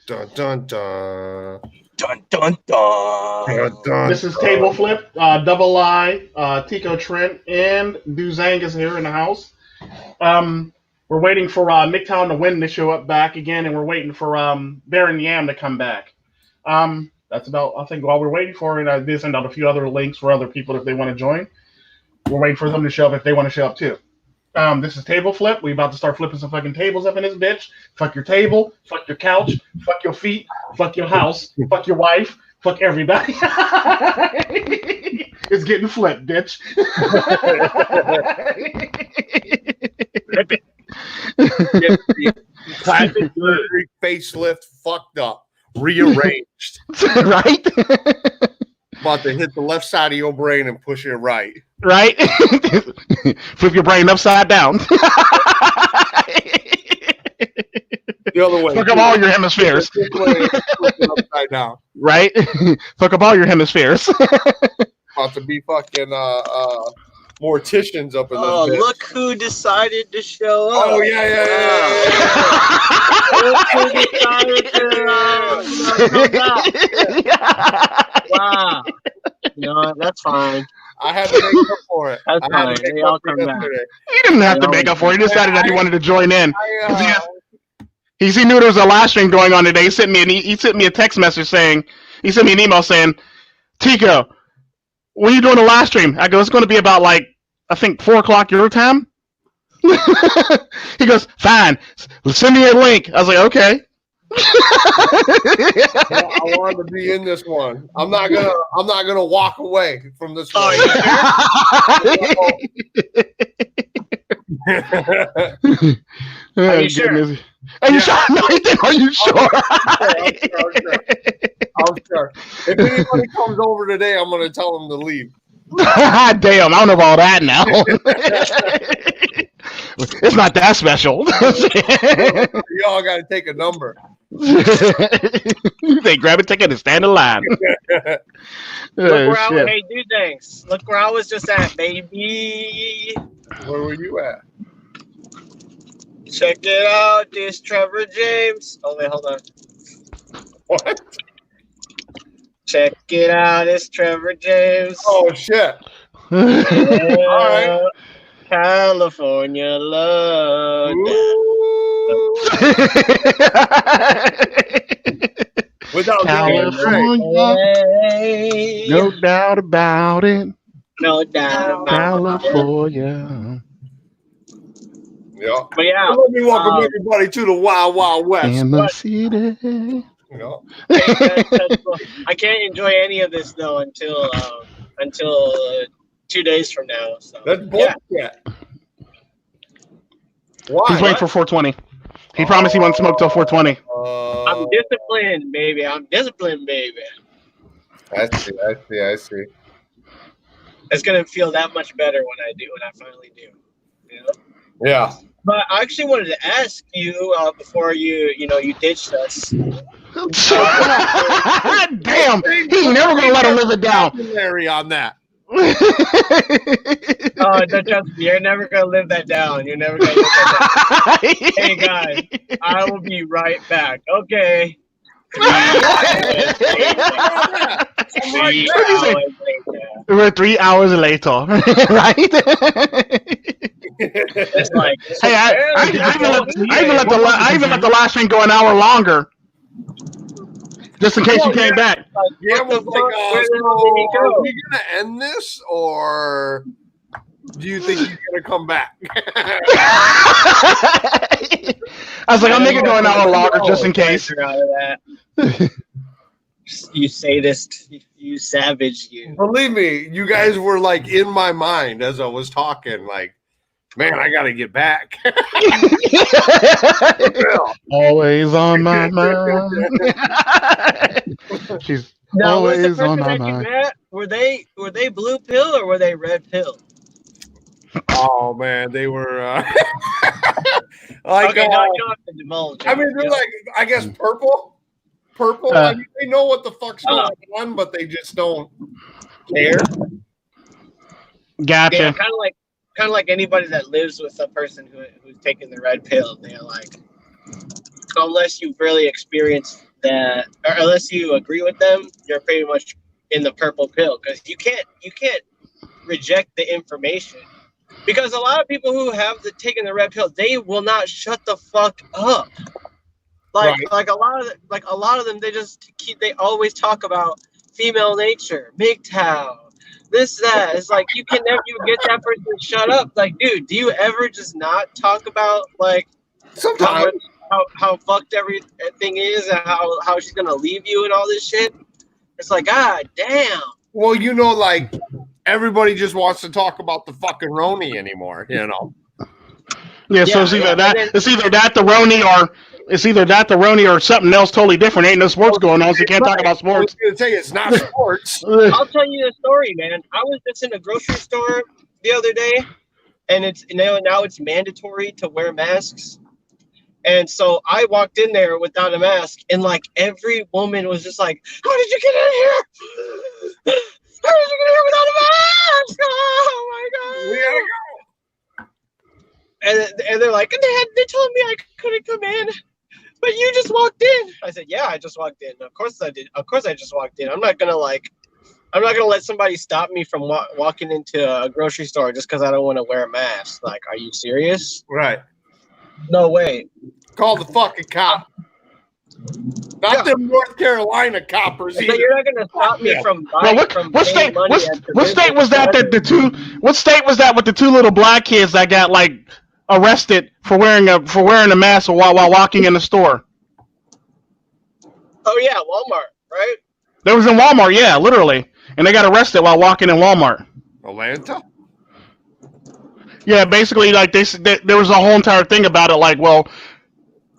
Dun dun dun. Dun dun dun. Dun, dun, This is Table Flip, Double I, Tico, Trent, and Dozangsand is here in the house. We're waiting for MiGTOW and the Wind to show up back again, and we're waiting for Bear and Yam to come back. That's about, I think, all we're waiting for. And I did send out a few other links for other people if they want to join. We're waiting for them to show up if they want to show up too. This is Table Flip. We about to start flipping some fucking tables up in this bitch. Fuck your table. Fuck your couch. Fuck your feet. Fuck your house. Fuck your wife. Fuck everybody. It's getting flipped, bitch. Rip it. Classic facelift, fucked up, rearranged. Right? About to hit the left side of your brain and push it right. Right? Flip your brain upside down. The other way. Fuck up all your hemispheres. Upside down. Right? Fuck up all your hemispheres. About to be fucking morticians up in this Oh, bitch. look who decided to show up. Oh, yeah. Look who decided to come back. Wow. You know what? That's fine. I had to make up for it. That's I had fine. to make They up all for come it back. yesterday. He didn't have to make up for it. He decided that he wanted to join in. I, He knew there was a live stream going on today. He sent me a text message saying, he sent me an email saying, Tico, when are you doing a live stream? I go, it's going to be about I think 4 o'clock your time. He goes, fine. Send me a link. I was like, okay. I wanted to be in this one. I'm not gonna walk away from this one. Are you sure? Are you sure? Nathan, are you sure? I'm sure. If anybody comes over today, I'm gonna tell them to leave. Damn, I don't know about all that now. It's not that special. Y'all gotta take a number. They grab a ticket and stand in line. Look where hey, do things. Look where I was just at, baby. Where were you at? Check it out, this Trevor James. Oh wait, hold on. What? Check it out, it's Trevor James. Oh shit! Yeah, All right. California love. Without California, no doubt about it. No doubt about California. Yeah. But yeah, Let me welcome everybody to the Wild Wild West. In the city. You know? I can't enjoy any of this though until 2 days from now. So That's bullshit. Why? He's waiting for 420. He promised he wouldn't smoke till 420. I'm disciplined, baby. I'm disciplined, baby. I see. It's gonna feel that much better when I finally do. You know? Yeah. But I actually wanted to ask you before you ditched us. Damn, he's never gonna let him live it down. Larry on that. Oh, don't trust me. You're never gonna live that down. You're never gonna live that down. Hey guys, I will be right back. Okay. 3 hours later. We're 3 hours later, right? It's like, Hey, I even let the live stream go an hour longer, just in case you came back. Yeah, what the was like, fuck? Where the hell did he so go? are we gonna end this, or do you think he's gonna come back? I was like, I'll make it go an hour longer just in case. Out of that. You sadist, you savage, you. Believe me, you guys were like in my mind as I was talking. Like, man, I gotta get back. Always on my mind. She's Now, was the always person on my that you mind. met, were they blue pill or were they red pill? Oh man, they were like. Okay, no, you don't have to divulge. I mean, they're like, I guess purple. I mean, they know what the fuck's going on, but they just don't care. Gotcha. Yeah, kind of like anybody that lives with a person who's taking the red pill. They're like, unless you've really experienced that, or unless you agree with them, you're pretty much in the purple pill because you can't reject the information. Because a lot of people who have taken the red pill, they will not shut the fuck up. Like a lot of them, they always talk about female nature, MiGTOW, this, that. It's like you can never even get that person to shut up. Like, dude, do you ever just not talk about like Sometimes. how fucked everything is and how she's gonna leave you and all this shit? It's like, god damn. Well, you know, like everybody just wants to talk about the fucking Roni anymore, you know. Yeah, so it's either that the Roni or something else totally different. Ain't no sports going on, so you can't talk about sports. I was gonna say it's not sports. I'll tell you a story, man. I was just in a grocery store the other day, and now it's mandatory to wear masks. And so I walked in there without a mask, and like every woman was just like, "How did you get in here? How did you get in here without a mask? Oh my god!" We gotta go. And they're like, they told me I couldn't come in, but you just walked in. I said, yeah, I just walked in. Of course I did. Of course I just walked in. I'm not gonna let somebody stop me from walking into a grocery store just because I don't want to wear a mask. Like, are you serious? Right. No way. Call the fucking cop. Not them North Carolina coppers. So you're not gonna stop me from buying. What state was that with the two little black kids that got like arrested for wearing a mask while walking in the store? Oh yeah, Walmart, right? That was in Walmart, yeah, literally, and they got arrested while walking in Walmart. Atlanta. Yeah, basically, like there was a whole entire thing about it. Like, well,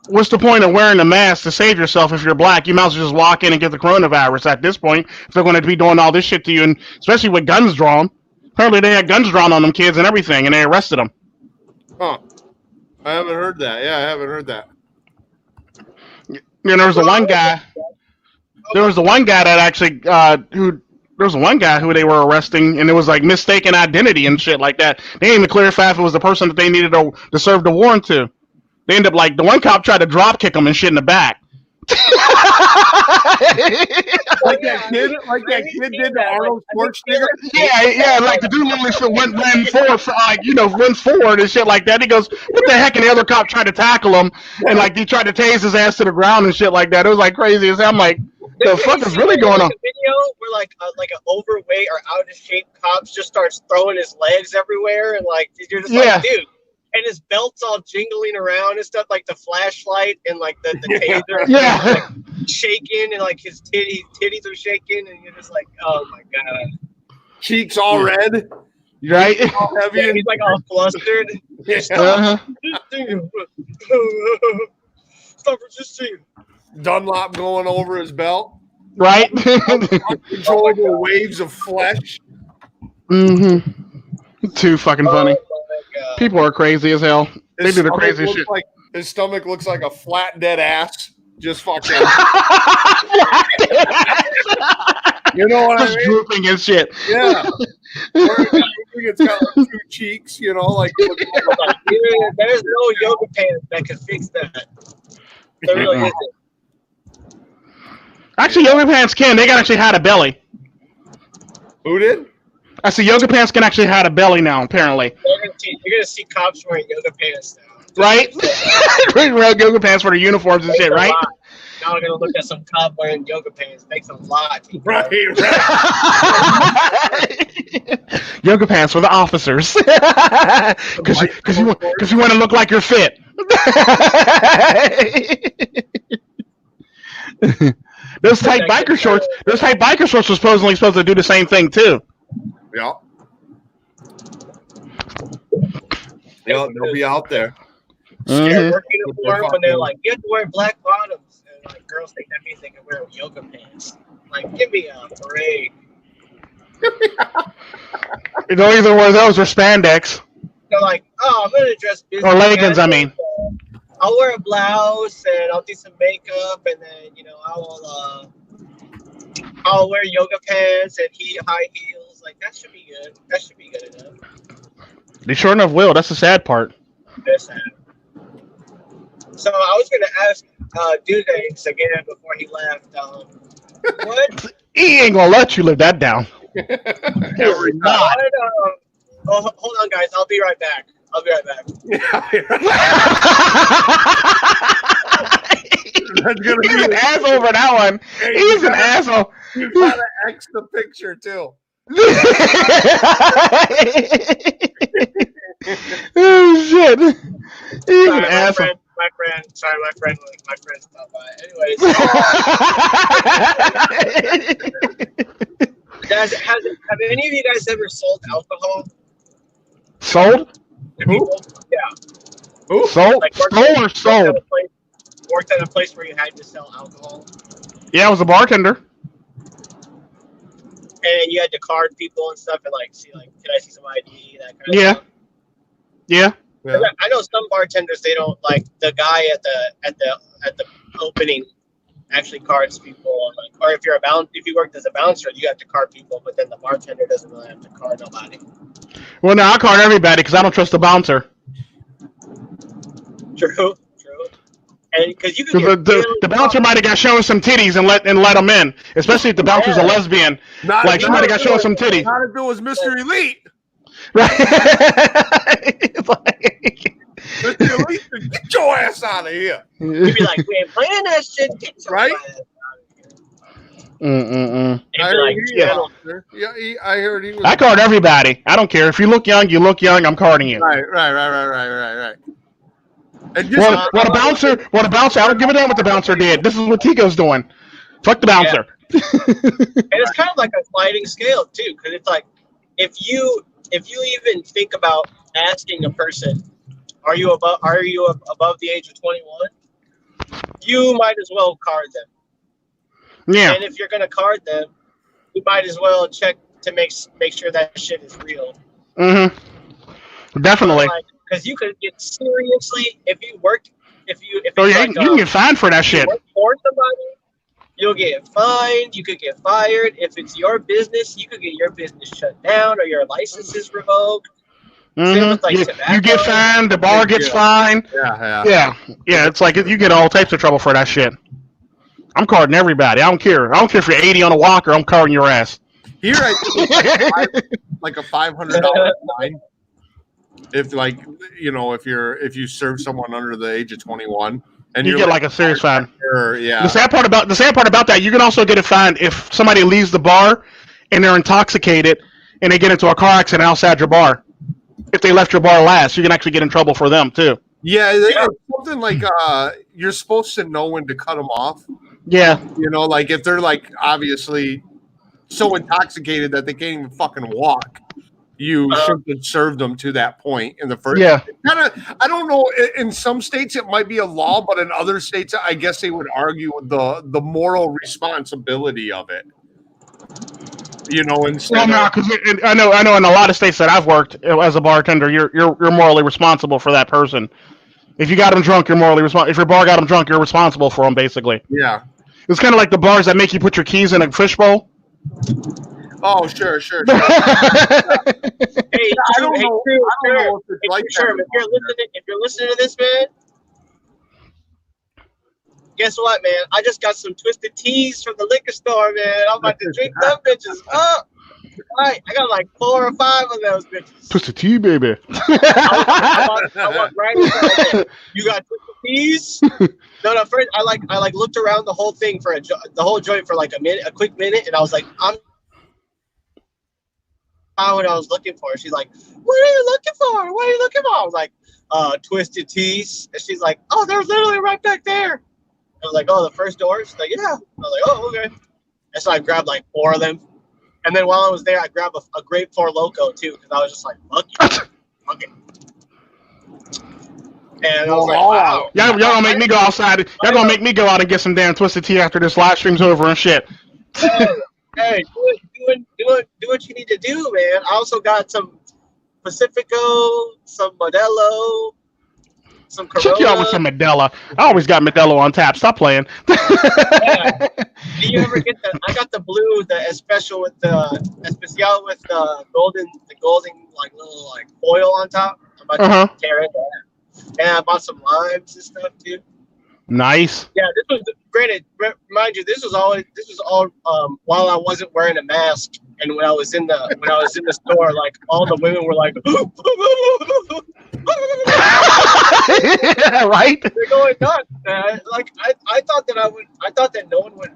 what's the point of wearing a mask to save yourself if you're black? You might as well just walk in and get the coronavirus at this point if they're going to be doing all this shit to you, and especially with guns drawn. Apparently, they had guns drawn on them kids and everything, and they arrested them. Huh. I haven't heard that. Yeah, I haven't heard that. Yeah, there was the one guy. There was the one guy that actually who they were arresting, and it was like mistaken identity and shit like that. They didn't even clarify if it was the person that they needed to serve the warrant to. They ended up like the one cop tried to drop kick him and shit in the back. Like that kid did to Arnold Schwarzenegger. Yeah, like the dude literally went forward and shit like that. He goes, "What the heck?" And the other cop tried to tackle him, and like he tried to tase his ass to the ground and shit like that. It was like crazy as hell. I'm like, the fuck is really going on? A video where like an overweight or out of shape cop just starts throwing his legs everywhere, and like you're just like, dude. And his belt's all jingling around and stuff, like the flashlight and like the taser, like, shaking, and like his titties are shaking, and you're just like, oh my god, cheeks all red, right? All heavy, he's like all flustered. Yeah. Stop resisting. Dunlop going over his belt, right? Uncontrollable waves of flesh. Mm-hmm. Too fucking funny. People are crazy as hell. They do the craziest shit. Like, his stomach looks like a flat dead ass. Just fucking. You know what I mean? Drooping and shit. Yeah. It's got like two cheeks, you know, like. There's no yoga pants that can fix that. There really isn't. Actually, yoga pants can. They can actually hide a belly. Who did? I see yoga pants can actually hide a belly now, apparently. You're gonna see cops wearing yoga pants now. Right? Wearing yoga pants for their uniforms and shit, right? Now I'm gonna look at some cop wearing yoga pants. Makes a lot. Right. Yoga pants for the officers. Because you want to look like you're fit. Those tight biker shorts were supposedly supposed to do the same thing too. Yeah. Yeah, they'll be out there. Scared working uniform when they're like, you have to wear black bottoms, and like girls think that means they can wear yoga pants. Like, give me a break. You know, either one of those or spandex. They're like, oh, I'm gonna dress business. Or leggings, I mean. I'll wear a blouse and I'll do some makeup, and then I'll wear yoga pants and high heels. Like, that should be good. That should be good enough. They sure enough will. That's the sad part. That's sad. So I was going to ask Dudays again before he left. What? He ain't gonna let you live that down. Every not. Oh, hold on, guys. I'll be right back. That's gonna He's be an asshole for that one. Hey, He's an asshole. You gotta X the picture too. Oh shit! He's Sorry, an asshole. my friend stopped by. Anyways, have any of you guys ever sold alcohol Sold? to people? Yeah. Who? Sold? Like Sold or sold? Worked at a place where you had to sell alcohol, Yeah, I was a bartender. and you had to card people and stuff, and like see, like, can I see some ID? That kind of Yeah. stuff. Yeah. I know some bartenders, they don't, like, the guy at the opening actually cards people, like, or if you worked as a bouncer, you have to card people, but then the bartender doesn't really have to card nobody. Well, no, I card everybody because I don't trust the bouncer. True. And because you could get the bouncer might have got shown some titties and let them in, especially if the bouncer's a lesbian. Like she might have got shown some titties. Not if it was Mr. Elite. Right. Mr. Elite, get your ass out of here. You'd be like, we ain't playing that shit. Get your Right? ass out of here. I heard he was. I card everybody. I don't care if you look young. You look young. I'm carding you. Right. And just what a bouncer! I don't give a damn what the bouncer did. This is what Tico's doing. Fuck the bouncer. Yeah. And it's kind of like a sliding scale too, because it's like if you even think about asking a person, are you above the age of 21? You might as well card them. Yeah. And if you're gonna card them, you might as well check to make sure that shit is real. Mm-hmm. Definitely. Because you could get seriously if you work. If you can get fined for that shit. Work for somebody, you'll get fined. You could get fired. If it's your business, you could get your business shut down or your license is revoked. Mm-hmm. With, like, you get fined. The bar gets fined. Yeah. It's like you get all types of trouble for that shit. I'm carding everybody. I don't care. I don't care if you're 80 on a walker. I'm carding your ass. Here, I think like a $500 fine. If if you serve someone under the age of 21, and you get like a serious fine. Yeah. The sad part about that, you can also get a fine if somebody leaves the bar and they're intoxicated and they get into a car accident outside your bar. If they left your bar last, you can actually get in trouble for them too. Yeah, something like you're supposed to know when to cut them off. Yeah. Like if they're like obviously so intoxicated that they can't even fucking walk. You should have served them to that point in the first. Yeah. I don't know. In some states, it might be a law, but in other states, I guess they would argue with the moral responsibility of it. Instead. Well, no, because I know in a lot of states that I've worked as a bartender, you're morally responsible for that person. If you got them drunk, you're morally responsible. If your bar got them drunk, you're responsible for them, basically. Yeah. It's kind of like the bars that make you put your keys in a fishbowl. Oh, sure. Hey, I don't know if it's like that. If you're listening to this, man, guess what, man? I just got some twisted teas from the liquor store, man. I'm about to drink them bitches up. Right, I got like 4 or 5 of those bitches. Twisted tea, baby. I walked right in. You got twisted teas? No. First, I looked around the whole thing for the whole joint for like a quick minute, and I was like, what I was looking for. She's like, what are you looking for? I was like, twisted teas. And she's like, oh, they're literally right back there. I was like, oh, the first door? She's like, yeah. I was like, oh, okay. And so I grabbed like 4 of them. And then while I was there, I grabbed a grape Four Loko too, because I was just like, fuck it. And I was like, wow. Y'all gonna make me go outside. Y'all gonna make me go out and get some damn twisted tea after this live stream's over and shit. Hey, do what you need to do, man. I also got some Pacifico, some Modelo, some Corona. Check you out with some Modelo. I always got Modelo on tap. Stop playing. Yeah. Do you ever get I got the blue, the especial with the golden like little like foil on top. I'm about to tear it. And I bought some limes and stuff too. Nice. Yeah, this was granted. Mind you, this was all while I wasn't wearing a mask, and when I was in the store, like all the women were like, Right? they're going nuts, man. Like I thought that no one would,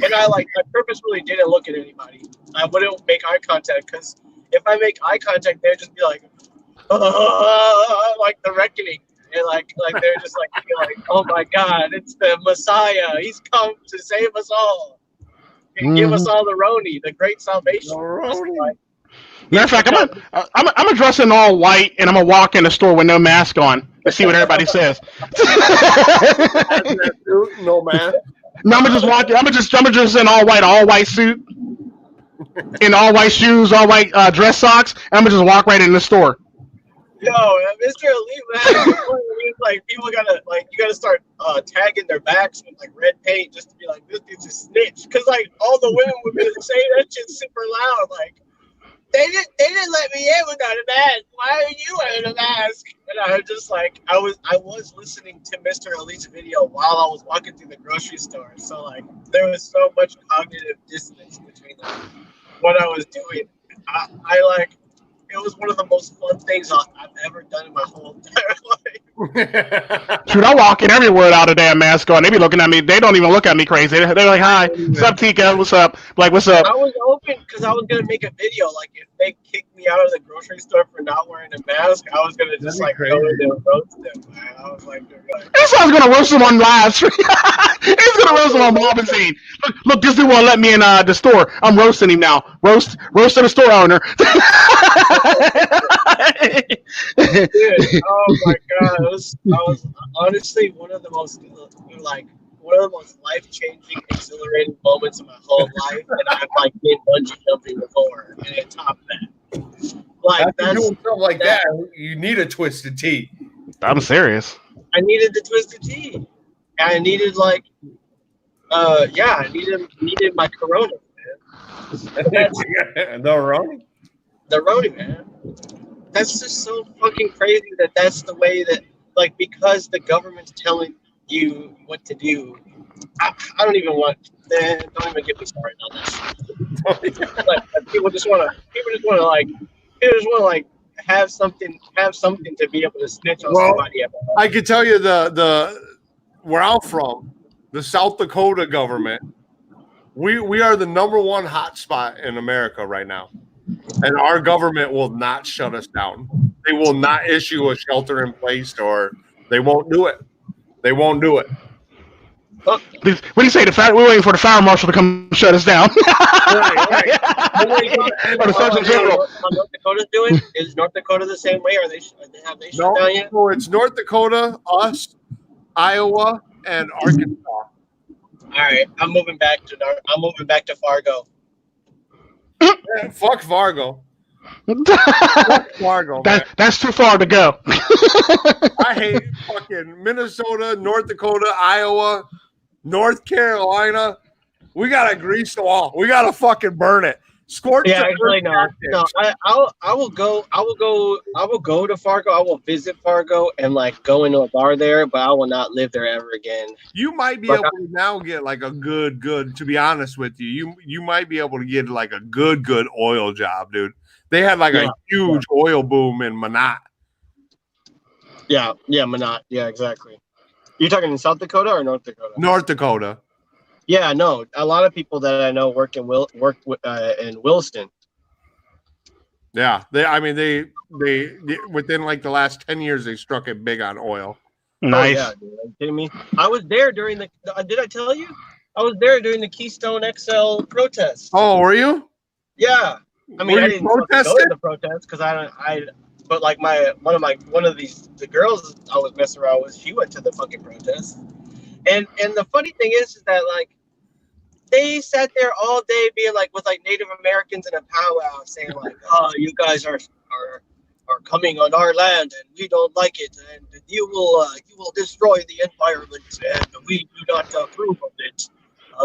and I purposefully didn't look at anybody. I wouldn't make eye contact because if I make eye contact, they'd just be like, like the reckoning. And like they're just like, oh my God, it's the Messiah. He's come to save us all and give us all the Roni, the great salvation. Matter of fact, I'm gonna dress in all white and I'm gonna walk in the store with no mask on and see what everybody says. No mask. No, I'm gonna just in all white suit, in all white shoes, all white dress socks, and I'm gonna just walk right in the store. Yo, Mr. Elite, man, like people you gotta start tagging their backs with like red paint just to be like, this dude's a snitch. Cause like all the women would be saying that shit super loud, like they didn't let me in without a mask. Why are you wearing a mask? And I was just like, I was listening to Mr. Elite's video while I was walking through the grocery store. So like there was so much cognitive dissonance between what I was doing. I like. It was one of the most fun things I've ever done in my whole entire life. Dude, I walk in everywhere without a damn mask on. They be looking at me. They don't even look at me crazy. They're like, "Hi, what's up, Tico? What's up?" Like, "What's up?" I was open because I was gonna make a video. Like, if they kicked me out of the grocery store for not wearing a mask, I was gonna just like go in there and roast them. Man. I was like, this guy's gonna roast them on live stream. He's gonna roast them on Bobbin Scene. Look, this dude won't let me in the store. I'm roasting him now. Roast the store owner. Dude, oh my God! I was honestly one of the most life-changing, exhilarating moments of my whole life, and I've like been bungee jumping before, and it topped that. Like after doing something like that, you need a twisted tea. I'm serious. I needed the twisted tea. I needed I needed my Corona, man. The Roni? The Roni, man. That's just so fucking crazy that's the way that, like, because the government's telling you what to do. I don't even want. Don't even get me started on this. People just want to have something to be able to snitch on somebody about. I can tell you where I'm from, the South Dakota government. We are the #1 hotspot in America right now. And our government will not shut us down. They will not issue a shelter in place, or they won't do it. They won't do it. What do you say? We're waiting for the fire marshal to come shut us down. Right. Or the Sergeant General. What North Dakota's doing? Is North Dakota the same way? Have they shut down yet? No, it's North Dakota, us, Iowa, and Arkansas. All right, I'm moving back to Fargo. Yeah, fuck Fargo. Fuck Fargo. That's too far to go. I hate fucking Minnesota, North Dakota, Iowa, North Carolina. We gotta grease the wall. We gotta fucking burn it. Scorch. Yeah, actually, no. I will go to Fargo. I will visit Fargo and like go into a bar there, but I will not live there ever again. You might be able to now get like a good. To be honest with you, you might be able to get like a good oil job, dude. They had like a huge oil boom in Minot. Yeah, Minot. Yeah, exactly. You're talking in South Dakota or North Dakota? North Dakota. Yeah, no. A lot of people that I know work in Williston. Yeah, they within like the last 10 years they struck it big on oil. Nice. Oh, yeah, dude. Are you kidding me? I was there during the. Did I tell you? I was there during the Keystone XL protest. Oh, were you? Yeah. I mean, I didn't go to the protest because but like one of the girls I was messing around with, she went to the fucking protest. And the funny thing is that like they sat there all day being like with like Native Americans in a powwow saying like, oh, you guys are coming on our land and we don't like it and you will destroy the environment and we do not approve of it.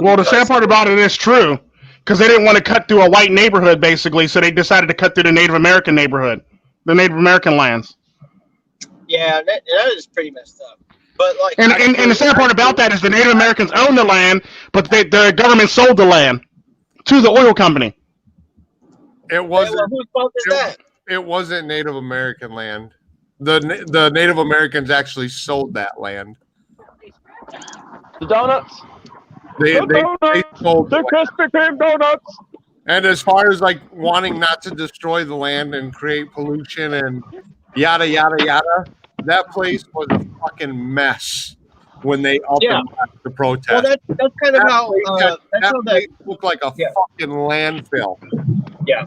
Well, the sad part about it is true because they didn't want to cut through a white neighborhood basically, so they decided to cut through the Native American neighborhood, the Native American lands. Yeah, that is pretty messed up. But like, And the sad part about that is the Native Americans own the land, but the government sold the land to the oil company. It wasn't. Well, whose fault is that? It wasn't Native American land. The Native Americans actually sold that land. The donuts. They sold The Krispy Kreme donuts. And as far as like wanting not to destroy the land and create pollution and yada yada yada, that place was a fucking mess when they up and left the protest. Well, that's kind of how that place looked like a fucking landfill. Yeah.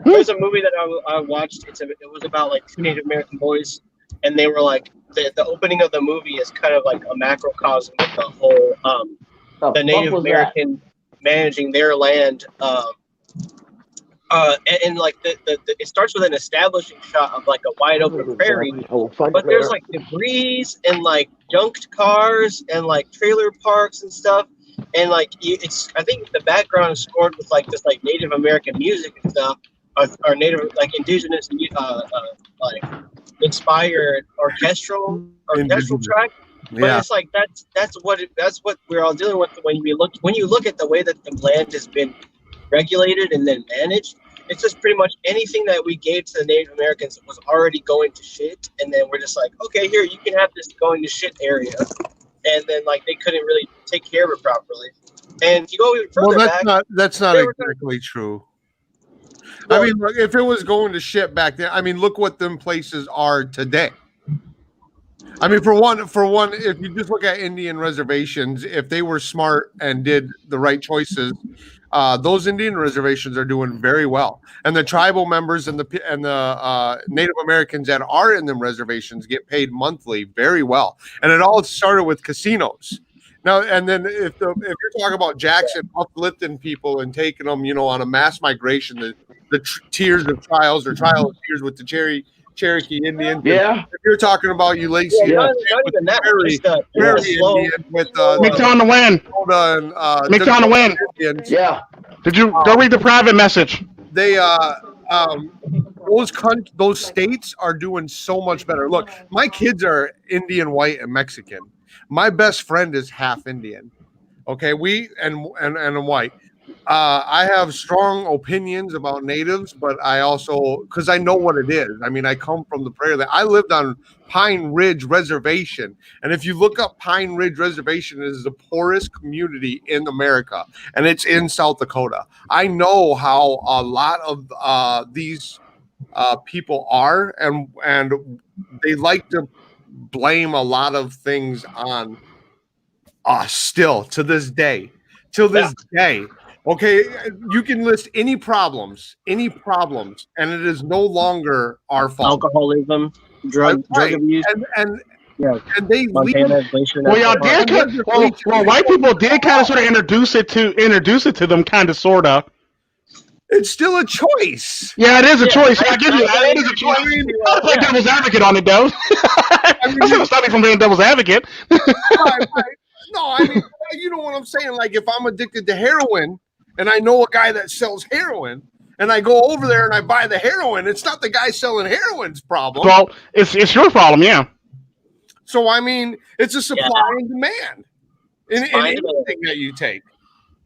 There's a movie that I watched. It was about like two Native American boys, and they were like the opening of the movie is kind of like a macrocosm of the whole the Native American managing their land. And like it starts with an establishing shot of like a wide open prairie, but there's like debris and like junked cars and like trailer parks and stuff. And like I think the background is scored with like this like Native American music and stuff, or Native like indigenous like inspired orchestral track. But it's like that's what we're all dealing with when you look at the way that the land has been regulated and then managed. It's just pretty much anything that we gave to the Native Americans was already going to shit, and then we're just like, okay, here you can have this going to shit area. And then, like, they couldn't really take care of it properly. And if you go even further that's not exactly true. Well, I mean, look, if it was going to shit back then, I mean, look what them places are today. I mean, for one, if you just look at Indian reservations, if they were smart and did the right choices, those Indian reservations are doing very well. And the tribal members and the Native Americans that are in them reservations get paid monthly very well. And it all started with casinos. Now, and then if you're talking about Jackson uplifting people and taking them, on a mass migration, the tiers of trials or trial of tiers with the Cherokee Indians. Yeah. If you're talking about Ulysses, not even that. Prairie Indian with MiGTOW on the win. MiGTOW on the win. Indians. Yeah. Did you go read the private message? They those states are doing so much better. Look, my kids are Indian, white, and Mexican. My best friend is half Indian. Okay, and white. I have strong opinions about natives, but I also, because I know what it is. I mean, I come from the prairie. I lived on Pine Ridge Reservation, and if you look up Pine Ridge Reservation, it is the poorest community in America, and it's in South Dakota. I know how a lot of these people are, and they like to blame a lot of things on us still to this day. Till this day. Okay, you can list any problems, and it is no longer our fault. Alcoholism, drug abuse, and they leave. Well, white people did kind of sort of introduce it to them, kind of, sort of. It's still a choice. Yeah, it is a choice. I give you that. It is a choice. I play devil's advocate on it, though. That's not gonna stop me from being devil's advocate. Right. No, I mean, you know what I'm saying? Like, if I'm addicted to heroin and I know a guy that sells heroin and I go over there and I buy the heroin, it's not the guy selling heroin's problem. Well, it's your problem, yeah. So, I mean, it's a supply and demand in anything that you take.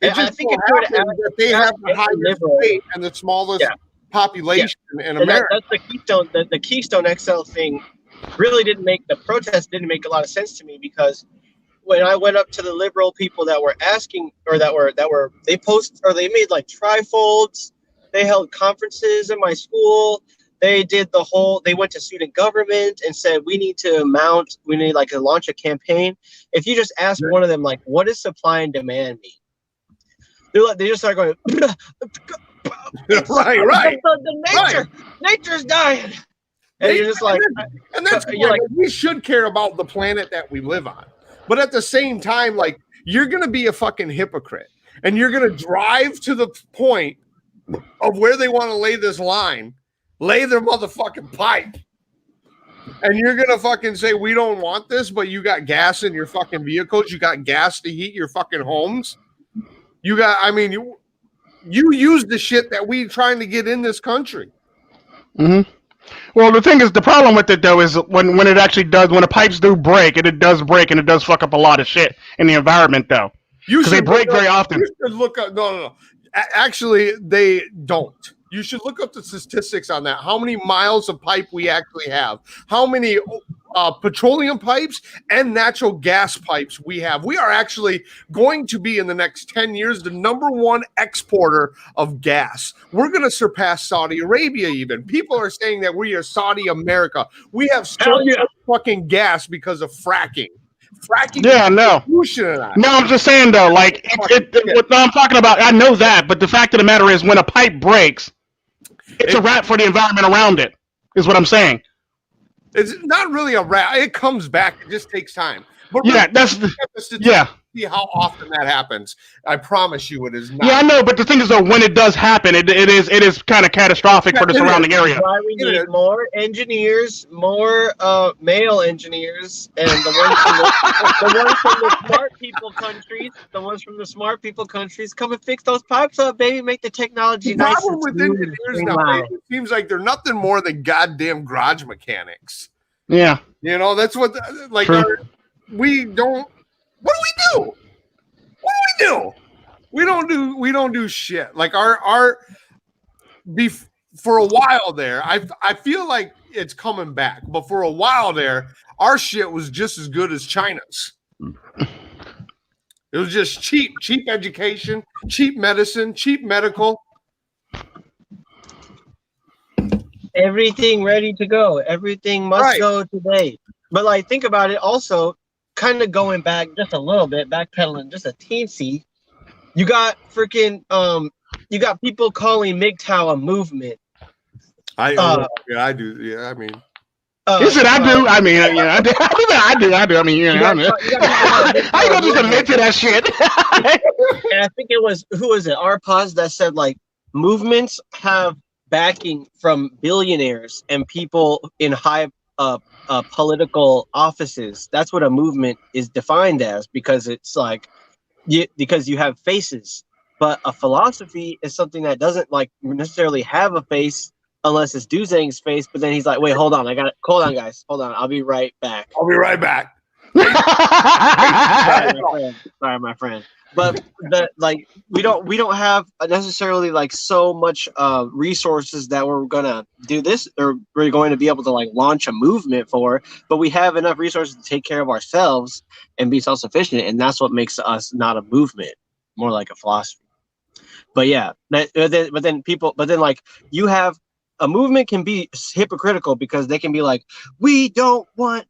I think it's that they have the highest rate and the smallest population in America. That's the Keystone. The Keystone XL thing really didn't make a lot of sense to me, because when I went up to the liberal people that were asking, or they made like trifolds, they held conferences in my school. They went to student government and said, we need to launch a campaign. If you just ask one of them, like, what does supply and demand mean? They just start going, right. Nature's dying. And you're just like, and that's cool. Like, we should care about the planet that we live on. But at the same time, like, you're going to be a fucking hypocrite, and you're going to drive to the point of where they want to lay this line, lay their motherfucking pipe, and you're going to fucking say, we don't want this, but you got gas in your fucking vehicles. You got gas to heat your fucking homes. You use the shit that we trying to get in this country. Mm-hmm. Well, the thing is, the problem with it though is when it actually does, when the pipes do break, and it does break, and it does fuck up a lot of shit in the environment though, because they break very often. You should look up. No. Actually, they don't. You should look up the statistics on that. How many miles of pipe we actually have? How many petroleum pipes and natural gas pipes we have? We are actually going to be in the next 10 years the number one exporter of gas. We're going to surpass Saudi Arabia even. People are saying that we are Saudi America. We have so much fucking gas because of fracking. Yeah, no. No, I'm just saying though, like what I'm talking about. I know that, but the fact of the matter is, when a pipe breaks, it's a wrap for the environment around it. Is what I'm saying. It's not really a wrap. It comes back. It just takes time. But yeah, See how often that happens. I promise you, it is not. Yeah, I know, but the thing is, though, when it does happen, it is kind of catastrophic for the surrounding area. Why we need more engineers, more male engineers, and the ones from the smart people countries, come and fix those pipes up, baby. Make the technology nice. The problem with engineers now, it seems like they're nothing more than goddamn garage mechanics. Yeah, you know that's what we don't. What do we do? We don't do shit. Like for a while there, I feel like it's coming back, but for a while there, our shit was just as good as China's. It was just cheap education, cheap medicine, cheap medical. Everything ready to go. Everything must go today. But like, think about it also. Kind of going back just a little bit, backpedaling just a teensy. You got freaking you got people calling MiGTOW a movement. I do. Yeah, I mean, is it? I do. I mean, yeah, I do. I mean, yeah, I go just admit to that shit. And I think it was Arpaz that said like movements have backing from billionaires and people in high political offices. That's what a movement is defined as, because it's like because you have faces. But a philosophy is something that doesn't like necessarily have a face unless it's Duzang's face. But then he's like, wait, hold on, hold on, guys, hold on, I'll be right back. Sorry, my friend. But we don't have necessarily like so much resources that we're gonna do this, or we're going to be able to like launch a movement for. But we have enough resources to take care of ourselves and be self-sufficient, and that's what makes us not a movement, more like a philosophy. But yeah, but then like you have a movement can be hypocritical because they can be like, we don't want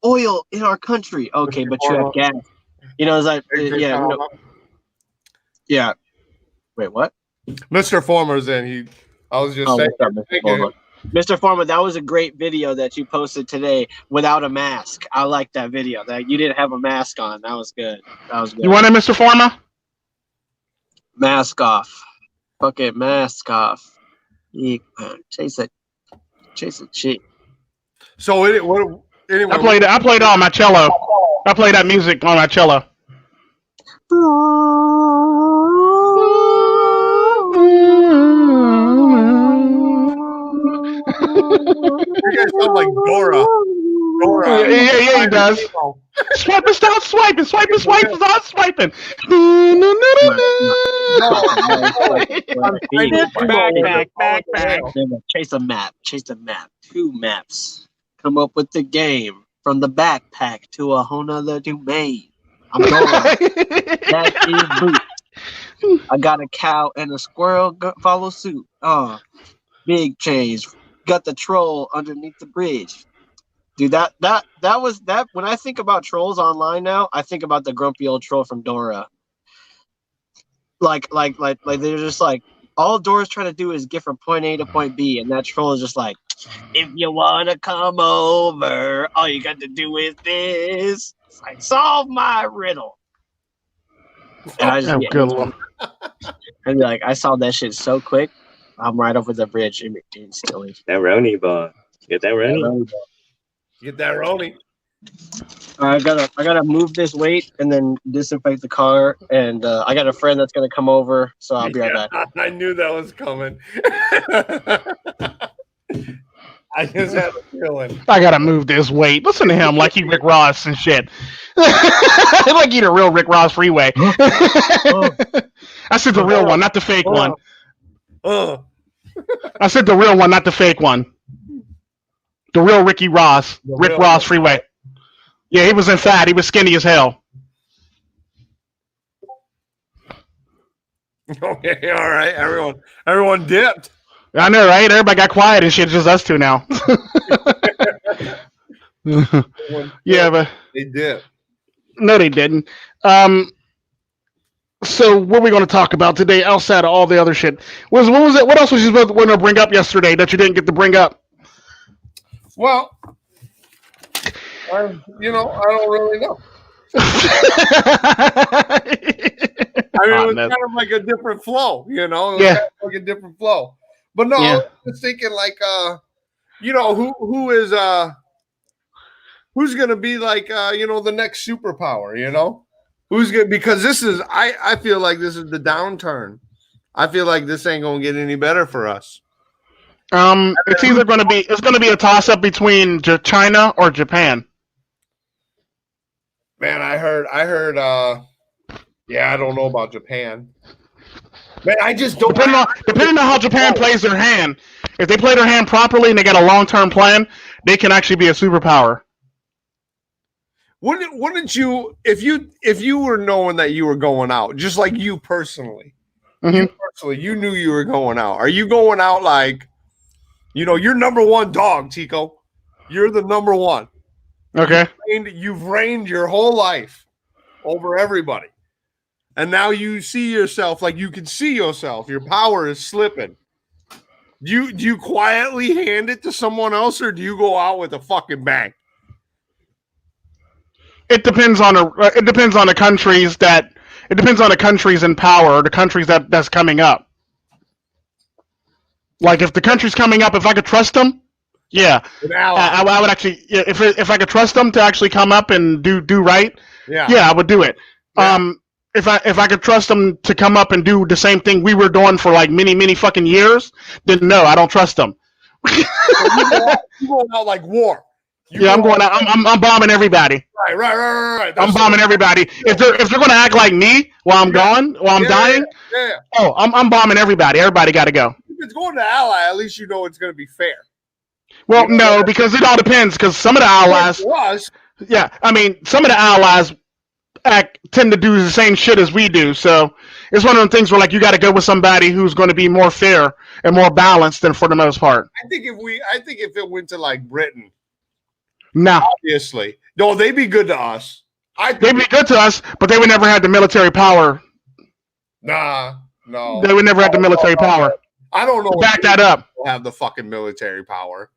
oil in our country. Okay, but you have gas. You know, it's like, yeah. Wait, what? Mr. Former's in. I was just saying. Mr. Former, that was a great video that you posted without a mask. I like that video. That you didn't have a mask on. That was good. You want it, Mr. Former? Mask off. Fucking mask off. Chase a chick. So anyway, I played on my cello. I play that music on my cello. You guys sound like Dora. Yeah, he does. Swiping, stop swiping. Swiping, stop swiping. Back. Chase a map. 2 maps. Come up with the game. From the backpack to a whole nother domain. I'm going. That is boots. I got a cow and a squirrel follow suit. Big change. Got the troll underneath the bridge. Dude, that was that. When I think about trolls online now, I think about the grumpy old troll from Dora. Like they're just like, all Dora's trying to do is get from point A to point B, and that troll is just like, if you wanna come over, all you got to do is this. It's like, solve my riddle. And I just I'd be like, I solved that shit so quick. I'm right over the bridge instantly. That Roni ball. Get that Roni. Get that Roni. I gotta move this weight and then disinfect the car, and I got a friend that's gonna come over, so I'll be right back. I knew that was coming. I just had a feeling. I gotta move this weight. Listen to him like he Rick Ross and shit. Like he the real Rick Ross freeway. I said the real one, not the fake one. I said the real one, not the fake one. The real Ricky Ross, Rick Ross freeway. Yeah, he wasn't fat. He was skinny as hell. Okay, all right. Everyone dipped. I know, right? Everybody got quiet and shit. Just us two now. Yeah, but they did. No, they didn't. So what are we going to talk about today outside of all the other shit? What was it? What else was you supposed to bring up yesterday that you didn't get to bring up? Well, I don't really know. I mean, it was kind of like a different flow, Yeah. Kind of like a different flow. But no, I was thinking like, who's gonna be like, the next superpower, because this is, I feel like this is the downturn. I feel like this ain't gonna get any better for us. It's either gonna be a toss up between China or Japan. Man, I heard. I don't know about Japan. Man, I just don't. Depending on how Japan plays their hand, if they play their hand properly and they got a long-term plan, they can actually be a superpower. Wouldn't you, if you were knowing that you were going out, just like you personally, you knew you were going out. Are you going out like, you're number one dog, Tico? You're the number one. Okay. You've reigned your whole life over everybody. And now you see yourself like you can see yourself. Your power is slipping. Do you quietly hand it to someone else, or do you go out with a fucking bang? It depends on the countries in power, or the countries that's coming up. Like if the country's coming up, if I could trust them, yeah, I would actually. If I could trust them to actually come up and do right, yeah, I would do it. Yeah. If I could trust them to come up and do the same thing we were doing for like many fucking years, then no, I don't trust them. You going out like war. I'm going out. I'm bombing everybody. Right. I'm bombing everybody. If they're going to act like me while I'm dying. Yeah. Oh, I'm bombing everybody. Everybody got to go. If it's going to ally, at least it's going to be fair. Well, no, because it all depends. Because some of the allies, some of the allies tend to do the same shit as we do. So it's one of the things where like you got to go with somebody who's going to be more fair and more balanced than for the most part. I think if it went to like Britain, obviously, no, they'd be good to us. They'd be good to us, but they would never have the military power. No, they would never have the military power. I don't know. Back that up. Have the fucking military power,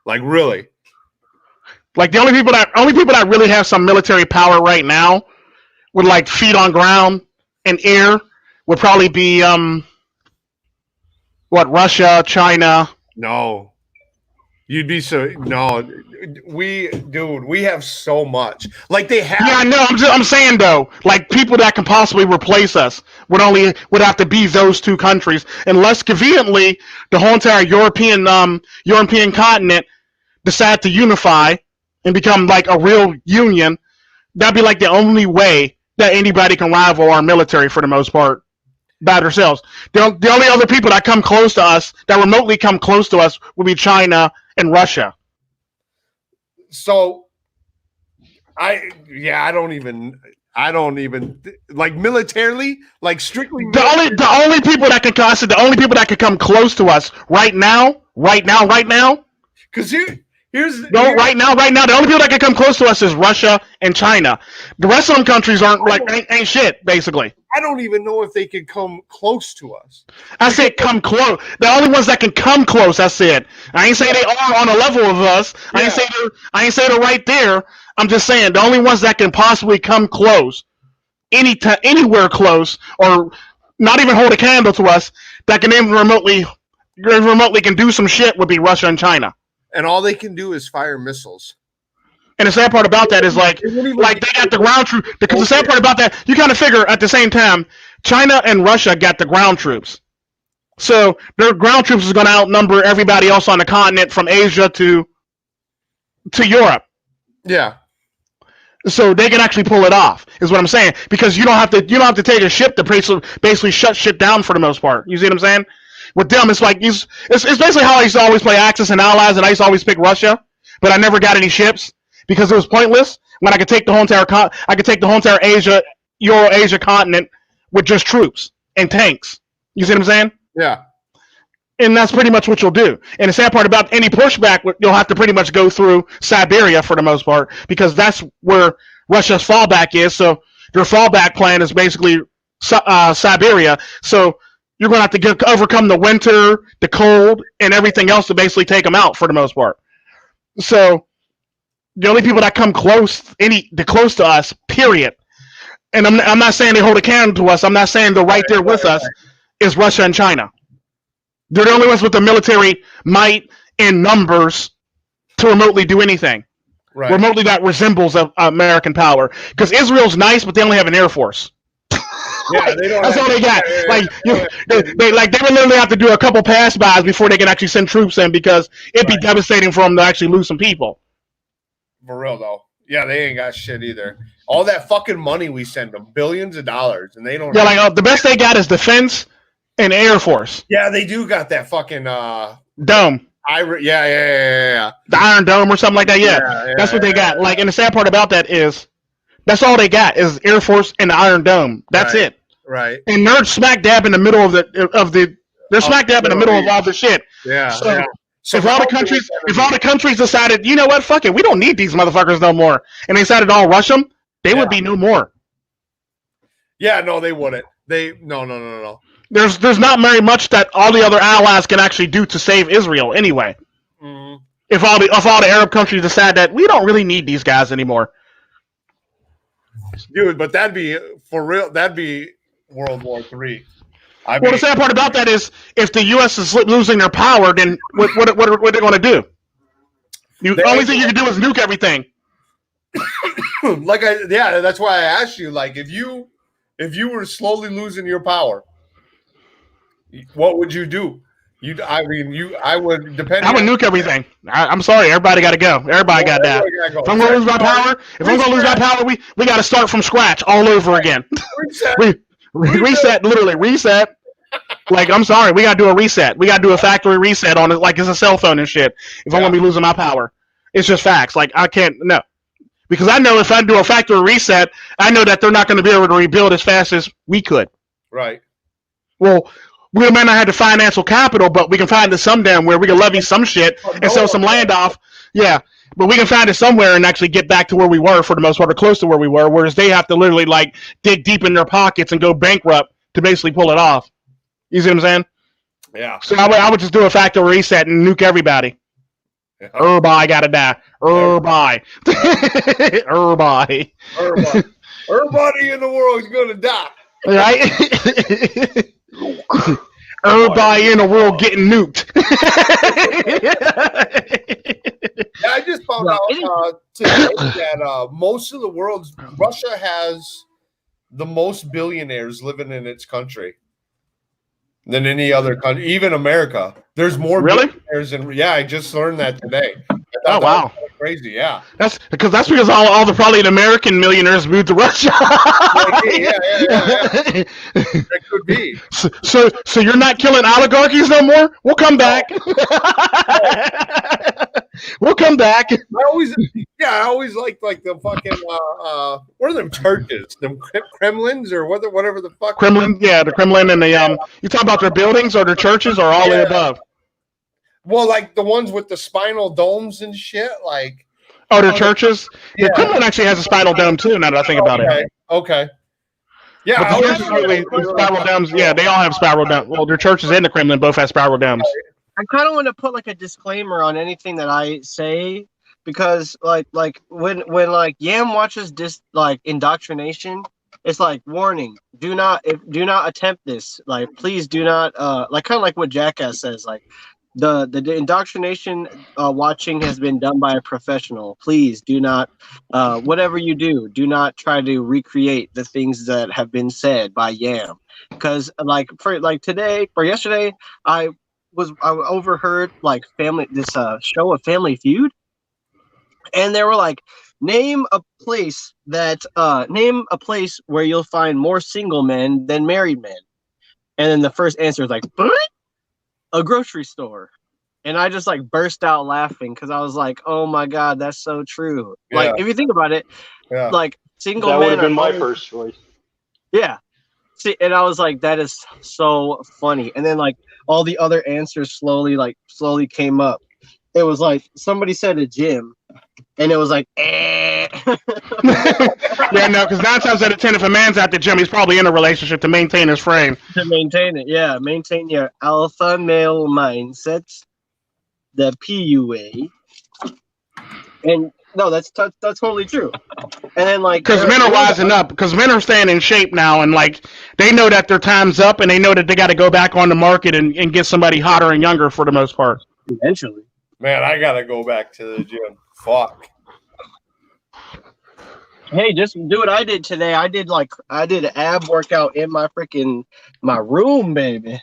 like really. Like the only people that really have some military power right now, with like feet on ground and air, would probably be Russia, China. No, you'd be we have so much. Like they have. Yeah, I know. I'm saying though, like people that can possibly replace us would have to be those two countries, unless conveniently the whole entire European continent decide to unify and become like a real union. That'd be like the only way that anybody can rival our military for the most part by themselves. The only other people that come close to us, that remotely come close to us, would be China and Russia. So, I don't even like militarily, like strictly. The only people that can come close to us right now. Because right now, the only people that can come close to us is Russia and China. The rest of them countries ain't shit, basically. I don't even know if they can come close to us. I said come close. The only ones that can come close, I said. I ain't say they are on a level of us. Yeah. I ain't say they're right there. I'm just saying the only ones that can possibly come close, anywhere close, or not even hold a candle to us, that can even remotely can do some shit would be Russia and China. And all they can do is fire missiles. And the sad part about that is like they got the ground troops. Because the sad part about that, you kind of figure at the same time, China and Russia got the ground troops. So their ground troops is going to outnumber everybody else on the continent from Asia to Europe. Yeah. So they can actually pull it off, is what I'm saying. Because you don't have to take a ship to basically shut shit down for the most part. You see what I'm saying? With them, it's like it's basically how I used to always play Axis and Allies, and I used to always pick Russia, but I never got any ships because it was pointless. When I could take the whole entire Euro-Asia continent with just troops and tanks. You see what I'm saying? Yeah. And that's pretty much what you'll do. And the sad part about any pushback, you'll have to pretty much go through Siberia for the most part, because that's where Russia's fallback is. So their fallback plan is basically Siberia. So you're going to have to overcome the winter, the cold, and everything else to basically take them out for the most part. So the only people that come close to us, period. And I'm not saying they hold a candle to us. I'm not saying they're right there with us. Is Russia and China. They're the only ones with the military might and numbers to remotely do anything. Right. Remotely that resembles American power. Because Israel's nice, but they only have an air force. Yeah, they don't. That's all they got. They would literally have to do a couple pass-bys before they can actually send troops in, because it'd be devastating for them to actually lose some people. For real though. Yeah, they ain't got shit either. All that fucking money we send them, billions of dollars, and they don't. Yeah, the best they got is defense and Air Force. Yeah, they do got that fucking dome. Yeah. The Iron Dome or something like that. Yeah, that's what they got. Like, and the sad part about that is, that's all they got is Air Force and the Iron Dome. That's it. Right. And they're smack dab in the middle they're smack dab in the middle of all the shit. Yeah. So if all the countries decided, you know what, fuck it, we don't need these motherfuckers no more, and they decided to all rush them, they would be no more. Yeah, no, they wouldn't. No. There's not very much that all the other allies can actually do to save Israel anyway. Mm-hmm. If all the Arab countries decide that we don't really need these guys anymore. Dude, but that'd be for real. That'd be World War III. The sad part about that is, if the U.S. is losing their power, then what are they going to do? The only thing you can do is nuke everything. That's why I asked you. Like, if you were slowly losing your power, what would you do? I would nuke everything. I'm sorry, everybody got to go. Everybody got that. If I'm going to lose my power, we got to start from scratch all over again. Reset, literally reset. Like, I'm sorry, we got to do a reset. We got to do a factory reset on it, like it's a cell phone and shit. If I'm going to be losing my power, it's just facts. Like, I can't, no. Because I know if I do a factory reset, I know that they're not going to be able to rebuild as fast as we could. Right. Well, we might not have the financial capital, but we can find it somewhere where we can levy some shit and sell some land off. Yeah, but we can find it somewhere and actually get back to where we were for the most part, or close to where we were, whereas they have to literally, like, dig deep in their pockets and go bankrupt to basically pull it off. You see what I'm saying? Yeah. So I would just do a factory reset and nuke everybody. Yeah. Everybody gotta die. Everybody. Everybody. Everybody in the world is gonna die. Right? Everybody in the world getting nuked. Yeah, I just found out today that most of the world's Russia has the most billionaires living in its country than any other country, even America. There's more billionaires I just learned that today. Oh wow, crazy! Yeah, that's because all the probably the American millionaires moved to Russia. Yeah. That could be. So you're not killing oligarchies no more? We'll come back. We'll come back. I always liked like the fucking what are them churches? Them Kremlins or whatever the fuck. Kremlin, yeah, the Kremlin and the You talking about their buildings or their churches or all of the above? Well, like the ones with the spinal domes and shit, like. Oh, their churches. Yeah. The Kremlin actually has a spinal dome too. Now that I think about it. Okay. Yeah, spiral domes. Yeah, they all have spiral domes. Well, their churches and the Kremlin both have spiral domes. I kind of want to put like a disclaimer on anything that I say, because like when like Yam watches this like indoctrination, it's like warning: do not attempt this. Like, please do not like kind of like what Jackass says. Like, the indoctrination watching has been done by a professional. Please do not, whatever you do not try to recreate the things that have been said by Yam, because like today or yesterday, I overheard like this show of Family Feud, and they were like, name a place where you'll find more single men than married men, and then the first answer is like, a grocery store. And I just like burst out laughing because I was like, oh my God, that's so true. Yeah. Like, if you think about it, like single That men would have been my always, first choice. yeah. See, and I was like, that is so funny. And then like all the other answers slowly came up. It was like somebody said a gym, and it was like, eh. Yeah, no, because 9 times out of 10, if a man's at the gym, he's probably in a relationship to maintain his frame. To maintain it, yeah. Maintain your alpha male mindset, the PUA. And no, that's totally true. And then like, because men are wising up, because men are staying in shape now, and like they know that their time's up, and they know that they got to go back on the market and get somebody hotter and younger for the most part. Eventually. Man, I gotta go back to the gym. Fuck. Hey, just do what I did today. I did an ab workout in my room, baby.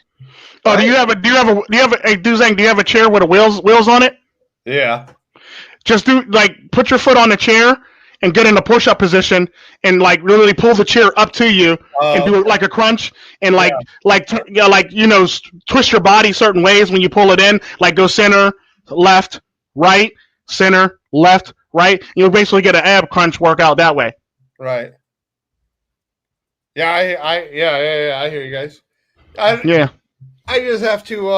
Oh, do you have a hey, Duzang, do you have a chair with the wheels on it? Yeah. Just put your foot on the chair and get in a push-up position and like really pull the chair up to you and do it like a crunch and twist your body certain ways when you pull it in, like go center, left, right, center, left, right. You'll basically get an ab crunch workout that way. Right. Yeah, I hear you guys. I just have to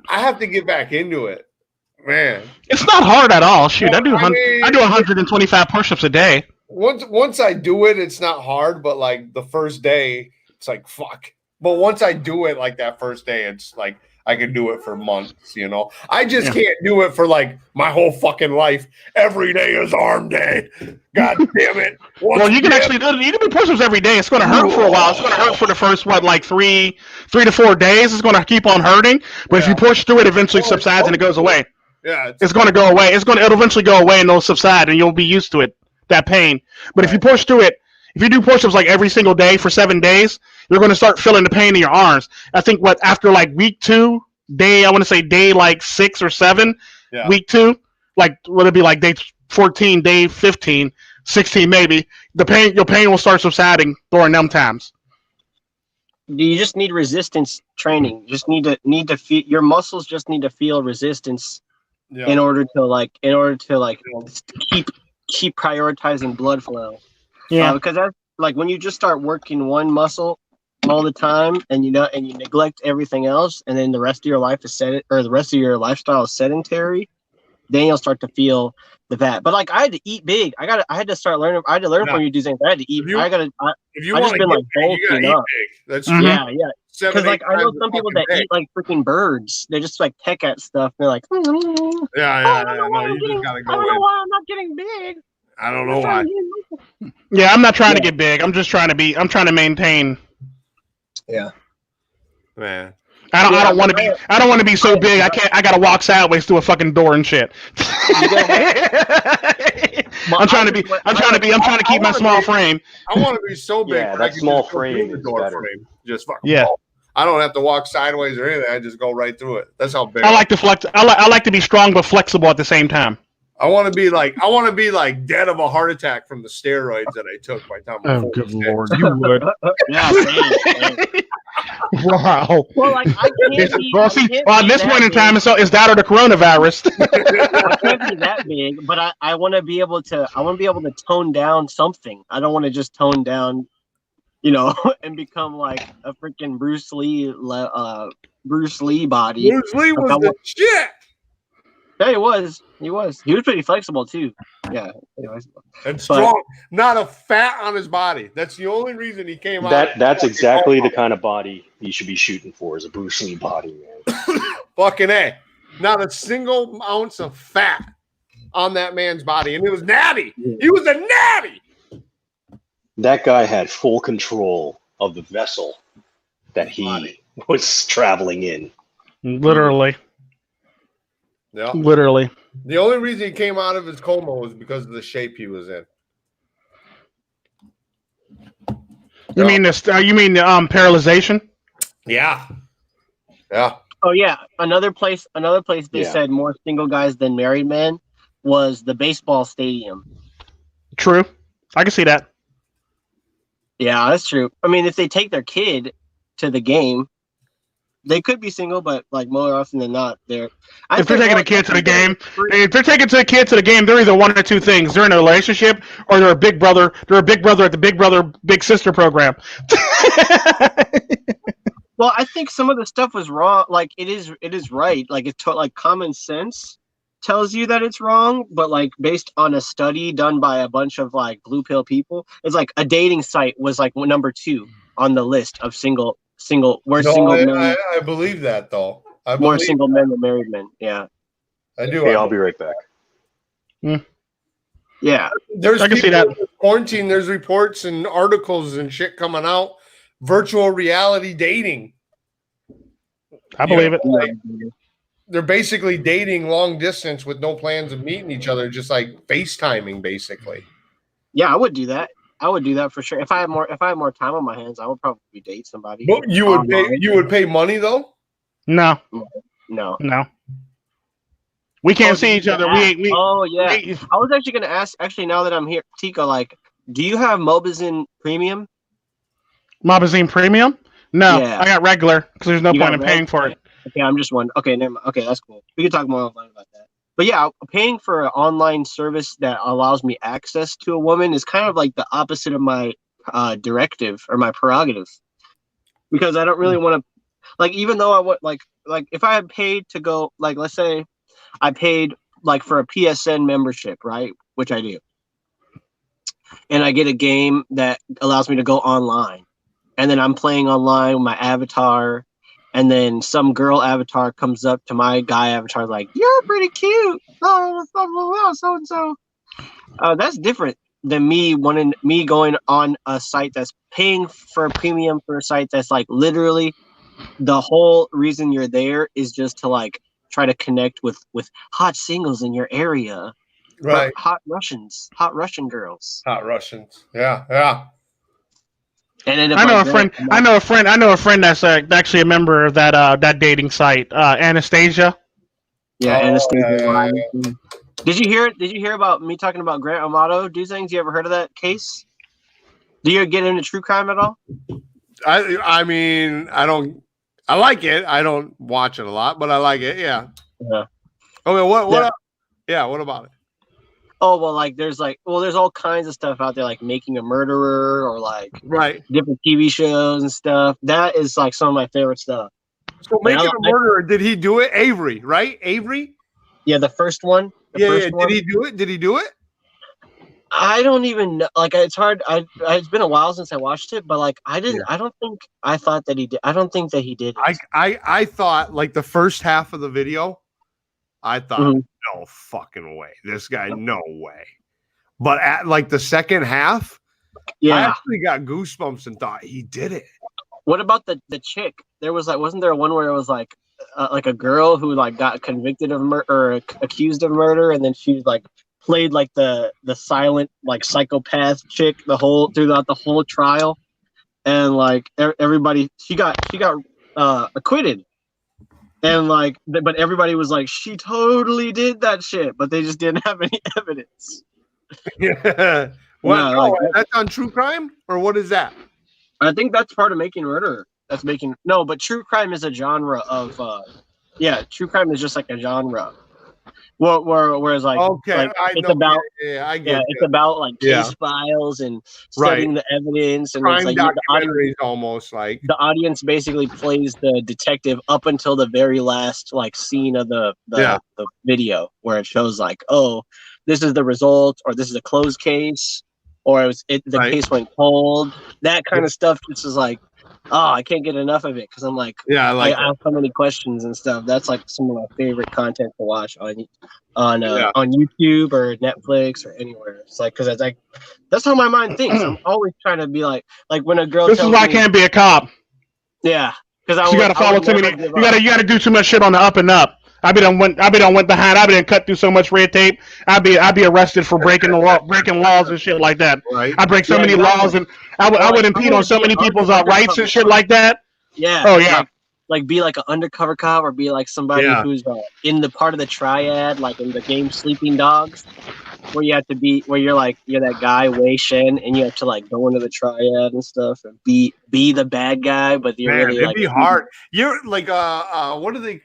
I have to get back into it. Man. It's not hard at all. Shoot, I do 125 push-ups a day. Once I do it, it's not hard, but like the first day, it's like fuck. But once I do it like that first day, it's like I can do it for months, you know. I just can't do it for like my whole fucking life. Every day is arm day. God damn it. Well, you can actually do it. You can do push-ups every day. It's going to hurt for a while. It's going to hurt for the first, 3 to 4 days. It's going to keep on hurting. But if you push through it, eventually subsides and it goes away. Yeah. It's going to go away. It'll eventually go away and it'll subside and you'll be used to it, that pain. But if you push through it, if you do push-ups like every single day for 7 days, you're going to start feeling the pain in your arms. I think after like week 2, day 6 or 7, week 2, like would it be like day 14, day 15, 16 maybe, your pain will start subsiding during them times. You just need resistance training. You just need to feel your muscles just need to feel resistance in order to keep prioritizing blood flow. Yeah, because that's like when you just start working one muscle all the time and you neglect everything else, and then the rest of your life the rest of your lifestyle is sedentary, then you'll start to feel the fat. But like I had to eat big. I had to learn from you, Duzang. I had to eat. If you want to been like bulking up. Big. That's true. Yeah. Because like I know some people that eat eat like freaking birds. They just like peck at stuff. They're like, No, you just gotta go. I don't know why I'm not getting big. I don't know why. Yeah, I'm not trying to get big. I'm trying to maintain. Yeah. Man. I don't want to be so big. I gotta walk sideways through a fucking door and shit. I'm trying to keep my small frame. I want to be so big. Yeah, that small frame is better. Frame. Just fucking I don't have to walk sideways or anything. I just go right through it. That's how big. I like to flex. I like to be strong but flexible at the same time. I want to be like dead of a heart attack from the steroids that I took by the time. Oh, good Lord, you would. Yeah. Wow. Well, like I can't be. At this point in time, is that or the coronavirus? I can't be that big, but I want to be able to. I want to be able to tone down something. I don't want to just tone down, and become like a freaking Bruce Lee body. Bruce Lee was the shit. Yeah, he was. He was pretty flexible too. Yeah. Anyways. And strong. Not a fat on his body. That's the only reason he came out. That's exactly the kind of body you should be shooting for, is a Bruce Lee body, man. Fucking A. Not a single ounce of fat on that man's body. And it was natty. He was a natty. That guy had full control of the vessel that he was traveling in. Literally. Yeah. Literally. The only reason he came out of his coma was because of the shape he was in. You mean this? You mean paralyzation? Yeah. Yeah. Oh yeah, another place they Yeah. said more single guys than married men was the baseball stadium. True. I can see that. Yeah, that's true. I mean, if they take their kid to the game, they could be single, but like more often than not, If they're taking a kid to the game, they're either one or two things. They're in a relationship, or they're a big brother. They're a big brother at the Big Brother Big Sister program. Well, I think some of the stuff was wrong. Like it is right. Like like common sense tells you that it's wrong, but like based on a study done by a bunch of like blue pill people, it's like a dating site was like number 2 on the list of single. Single men. I believe that though. More single men than married men. Yeah, I do. Okay, I'll be right back. yeah. There's I can see that. Quarantine. There's reports and articles and shit coming out. Virtual reality dating. I believe it. Like, they're basically dating long distance with no plans of meeting each other, just like FaceTiming, basically. Yeah, I would do that. I would do that for sure. If I had more time on my hands, I would probably date somebody. But you would pay money though? No. We can't see each other. Oh yeah. I was actually going to ask. Actually, now that I'm here, Tico, like, do you have Mobazine Premium? Mobazine Premium? No, Yeah. I got regular because there's no point in paying for it. Okay, I'm just wondering. Okay, never mind. Okay, that's cool. We can talk more offline about that. But yeah, paying for an online service that allows me access to a woman is kind of like the opposite of my directive or my prerogative, because I don't really want to, like, even though I would like if I had paid to go, like, let's say I paid like for a PSN membership, right, which I do, and I get a game that allows me to go online, and then I'm playing online with my avatar. And then some girl avatar comes up to my guy avatar like, "You're pretty cute." Oh, so and so. That's different than me going on a site that's paying for a premium for a site that's like literally the whole reason you're there is just to like try to connect with hot singles in your area, Right? Hot Russian girls. Hot Russians. Yeah. And I know a friend that's actually a member of that dating site, Anastasia. Yeah, Anastasia. Yeah. Did you hear about me talking about Grant Amato Dozangsand? You ever heard of that case? Do you get into true crime at all? I mean, I like it. I don't watch it a lot, but I like it. Yeah. Yeah. Okay. What about it? Oh, well, like there's all kinds of stuff out there, like Making a Murderer or like different TV shows and stuff. That is like some of my favorite stuff. So Making a Murderer, did he do it? Avery, right? Avery? Yeah, the first one. Did he do it? I don't even know. Like, it's hard. It's been a while since I watched it, but like I didn't. Yeah. I thought that he did. I don't think that he did it. I thought like the first half of the video, I thought, no fucking way. This guy, no way. But at like the second half, I actually got goosebumps and thought he did it. What about the chick? There was like, wasn't there one where it was like a girl who like got convicted of murder or accused of murder, and then she like played like the silent like psychopath chick throughout the whole trial, and like everybody she got acquitted. And like, but everybody was like, she totally did that shit, but they just didn't have any evidence. Yeah. That's on true crime, or what is that? I think that's part of Making Murder. But true crime is a genre of, true crime is just like a genre. Whereas like, it's about like case files and studying the evidence, and crime it's like documentaries almost like the audience basically plays the detective up until the very last like scene of the video where it shows like, oh, this is the result, or this is a closed case, or the case went cold. That kind of stuff just is like, oh, I can't get enough of it because I'm like, I have so many questions and stuff. That's like some of my favorite content to watch on YouTube or Netflix or anywhere. It's like, because it's like, that's how my mind thinks. I'm always trying to be like when a girl. This is why I can't be a cop. Yeah, You gotta follow too many. You gotta do too much shit on the up and up. I be done went behind. I be done cut through so much red tape. I'd be arrested for breaking laws and shit like that. Right. I break so many laws, and I would impede on so many people's rights and shit like that. Yeah. Oh yeah. Like be like an undercover cop, or be like somebody who's in the part of the triad, like in the game Sleeping Dogs, where you have to be, where you're that guy Wei Shen, and you have to like go into the triad and stuff, and be the bad guy, but you're really it'd like be hard. You're like what are they?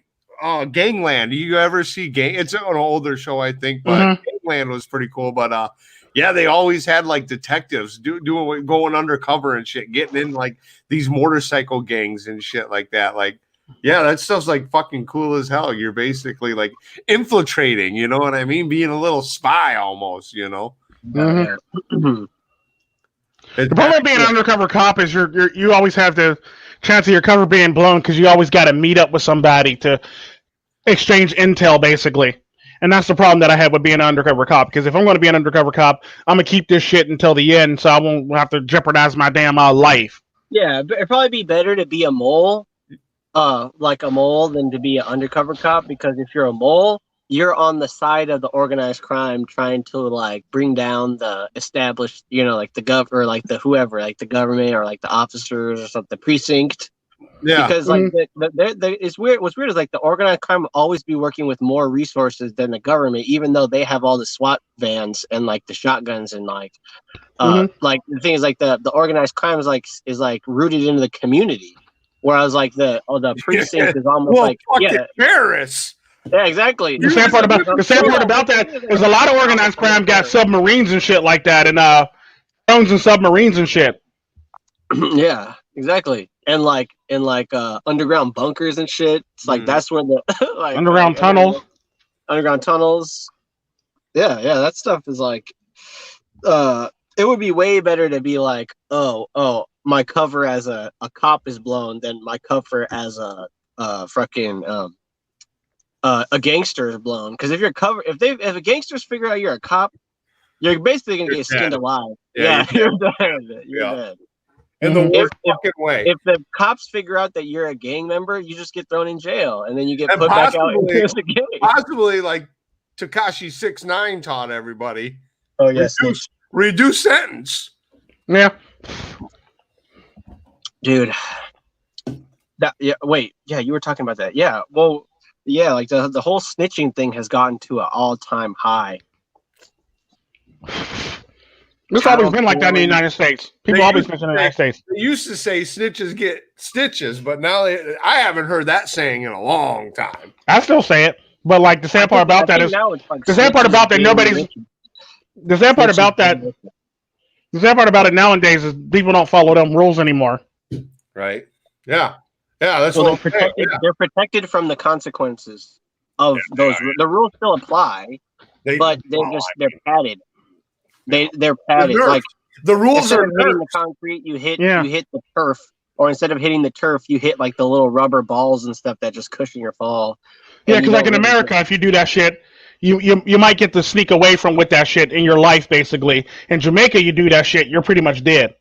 Gangland. Do you ever see It's an older show, I think, but Gangland was pretty cool. But yeah, they always had like detectives going undercover and shit, getting in like these motorcycle gangs and shit like that. Like, yeah, that stuff's like fucking cool as hell. You're basically like infiltrating, you know what I mean? Being a little spy almost, you know. The problem with being an undercover cop is you always have the chance of your cover being blown because you always got to meet up with somebody to exchange intel, basically. And that's the problem that I have with being an undercover cop. Because if I'm going to be an undercover cop, I'm going to keep this shit until the end, so I won't have to jeopardize my damn life. Yeah, it'd probably be better to be a mole, like a mole, than to be an undercover cop. Because if you're a mole, you're on the side of the organized crime, trying to like bring down the established, like the or like the whoever, like the government or like the officers or something, the precinct. Yeah, because like it's weird. What's weird is like the organized crime will always be working with more resources than the government, even though they have all the SWAT vans and like the shotguns and like the thing is like the organized crime is like rooted into the community, whereas like the precinct is almost terrorists. Yeah, exactly. The sad part about that is a lot of organized crime got submarines and shit like that, and drones and submarines and shit. Yeah, exactly. And like underground bunkers and shit. It's like that's where the like underground tunnels. Underground tunnels. Yeah, that stuff is like it would be way better to be like, oh, my cover as a cop is blown than my cover as a gangster is blown. Because if a gangsters figure out you're a cop, you're basically gonna get skinned alive. Yeah, you're dead. You're dead. In the worst fucking way. If the cops figure out that you're a gang member, you just get thrown in jail, and then you get put back out into the gang. Possibly like Tekashi 6ix9ine taught everybody. Oh yes, reduce sentence. Yeah, dude. You were talking about that. Yeah, well, yeah, like the whole snitching thing has gotten to an all-time high. It's always been like that in the United States. People always snitch in the United States. They used to say snitches get stitches, but now I haven't heard that saying in a long time. I still say it, but like the sad part about that is the sad part about that nowadays is people don't follow them rules anymore. Right? Yeah. Yeah, that's what they're protected from the consequences of those. The rules still apply, but they're padded. They're padded. Like the rules are hitting the concrete. You hit the turf, or instead of hitting the turf, you hit like the little rubber balls and stuff that just cushion your fall. Yeah, because like in America, if you do that shit, you might get to sneak away from with that shit in your life, basically. In Jamaica, you do that shit, you're pretty much dead.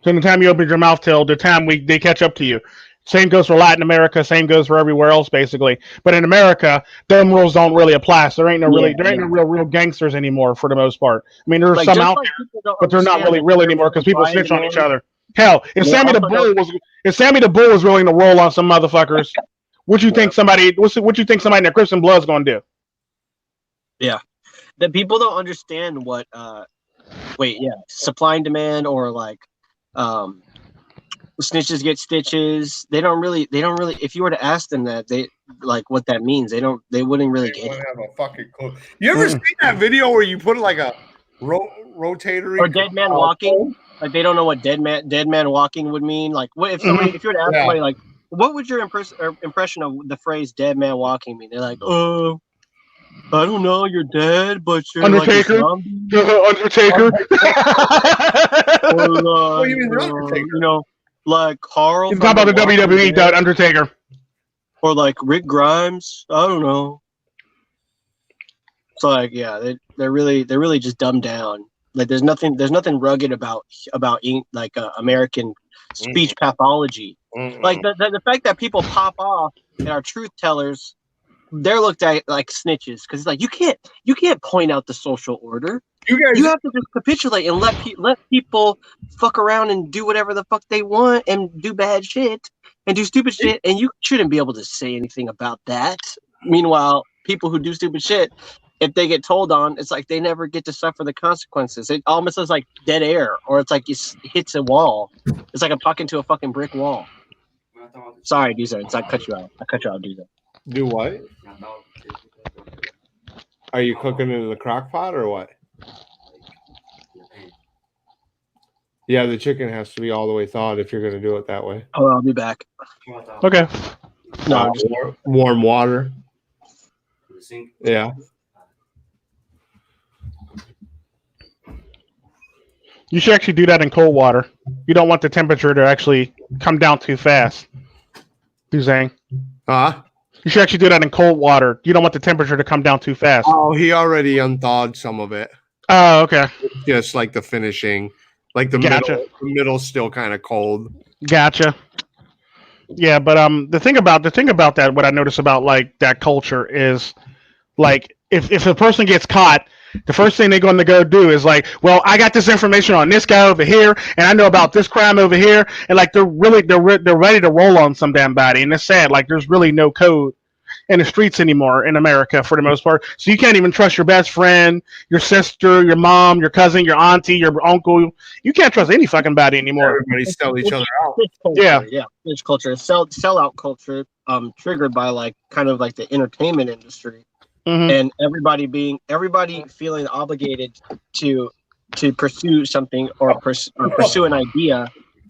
So the time you open your mouth till the time they catch up to you. Same goes for Latin America. Same goes for everywhere else, basically. But in America, them rules don't really apply. So there ain't no real gangsters anymore for the most part. I mean, there's some out there, but they're not really real anymore because people snitch on each other. Hell, if Sammy the Bull was willing to roll on some motherfuckers, what you think somebody in the Crips and Blood's gonna do? Yeah, the people don't understand what supply and demand, or like snitches get stitches. They don't really if you were to ask them that, they like what that means, they wouldn't really get it. Have a fucking clue. You ever seen that video where you put like a rotatory or dead man walking? Like they don't know what dead man walking would mean. Like what if you were to ask somebody like, what would your impression of the phrase dead man walking mean? They're like, I don't know, you're dead, but you're Undertaker. Like Undertaker. Or, you know, like Carl. He's talking about the WWE, the Undertaker. Or like Rick Grimes. I don't know. It's like, yeah, they're really just dumbed down. Like there's nothing rugged about like American speech pathology. Like the fact that people pop off and are truth tellers, they're looked at like snitches because it's like you can't point out the social order. You have to just capitulate and let people fuck around and do whatever the fuck they want and do bad shit and do stupid shit, and you shouldn't be able to say anything about that. Meanwhile, people who do stupid shit, if they get told on, it's like they never get to suffer the consequences. It almost is like dead air, or it's like it hits a wall. It's like I'm talking to a fucking brick wall. Sorry, Dozangsand. I cut you out, Dozangsand. Do what? Are you cooking it in the crock pot or what? Yeah, the chicken has to be all the way thawed if you're going to do it that way. Oh, I'll be back. Okay. No, warm water. Yeah. You should actually do that in cold water. You don't want the temperature to actually come down too fast. Dozangsand. Huh? You should actually do that in cold water. You don't want the temperature to come down too fast. Oh, he already unthawed some of it. Oh, okay. Just like the finishing. Like the middle's still kind of cold. Gotcha. Yeah, but the thing about that, what I notice about like that culture is like if a person gets caught, the first thing they're going to go do is like, well, I got this information on this guy over here, and I know about this crime over here, and like they're ready to roll on some damn body, and it's sad. Like there's really no code in the streets anymore in America for the most part. So you can't even trust your best friend, your sister, your mom, your cousin, your auntie, your uncle. You can't trust any fucking body anymore. Everybody sell each other out. Culture, yeah. It's culture, sellout culture, triggered by like kind of like the entertainment industry. Mm-hmm. And everybody feeling obligated to pursue something or pursue an idea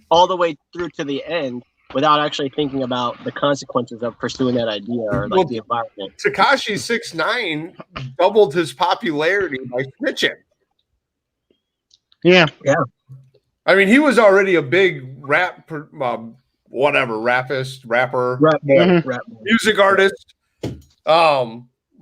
all the way through to the end without actually thinking about the consequences of pursuing that idea or like the environment. Tekashi 6ix9ine doubled his popularity by snitching. Yeah. I mean, he was already a big rapper, music artist.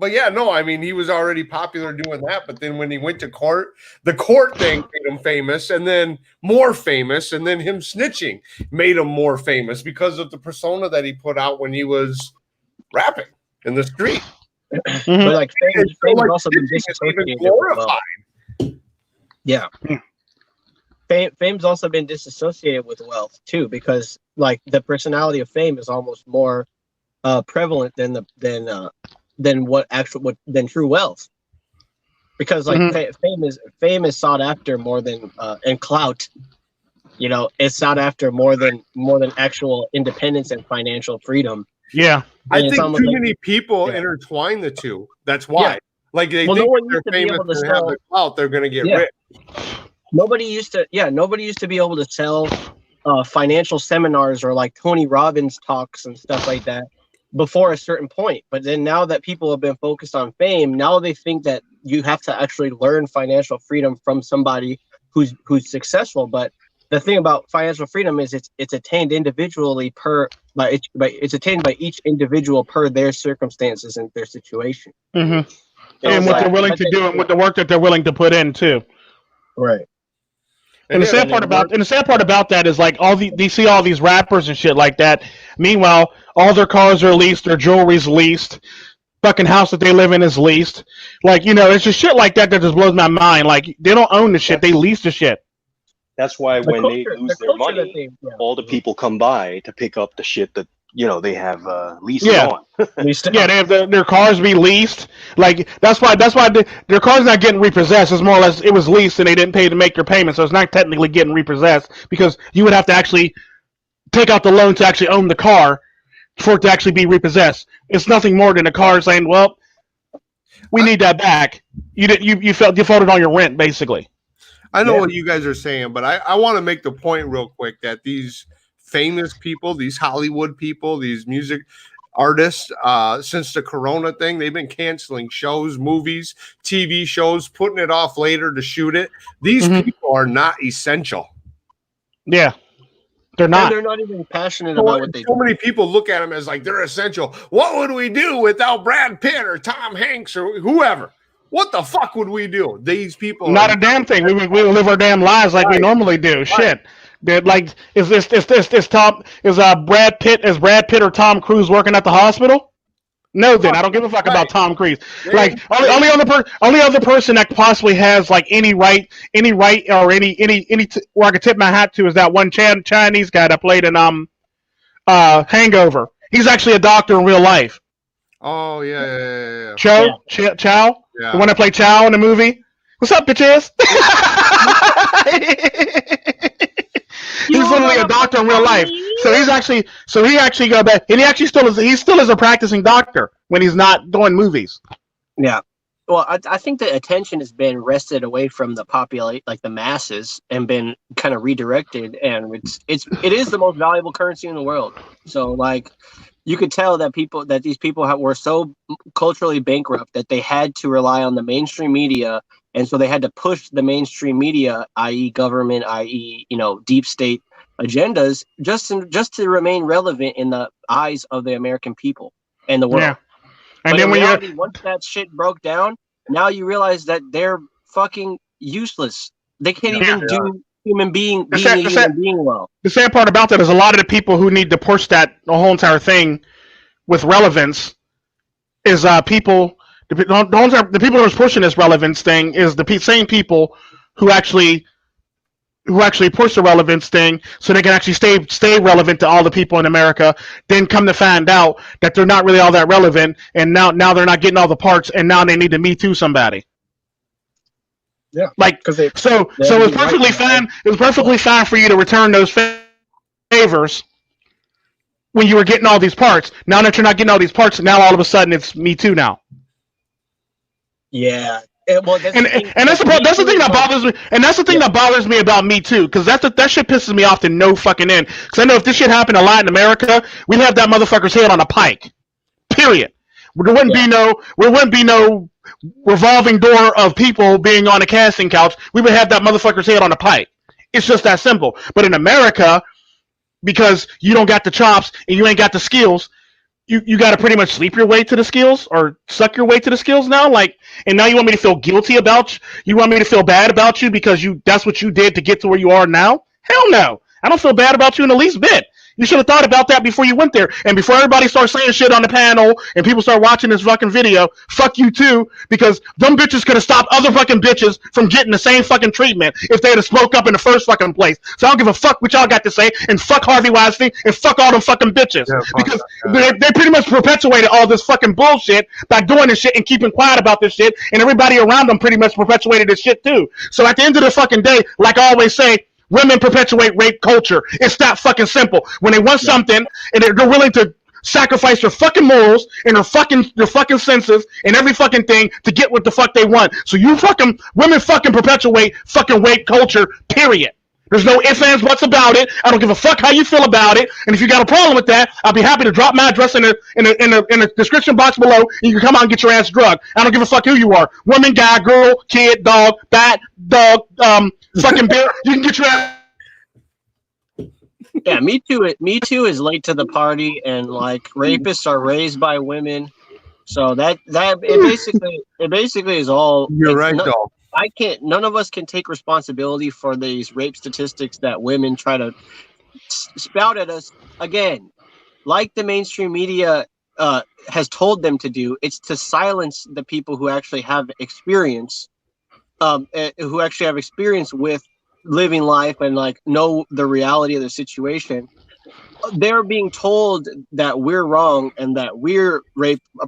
But yeah, no, I mean, he was already popular doing that. But then when he went to court, the court thing made him famous, and then more famous, and then him snitching made him more famous because of the persona that he put out when he was rapping in the street. Mm-hmm. But like fame has also been disassociated with wealth. Yeah. Fame's also been disassociated with wealth too, because like the personality of fame is almost more prevalent than true wealth, because like fame is sought after more than and clout, it's sought after more than actual independence and financial freedom. Yeah, I think too many people intertwine the two. That's why, like they think they're famous and have the clout, they're going to get rich. Nobody used to be able to sell financial seminars or like Tony Robbins talks and stuff like that before a certain point. But then now that people have been focused on fame, now they think that you have to actually learn financial freedom from somebody who's successful. But the thing about financial freedom is it's attained individually it's attained by each individual per their circumstances and their situation. Mm-hmm. And what they're willing to do and with the work that they're willing to put in too. Right. And the sad part about that is like you see all these rappers and shit like that. Meanwhile, all their cars are leased, their jewelry's leased, fucking house that they live in is leased. Like, it's just shit like that just blows my mind. Like they don't own the shit, they lease the shit. That's why when they lose their money, all the people come by to pick up the shit that they have leases on. Yeah, they have their cars be leased. Like that's why their car's not getting repossessed. It's more or less it was leased and they didn't pay to make their payment, so it's not technically getting repossessed because you would have to actually take out the loan to actually own the car for it to actually be repossessed. It's nothing more than a car saying, "Well, we need that back." You folded on your rent basically. I know what you guys are saying, but I want to make the point real quick that these famous people, these Hollywood people, these music artists, since the Corona thing, they've been canceling shows, movies, TV shows, putting it off later to shoot it. These people are not essential. Yeah, they're not. And they're not even passionate about what they do. So many people look at them as like they're essential. What would we do without Brad Pitt or Tom Hanks or whoever? What the fuck would we do? These people not a damn thing. We would live our damn lives like we normally do. Shit. They're like, is Brad Pitt or Tom Cruise working at the hospital? No, then I don't give a fuck about Tom Cruise. Like only other person that possibly has like any right or where I could tip my hat to is that one Chinese guy that played in Hangover. He's actually a doctor in real life. Oh yeah. Chow, the one that played Chow in the movie. What's up, bitches? He's literally a doctor in real life. So he actually got back, and he still is a practicing doctor when he's not doing movies. Yeah. Well, I think the attention has been wrested away from the like the masses, and been kind of redirected, and it is the most valuable currency in the world. So like, you could tell that these people were so culturally bankrupt that they had to rely on the mainstream media, and so they had to push the mainstream media, i.e., government, i.e., deep state agendas, just to remain relevant in the eyes of the American people and the world. Yeah. And then once that shit broke down, now you realize that they're fucking useless. They can't even do human being well. The sad part about that is a lot of the people who need to push the whole entire thing with relevance is the people who are pushing this relevance thing is the same people who actually push the relevance thing so they can actually stay relevant to all the people in America, then come to find out that they're not really all that relevant, and now they're not getting all the parts, and now they need to Me Too somebody. Yeah, like so it was perfectly fine. It was perfectly fine for you to return those favors when you were getting all these parts. Now that you're not getting all these parts, now all of a sudden it's Me Too now. Yeah. That's the thing that bothers me, and that's the thing that bothers me about Me Too, because that shit pisses me off to no fucking end. Because I know if this shit happened a lot in America, we'd have that motherfucker's head on a pike. Period. There wouldn't be no revolving door of people being on a casting couch. We would have that motherfucker's head on a pike. It's just that simple. But in America, because you don't got the chops and you ain't got the skills, you got to pretty much sleep your way to the skills or suck your way to the skills now. And now you want me to feel guilty about you? You want me to feel bad about you because that's what you did to get to where you are now? Hell no. I don't feel bad about you in the least bit. You should have thought about that before you went there. And before everybody starts saying shit on the panel and people start watching this fucking video, fuck you too, because them bitches could have stopped other fucking bitches from getting the same fucking treatment if they had spoke up in the first fucking place. So I don't give a fuck what y'all got to say, and fuck Harvey Weinstein, and fuck all them fucking bitches. Yeah, because they pretty much perpetuated all this fucking bullshit by doing this shit and keeping quiet about this shit, and everybody around them pretty much perpetuated this shit too. So at the end of the fucking day, like I always say, women perpetuate rape culture. It's that fucking simple. When they want something and they're willing to sacrifice their fucking morals and their fucking senses and every fucking thing to get what the fuck they want. So women fucking perpetuate fucking rape culture, period. There's no ifs, ands, buts about it. I don't give a fuck how you feel about it. And if you got a problem with that, I'll be happy to drop my address in the description box below, and you can come out and get your ass drugged. I don't give a fuck who you are. Woman, guy, girl, kid, dog, bat, dog, fucking bear. You can get your ass. Yeah, Me Too is late to the party, and like rapists are raised by women. So it basically is all. You're right, dog. None of us can take responsibility for these rape statistics that women try to spout at us. Again, like the mainstream media has told them to do, it's to silence the people who actually have experience, with living life and like know the reality of the situation. They're being told that we're wrong and that we're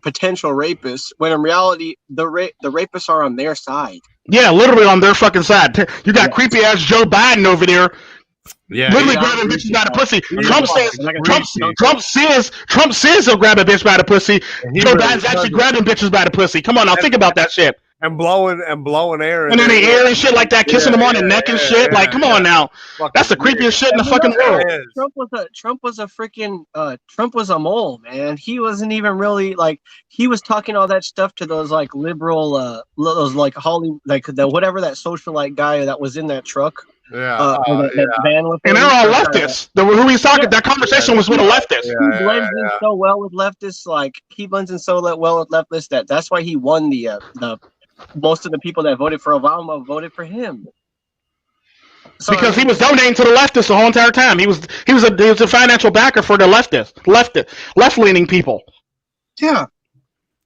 potential rapists, when in reality the rapists are on their side. Yeah, literally on their fucking side. You got creepy ass Joe Biden over there. Yeah, literally grabbing bitches by the pussy. Trump says he'll grab a bitch by the pussy. Joe Biden's actually grabbing bitches by the pussy. Come on now, think about that shit. And blowing air. And then the air and shit like that, kissing them on the neck and shit. Like, come on now. That's the creepiest shit in the fucking world. Trump was a mole, man. He wasn't even really he was talking all that stuff to those like liberal, those like Hollywood, like the whatever that socialite guy that was in that truck. That van with him. And they're all leftists. Who he's talking, that conversation was with a leftist. He blends in so well with leftists. Like he blends in so well with leftists that's why he won the most of the people that voted for Obama voted for him. Because he was donating to the leftists the whole entire time. He was a financial backer for the left-leaning people. Yeah.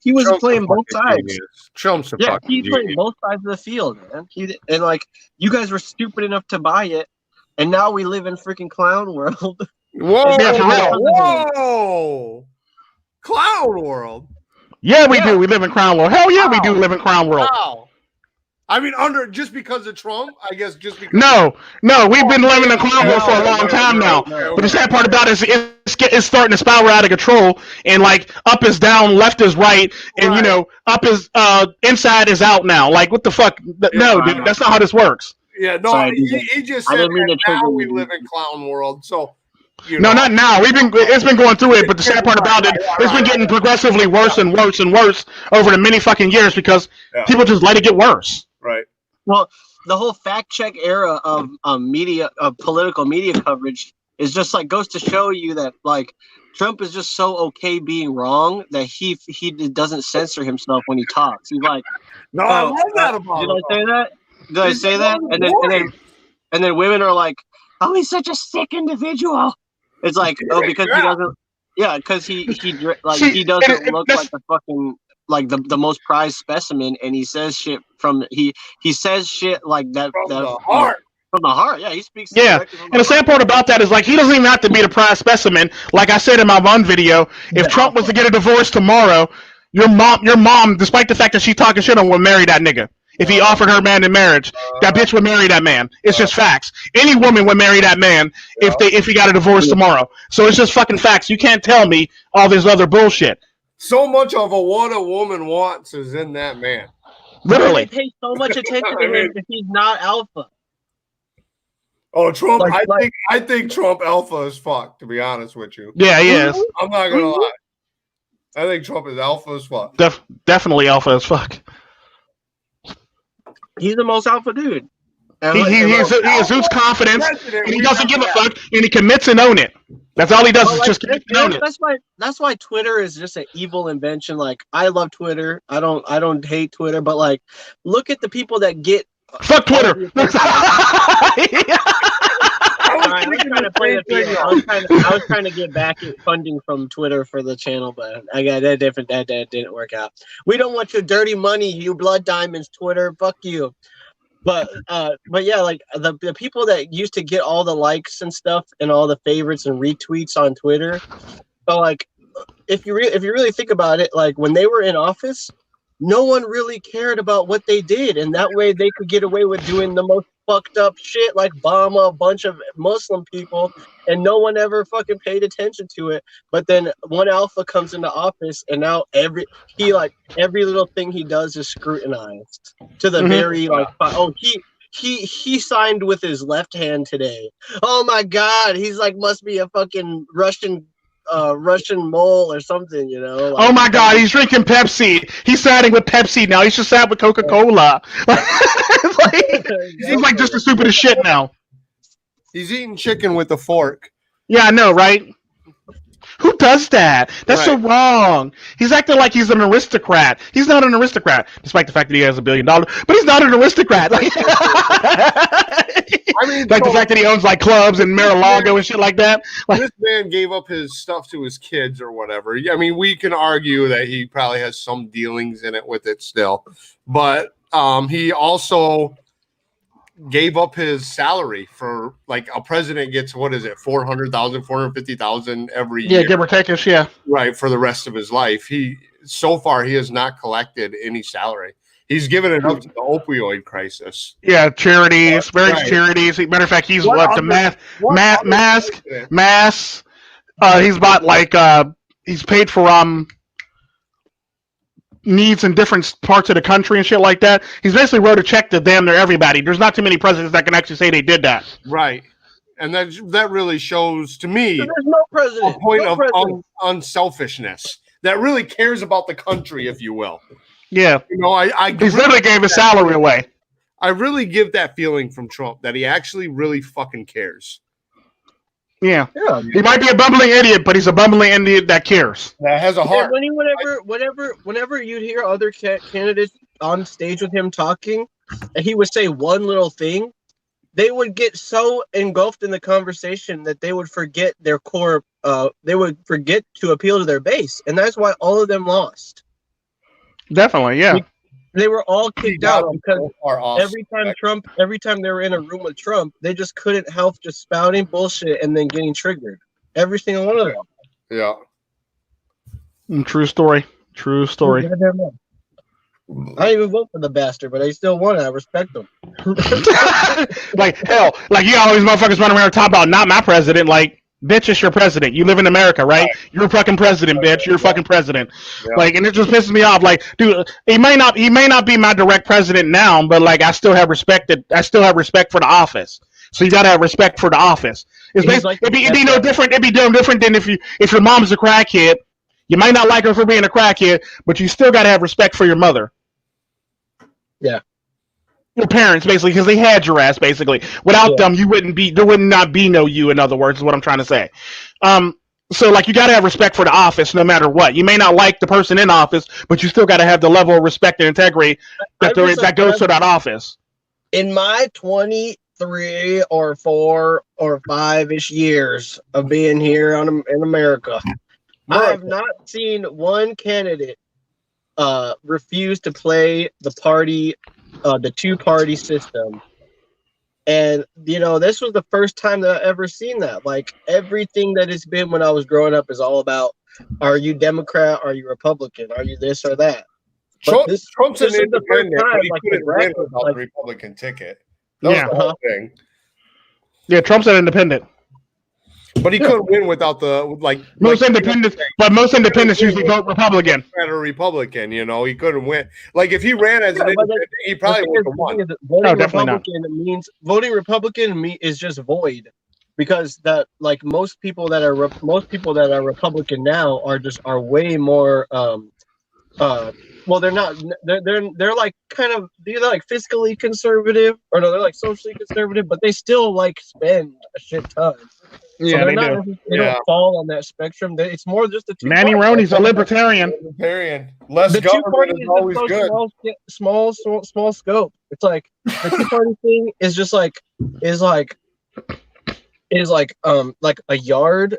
He was Trump's playing a both fucking sides. genius. Trump's a Yeah, fucking he played genius. both sides of the field, man. And like, you guys were stupid enough to buy it, and now we live in freaking clown world. Whoa, Yeah, for real. whoa, clown world. Yeah, we do. We live in Crown World. Hell yeah, we do live in Crown World. Wow. I mean, just because of Trump, I guess. Just because. No, we've been living in Crown World for a long time now. But the sad part about it is it's starting to spiral out of control, and like up is down, left is right, and you know, up is inside is out now. Like what the fuck? No, dude, that's not how this works. Yeah, no, Sorry, he just said that now we live in clown world. So. No, not now. It's been going through it, but the sad part about it, it's been getting progressively worse and worse and worse over the many fucking years because people just let it get worse. Right. Well, the whole fact check era of political media coverage is just like goes to show you that like Trump is just so okay being wrong that he doesn't censor himself when he talks. He's like, no, I love that about him. Did I say that? Did I say that? And then women are like, oh, he's such a sick individual. It's like, oh, because he doesn't. Yeah, because he doesn't look like the fucking like the most prized specimen, and he says shit he says shit like that from the heart. From the heart, yeah, he speaks. Yeah, and the sad part about that is like he doesn't even have to be the prized specimen. Like I said in my one video, if Trump was to get a divorce tomorrow, your mom, despite the fact that she's talking shit on, would marry that nigga. If he offered her man in marriage, that bitch would marry that man. It's just facts. Any woman would marry that man if he got a divorce tomorrow. So it's just fucking facts. You can't tell me all this other bullshit. So much of what a woman wants is in that man. Literally. They pay so much attention to him if he's not alpha. Oh, Trump! I think Trump alpha as fuck. To be honest with you. Yeah, he is. I'm not gonna lie. I think Trump is alpha as fuck. Definitely alpha as fuck. He's the most alpha dude. He exudes confidence, and he doesn't give a fuck, and he commits and own it. That's all he does is just commit and own it. That's why Twitter is just an evil invention. Like, I love Twitter. I don't hate Twitter, but like, look at the people that get fuck Twitter. I was trying to get back at funding from Twitter for the channel, but I got that different. That didn't work out. We don't want your dirty money, you blood diamonds, Twitter. Fuck you. But yeah, like the people that used to get all the likes and stuff and all the favorites and retweets on Twitter, but like if you really think about it, like when they were in office, no one really cared about what they did, and that way they could get away with doing the most fucked up shit, like bomb a bunch of Muslim people, and no one ever fucking paid attention to it. But then one alpha comes into office, and now every little thing he does is scrutinized to the very like, oh, he signed with his left hand today. Oh my god, he's like must be a fucking Russian mole or something, you know. Like, oh my god, he's drinking Pepsi. He's siding with Pepsi now. He's just sad with Coca-Cola. He's like just the stupidest shit now. He's eating chicken with a fork. Yeah, I know, right? Who does that? That's so wrong. He's acting like he's an aristocrat. He's not an aristocrat, despite the fact that he has $1 billion. But he's not an aristocrat. Like, I mean, like the fact that he owns like clubs in Mar-a-Lago and shit like that. Like, this man gave up his stuff to his kids or whatever. I mean, we can argue that he probably has some dealings in it with it still, but he also gave up his salary for like a president gets, what is it, 400,000, 450,000 every year. Yeah, give or take us, yeah. Right, for the rest of his life. So far he has not collected any salary. He's given it up to the opioid crisis. Yeah, charities, various charities. Matter of fact, he's left the mass. He's bought like he's paid for needs in different parts of the country and shit like that. He's basically wrote a check to damn near everybody. There's not too many presidents that can actually say they did that. Right. And that really shows to me there's no president. A point of unselfishness that really cares about the country, if you will. Yeah. You know, he's literally gave his salary away. I really give that feeling from Trump that he actually really fucking cares. Yeah. He might be a bumbling idiot, but he's a bumbling idiot that cares. That has a heart. Whenever you'd hear other candidates on stage with him talking, and he would say one little thing, they would get so engulfed in the conversation that they would forget their core. They would forget to appeal to their base, and that's why all of them lost. Definitely, yeah. They were all kicked out because every time they were in a room with Trump, they just couldn't help just spouting bullshit and then getting triggered. Every single one of them. Yeah. True story. True story. I didn't even vote for the bastard, but I still won. I respect him. Like hell, like you got all these motherfuckers running around talking about not my president. Like, bitch, it's your president. You live in America, right? You're a fucking president, bitch. You're a fucking president. Yeah. Like, and it just pisses me off. Like, dude, he may not be my direct president now, but like, I still have respect for the office. So you gotta have respect for the office. It's basically, it'd be no different. It'd be no different than if your mom's a crackhead. You might not like her for being a crackhead, but you still gotta have respect for your mother. Yeah. Your parents, basically, because they had your ass, basically. Without them, there would not be no you, in other words, is what I'm trying to say. So, like, you got to have respect for the office no matter what. You may not like the person in office, but you still got to have the level of respect and integrity that goes to that office. In my 23 or 4 or 5-ish years of being here in America, I have not seen one candidate refuse to play the two-party system. And, this was the first time that I ever seen that. Like, everything that it's been when I was growing up is all about, are you Democrat? Are you Republican? Are you this or that? Trump's an independent, but he couldn't win without the Republican ticket. That was the whole thing. Yeah, Trump's an independent. But he couldn't win without most independents usually vote Republican. A Republican, he couldn't win. Like if he ran as an independent, he probably would have won. Voting Republican is just void, because that most people that are Republican now are way more well, they're not. They're like kind of they're like fiscally conservative, or no, they're like socially conservative, but they still spend a shit ton. Yeah, so they don't fall on that spectrum. It's more just the two. Manny Roney's a libertarian. Less government is always good. Small scope. It's like the two-party thing is just like a yard.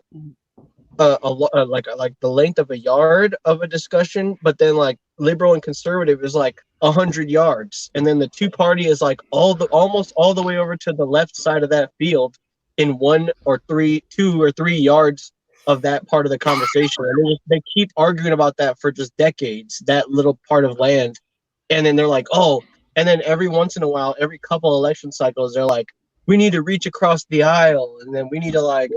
Like the length of a yard of a discussion, but then liberal and conservative is 100 yards, and then the two-party is almost all the way over to the left side of that field in 2 or 3 yards of that part of the conversation, and they keep arguing about that for just decades, that little part of land, and then they're and then every once in a while, every couple election cycles, they're like, we need to reach across the aisle, and then we need to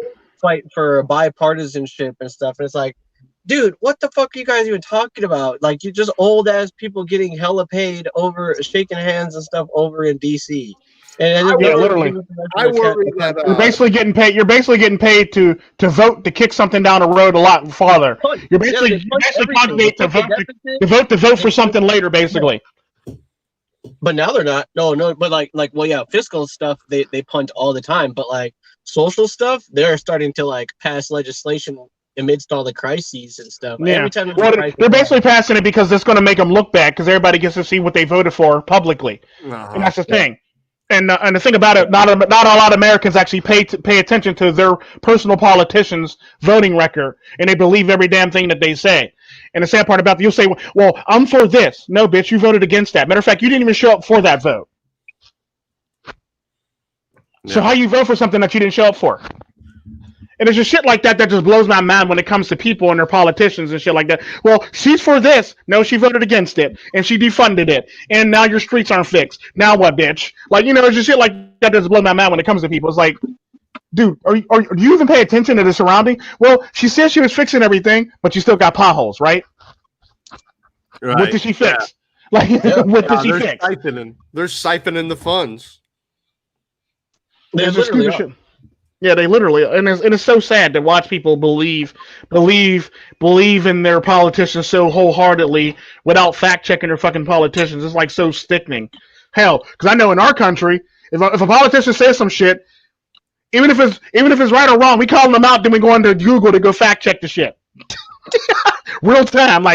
fight for bipartisanship and stuff. And it's like, dude, what the fuck are you guys even talking about? You're just old ass people getting hella paid over shaking hands and stuff over in DC. And literally, you're basically getting paid. You're basically getting paid to vote to kick something down the road a lot farther. You're basically paid to vote for something later, basically. But now they're not. No. But fiscal stuff they punt all the time. But social stuff, they're starting to pass legislation amidst all the crises and stuff. Yeah. Every time they're basically passing it because it's going to make them look bad, because everybody gets to see what they voted for publicly, and that's the thing. And the thing about it, not a lot of Americans actually pay attention to their personal politicians' voting record, and they believe every damn thing that they say. And the sad part about it, you'll say, well, I'm for this. No, bitch, you voted against that. Matter of fact, you didn't even show up for that vote. Yeah. So how you vote for something that you didn't show up for? And there's just shit like that just blows my mind when it comes to people and their politicians and shit like that. Well, she's for this. No, she voted against it, and she defunded it, and now your streets aren't fixed. Now what, bitch? There's just shit like that just blows my mind when it comes to people. It's like, dude, do you even pay attention to the surrounding? Well, she said she was fixing everything, but you still got potholes, right? What did she fix? What did she fix? They're siphoning the funds. They literally are. Yeah, they literally, and it's so sad to watch people believe in their politicians so wholeheartedly without fact checking their fucking politicians. It's so sickening. Hell, because I know in our country, if a politician says some shit, even if it's right or wrong, we call them out, then we go into Google to go fact check the shit. Real time,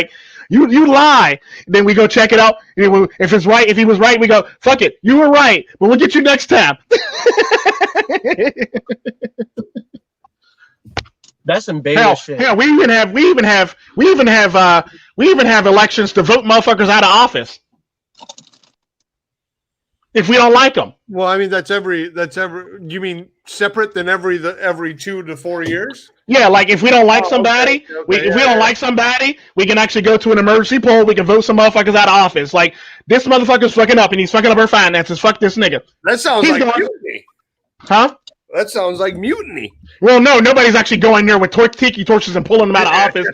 You lie. Then we go check it out. If it's right, if he was right, we go, fuck it, you were right, but we'll get you next time. That's some beta shit. Hell, we even have elections to vote motherfuckers out of office if we don't like them. Well, I mean, that's every. You mean separate than every 2 to 4 years? Yeah, like if we don't like somebody, if we don't like somebody, we can actually go to an emergency poll. We can vote some motherfuckers out of office. Like this motherfucker's fucking up, and he's fucking up our finances. Fuck this nigga. That sounds like mutiny. Huh? That sounds like mutiny. Well, no, nobody's actually going there with tiki torches and pulling him out of office,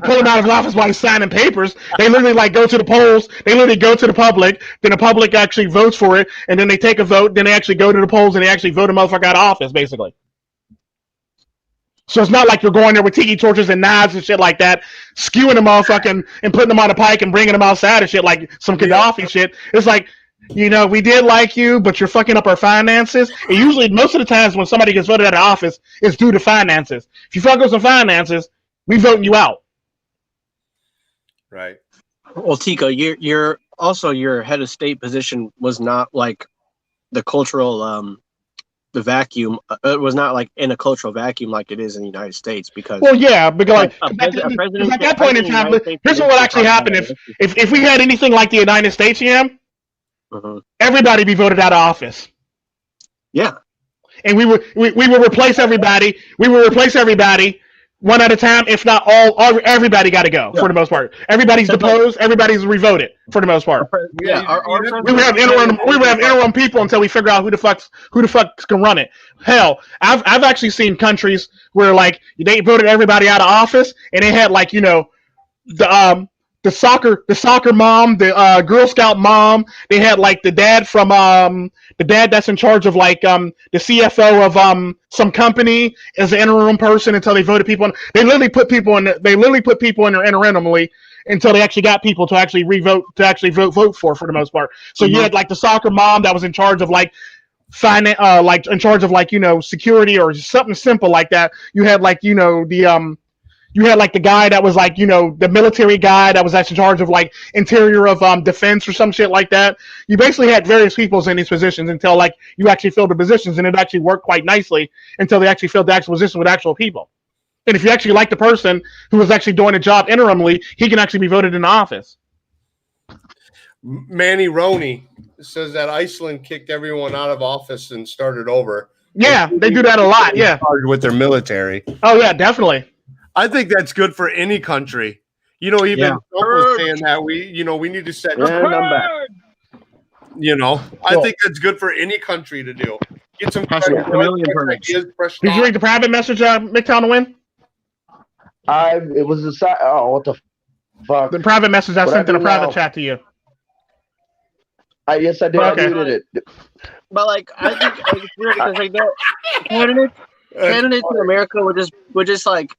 pulling him out of his office while he's signing papers. They literally like go to the polls. They literally go to the public. Then the public actually votes for it, and then they take a vote. Then they actually go to the polls and they actually vote a motherfucker out of office, basically. So it's not like you're going there with tiki torches and knives and shit like that, skewing the motherfucking and putting them on a pike and bringing them outside and shit like some Gaddafi shit. It's like, you know, we did like you, but you're fucking up our finances. And usually, most of the times when somebody gets voted out of office, it's due to finances. If you fuck up some finances, we voting you out. Right. Well, Tico, you're also your head of state position was not like the cultural the vacuum. It was not like in a cultural vacuum like it is in the United States because. Well, yeah, because like at that point in time, here's what would actually happen if we had anything like the United States, everybody be voted out of office. Yeah, and we would replace everybody. We would replace everybody one at a time. If not all everybody got to go for the most part. Everybody's deposed. Everybody's revoted for the most part. Yeah, we would have interim people until we figure out who the fuck can run it. Hell, I've actually seen countries where like they voted everybody out of office and they had like the soccer mom, the Girl Scout mom. They had like the dad from the dad that's in charge of like the CFO of some company as an interim person until they voted people in. They literally put people in there interimly until they actually got people to actually vote for the most part. So you had like the soccer mom that was in charge of like finance, like in charge of like security or something simple like that. You had like you had like the guy that was like, the military guy that was actually in charge of like interior of defense or some shit like that. You basically had various people in these positions until like you actually filled the positions, and it actually worked quite nicely until they actually filled the actual position with actual people. And if you actually like the person who was actually doing the job interimly, he can actually be voted into office. Manny Roney says that Iceland kicked everyone out of office and started over. Yeah, they do that a lot. Yeah, with their military. Oh yeah, definitely. I think that's good for any country. Even Trump was saying that we need to set. And I'm back. I think that's good for any country to do. Get some fresh ideas, fresh. Did you read the private message, MiGTOW to win? It was the side. Oh, what the fuck? The private message I sent in a private chat to you. Yes, I did. Okay. I muted it. But like, I think it's weird because like candidates in America would just like.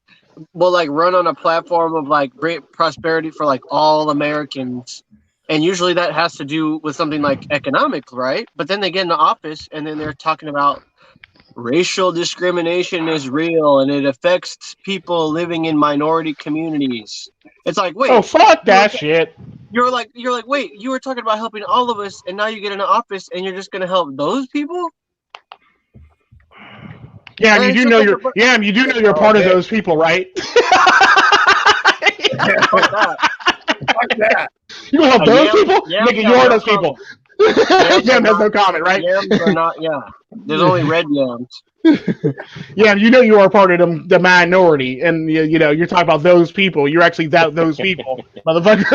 Will like run on a platform of like great prosperity for like all Americans, and usually that has to do with something like economic, right? But then they get into office and then they're talking about racial discrimination is real and it affects people living in minority communities. It's like, wait, fuck that shit. You're like, wait, you were talking about helping all of us, and now you get into office and you're just gonna help those people? Yeah, and you do know you're a part of those people, right? Fuck that. You gonna help those people? Nigga, you are those people. Yam has no comment, right? Yams are not, there's only red yams. Yeah, you are part of the minority, and you're talking about those people. You're actually those people, motherfucker.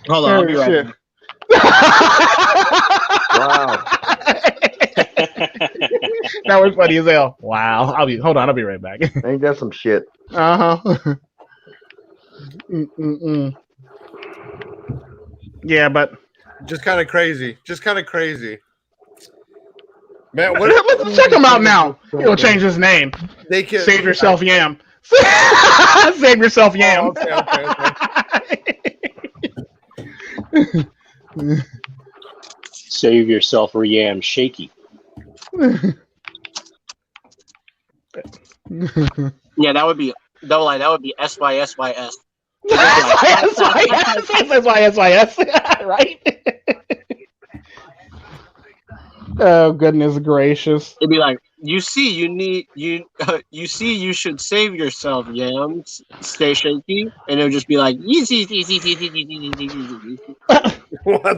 Hold on, I'll be right back. Wow. That was funny as hell. Wow. I'll be right back. Ain't that some shit? Uh-huh. Yeah, but just kind of crazy. Man, let's check him out now. He'll change his name. They can Save yourself, Yam. Save yourself, Yam. Okay. Save yourself or Yam shaky. Yeah, that would be Double I. That would be SYSYS. SYS, right? Oh goodness gracious! It'd be like, you should save yourself, yams. Stay shaky, and it'll just be like, What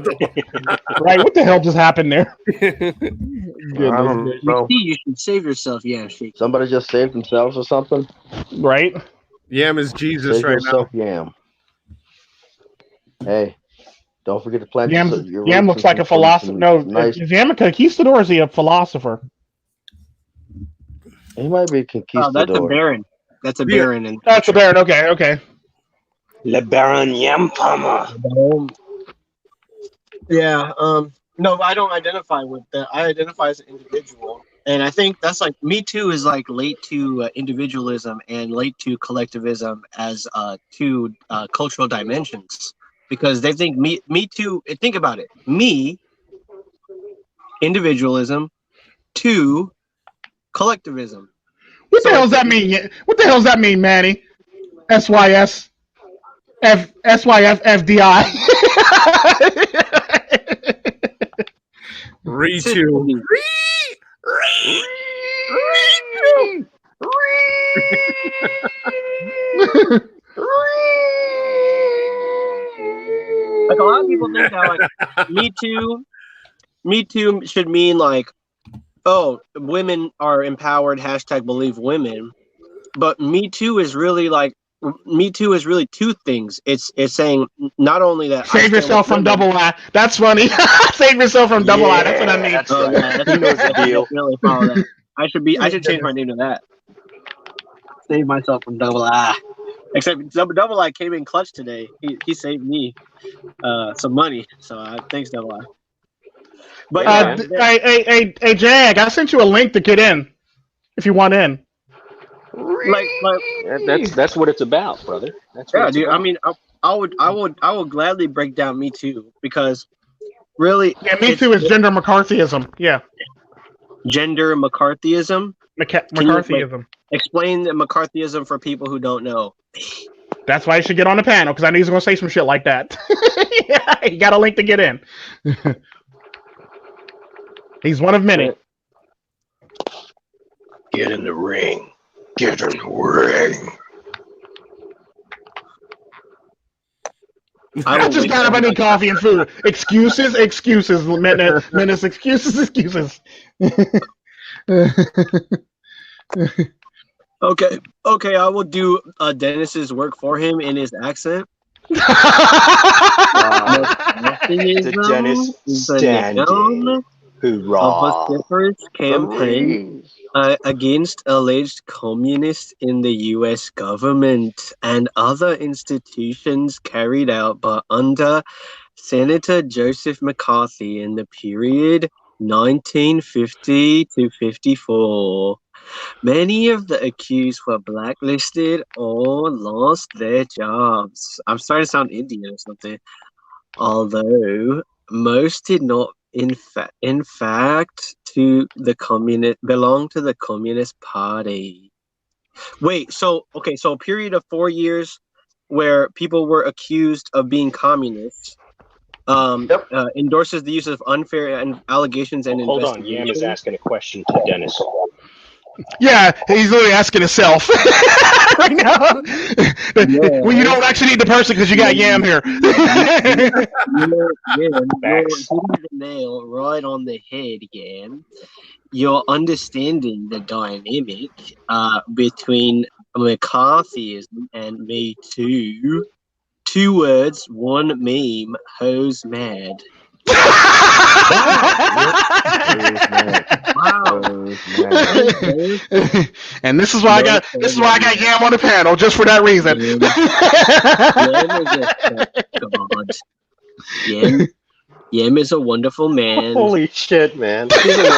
the? Right? What the hell just happened there? You should save yourself, yam. Shaky. Somebody just saved themselves or something. Right? Yam is Jesus Save right yourself, now. Yam. Hey, don't forget to plant your Yam looks like a philosopher. No, nice. Is Yam a conquistador or is he a philosopher? He might be a conquistador. Oh, that's a baron. That's a baron. And that's a baron. Okay. Le Baron Yampama. Yeah. No, I don't identify with that. I identify as an individual, and I think that's like Me Too is like late to individualism and late to collectivism as two cultural dimensions, because they think Me Too. Think about it. Me, individualism, two, collectivism. What the hell does that mean? What the hell does that mean, Manny? SYS, SYF, FDI. Re-two. Like a lot of people think that like Me Too should mean like, oh, women are empowered, #believe women. But Me Too is really two things. It's saying not only that save yourself from double I. That's funny. Save yourself from double I. That's what I mean. That's right. Yeah, that's the deal. Really follow that. I should change my name to that. Save myself from double I. Except double I came in clutch today. He saved me some money. So thanks, double I. But hey, Jag, I sent you a link to get in if you want in. That's what it's about, brother. That's what it's dude. about. I mean, I would gladly break down Me Too, because really, Me Too is gender McCarthyism. Yeah, gender McCarthyism. McCarthyism. Explain the McCarthyism for people who don't know. That's why you should get on the panel, because I know he's going to say some shit like that. Yeah, he got a link to get in. He's one of many. Get in the ring. Get in the ring. I just got up. I need coffee and food. Excuses. Menace, excuses. Okay. I will do Dennis's work for him in his accent. The Dennis standing. Hoorah. A vociferous campaign against alleged communists in the U.S. government and other institutions carried out under Senator Joseph McCarthy in the period 1950 to 54. Many of the accused were blacklisted or lost their jobs. I'm starting to sound Indian or something. Although most did not in fact belong to the Communist Party. Wait, so a period of 4 years where people were accused of being communists endorses the use of unfair allegations and hold on, Yam is asking a question to Dennis. Yeah, he's literally asking himself right now. Yeah. Well, you don't actually need the person because you got Yam here. You're hitting the nail right on the head again. You're understanding the dynamic between McCarthyism and Me Too. 2 words, 1 meme, hoes mad. Wow. And this is why I got Yam on the panel, just for that reason. Yam is a wonderful man. Holy shit, man. He's like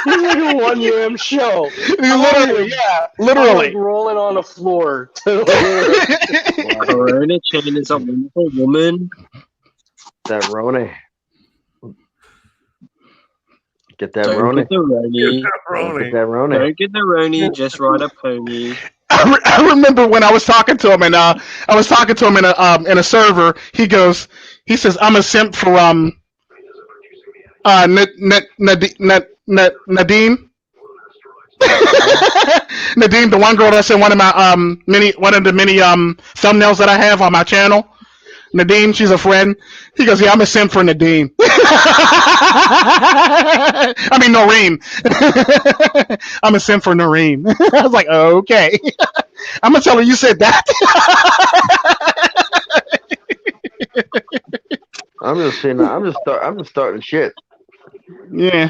a 1 Yam show. Literally, yeah. Literally. Like rolling on the floor. Corona Chen is a wonderful woman. That Roni. Get that Don't Roni. get the Roni. Get that Roni. Don't get the Roni, just ride a pony. I remember when I was talking to him, and I was talking to him in a server. He says, "I'm a simp for Nadine." Nadine, the one girl that's in one of my many thumbnails that I have on my channel. Nadine, she's a friend. He goes, "Yeah, I'm a simp for Nadine." I mean Noreen. I'm a simp for Noreen. I was like, oh, okay. I'm gonna tell her you said that. I'm just saying. I'm just starting shit. Yeah.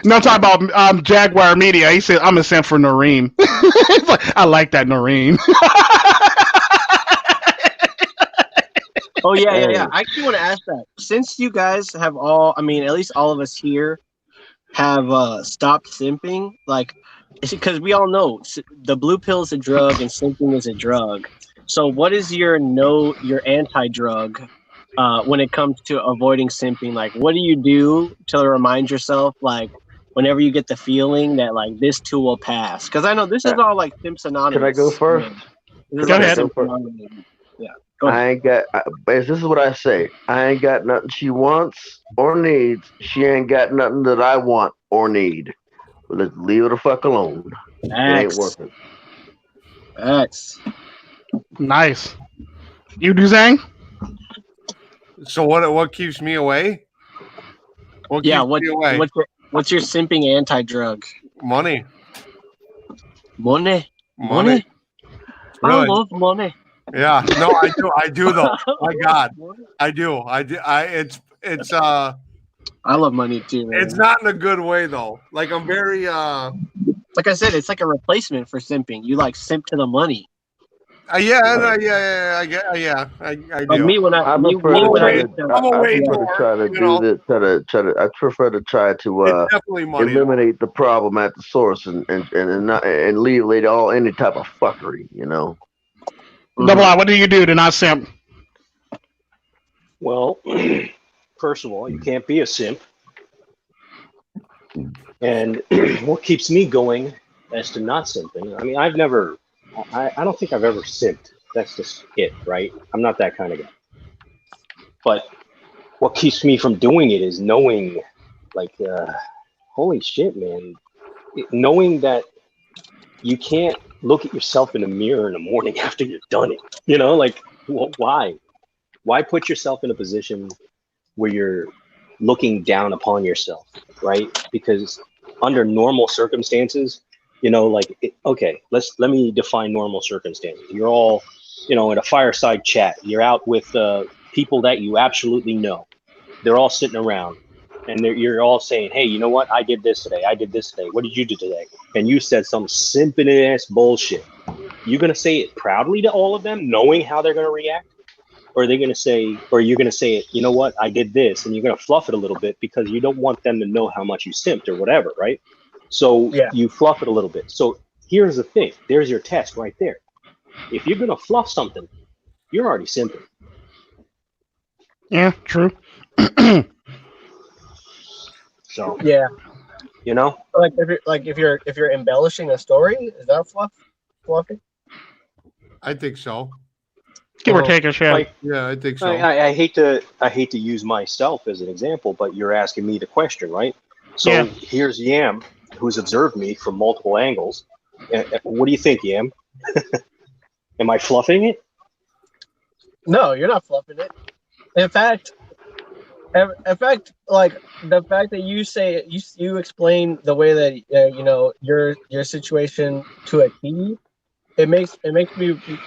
No, I'm talking about Jaguar Media. He said, "I'm a simp for Noreen." It's like, I like that Noreen. Oh yeah. I actually want to ask that. Since you guys have all, I mean, at least all of us here have stopped simping, like, because we all know the blue pill is a drug and simping is a drug. So, what is your anti-drug when it comes to avoiding simping? Like, what do you do to remind yourself, like, whenever you get the feeling that like this too will pass? Because I know this is all like Simps Anonymous. Can I go first? Go ahead. Yeah. Go ahead. I ain't got. This is what I say. I ain't got nothing she wants or needs. She ain't got nothing that I want or need. But let's leave her the fuck alone. It ain't worth it. That's Nice. You do, Zang? So what keeps me away? What keeps me away? What's your simping anti-drug? Money. Money. Really? I love money. Yeah, no, I do though. My God, I do. It's I love money too, man. It's not in a good way though. Like I'm very like I said, it's like a replacement for simping. You like simp to the money. I do. But me when I prefer to try to eliminate the problem at the source and alleviate any type of fuckery, you know. Double I, what do you do to not simp? Well, first of all, you can't be a simp. And what keeps me going as to not simping, I mean, I don't think I've ever simped. That's just it, right? I'm not that kind of guy. But what keeps me from doing it is knowing, like, holy shit, man. Knowing that you can't look at yourself in the mirror in the morning after you've done it. You know, like, why? Why put yourself in a position where you're looking down upon yourself, right? Because under normal circumstances, you know, like, okay, let me define normal circumstances. You're all, you know, in a fireside chat. You're out with people that you absolutely know. They're all sitting around. And you're all saying, hey, you know what? I did this today. I did this today. What did you do today? And you said some simping ass bullshit. You're going to say it proudly to all of them, knowing how they're going to react? Or are they going to say, or you're going to say, you know what? I did this. And you're going to fluff it a little bit because you don't want them to know how much you simped or whatever, right? So you fluff it a little bit. So here's the thing. There's your test right there. If you're going to fluff something, you're already simping. Yeah, true. So yeah, you know, if you're embellishing a story, is that fluffy? I think so. Give or take a share. Like, yeah, I think so. I hate to use myself as an example, but you're asking me the question, right? So here's Yam, who's observed me from multiple angles. What do you think, Yam? Am I fluffing it? No, you're not fluffing it. In fact, like the fact that you say you explain the way that you know your situation to a T, it makes it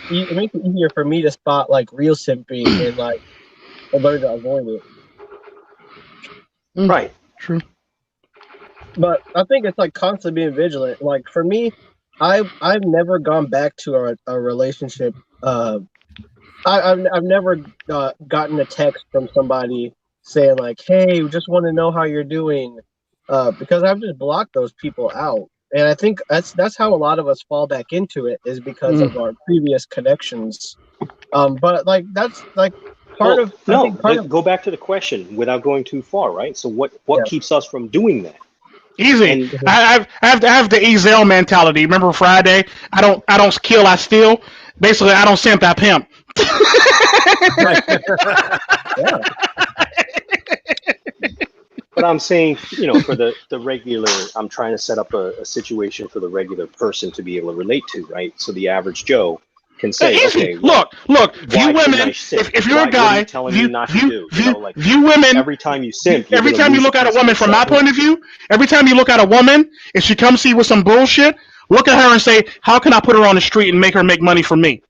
easier for me to spot like real simping and like learn to avoid it. Right. True. But I think it's like constantly being vigilant. Like for me, I've never gone back to a relationship. I've never gotten a text from somebody saying like, "Hey, we just want to know how you're doing," because I've just blocked those people out, and I think that's how a lot of us fall back into it is because of our previous connections. But like that's like part of go back to the question without going too far, right? So what keeps us from doing that? Easy. And I have the Ezel mentality. Remember Friday? I don't kill, I steal. Basically, I don't simp, I pimp. but I'm saying, for the regular, I'm trying to set up a situation for the regular person to be able to relate to, right? So the average Joe can say, Easy. okay, well, Look. why View women. I simp? If you're a What are guy, you telling me not to do? View women. Every time you simp, Every time you look at a woman, from my point of view. view, every time you look at a woman, if she comes to you with some bullshit, look at her and say, "How can I put her on the street and make her make money for me?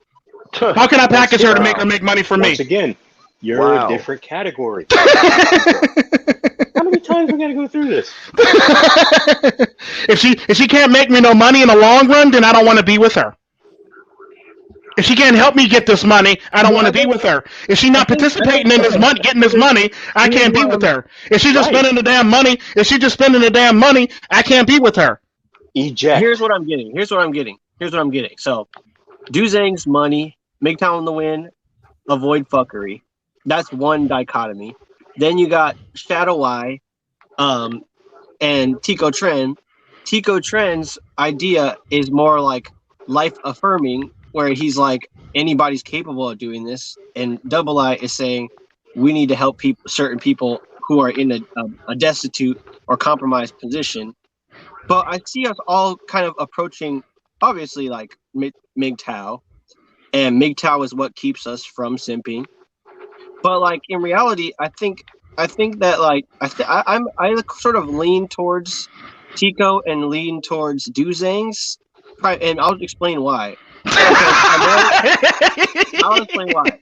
How can I package her to make her make money for me?" Once again, you're a different category. How many times we got to go through this? If she can't make me no money in the long run, then I don't want to be with her. If she can't help me get this money, I don't want to be with her. If she's not participating in this money, getting this money, I can't be with her. If she's just spending the damn money, I can't be with her. Eject. Here's what I'm getting. So, Duzang's money, MiGTOW on the win, avoid fuckery. That's one dichotomy. Then you got Shadow Eye, and Tico Tren. Tico Tren's idea is more like life affirming, where he's like, anybody's capable of doing this, and Double I is saying we need to help certain people who are in a destitute or compromised position. But I see us all kind of approaching, obviously, like MiGTOW, and MiGTOW is what keeps us from simping. But like in reality, I think that like I sort of lean towards Tico and lean towards Duzang's, and I'll explain why. I'll explain why.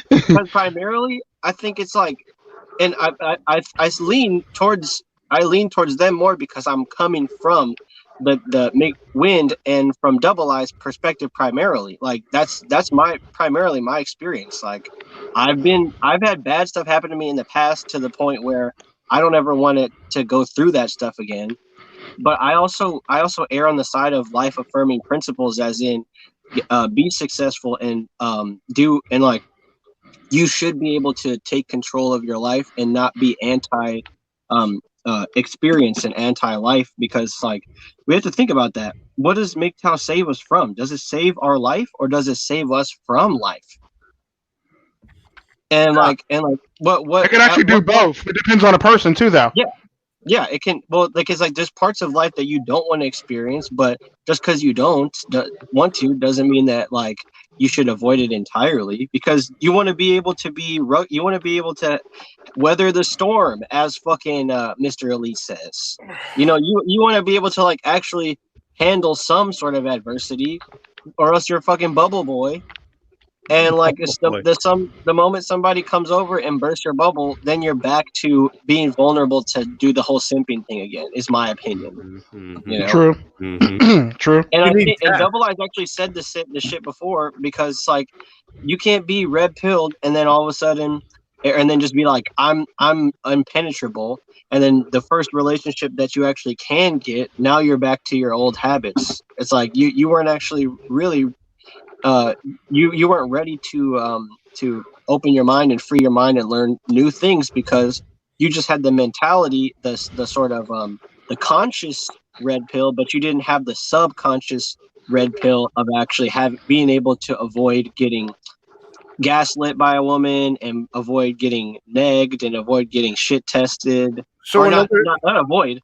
Because primarily, I think it's like, and I lean towards them more because I'm coming from the wind and from Double I's perspective primarily. Like that's primarily my experience. Like I've had bad stuff happen to me in the past to the point where I don't ever want it to go through that stuff again. But I also err on the side of life affirming principles, as in be successful and like you should be able to take control of your life and not be anti experience and anti-life, because like we have to think about that. What does MiGTOW save us from? Does it save our life, or does it save us from life? And what it can actually do both. It depends on a person too, though. Yeah, it can. Well, like it's like there's parts of life that you don't want to experience, but just because you don't want to doesn't mean that like you should avoid it entirely, because you want to be able to weather the storm, as fucking Mr. Elite says. You want to be able to like actually handle some sort of adversity, or else you're a fucking bubble boy. And like the moment somebody comes over and bursts your bubble, then you're back to being vulnerable to do the whole simping thing again. Is my opinion. Mm-hmm. True. Mm-hmm. True. And I think Double I's actually said this shit before, because like you can't be red pilled and then all of a sudden, and then just be like I'm impenetrable, and then the first relationship that you actually can get, now you're back to your old habits. It's like you weren't actually really. You weren't ready to open your mind and free your mind and learn new things, because you just had the mentality, the sort of the conscious red pill, but you didn't have the subconscious red pill of actually being able to avoid getting gaslit by a woman and avoid getting negged and avoid getting shit tested. So not avoid.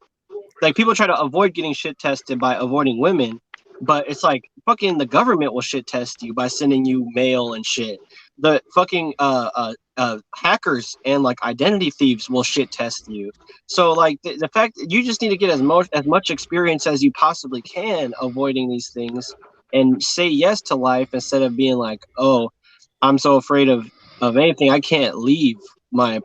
Like people try to avoid getting shit tested by avoiding women. But it's like fucking the government will shit test you by sending you mail and shit. The fucking hackers and like identity thieves will shit test you. So like the fact that you just need to get as much experience as you possibly can avoiding these things, and say yes to life instead of being like, oh, I'm so afraid of anything, I can't leave my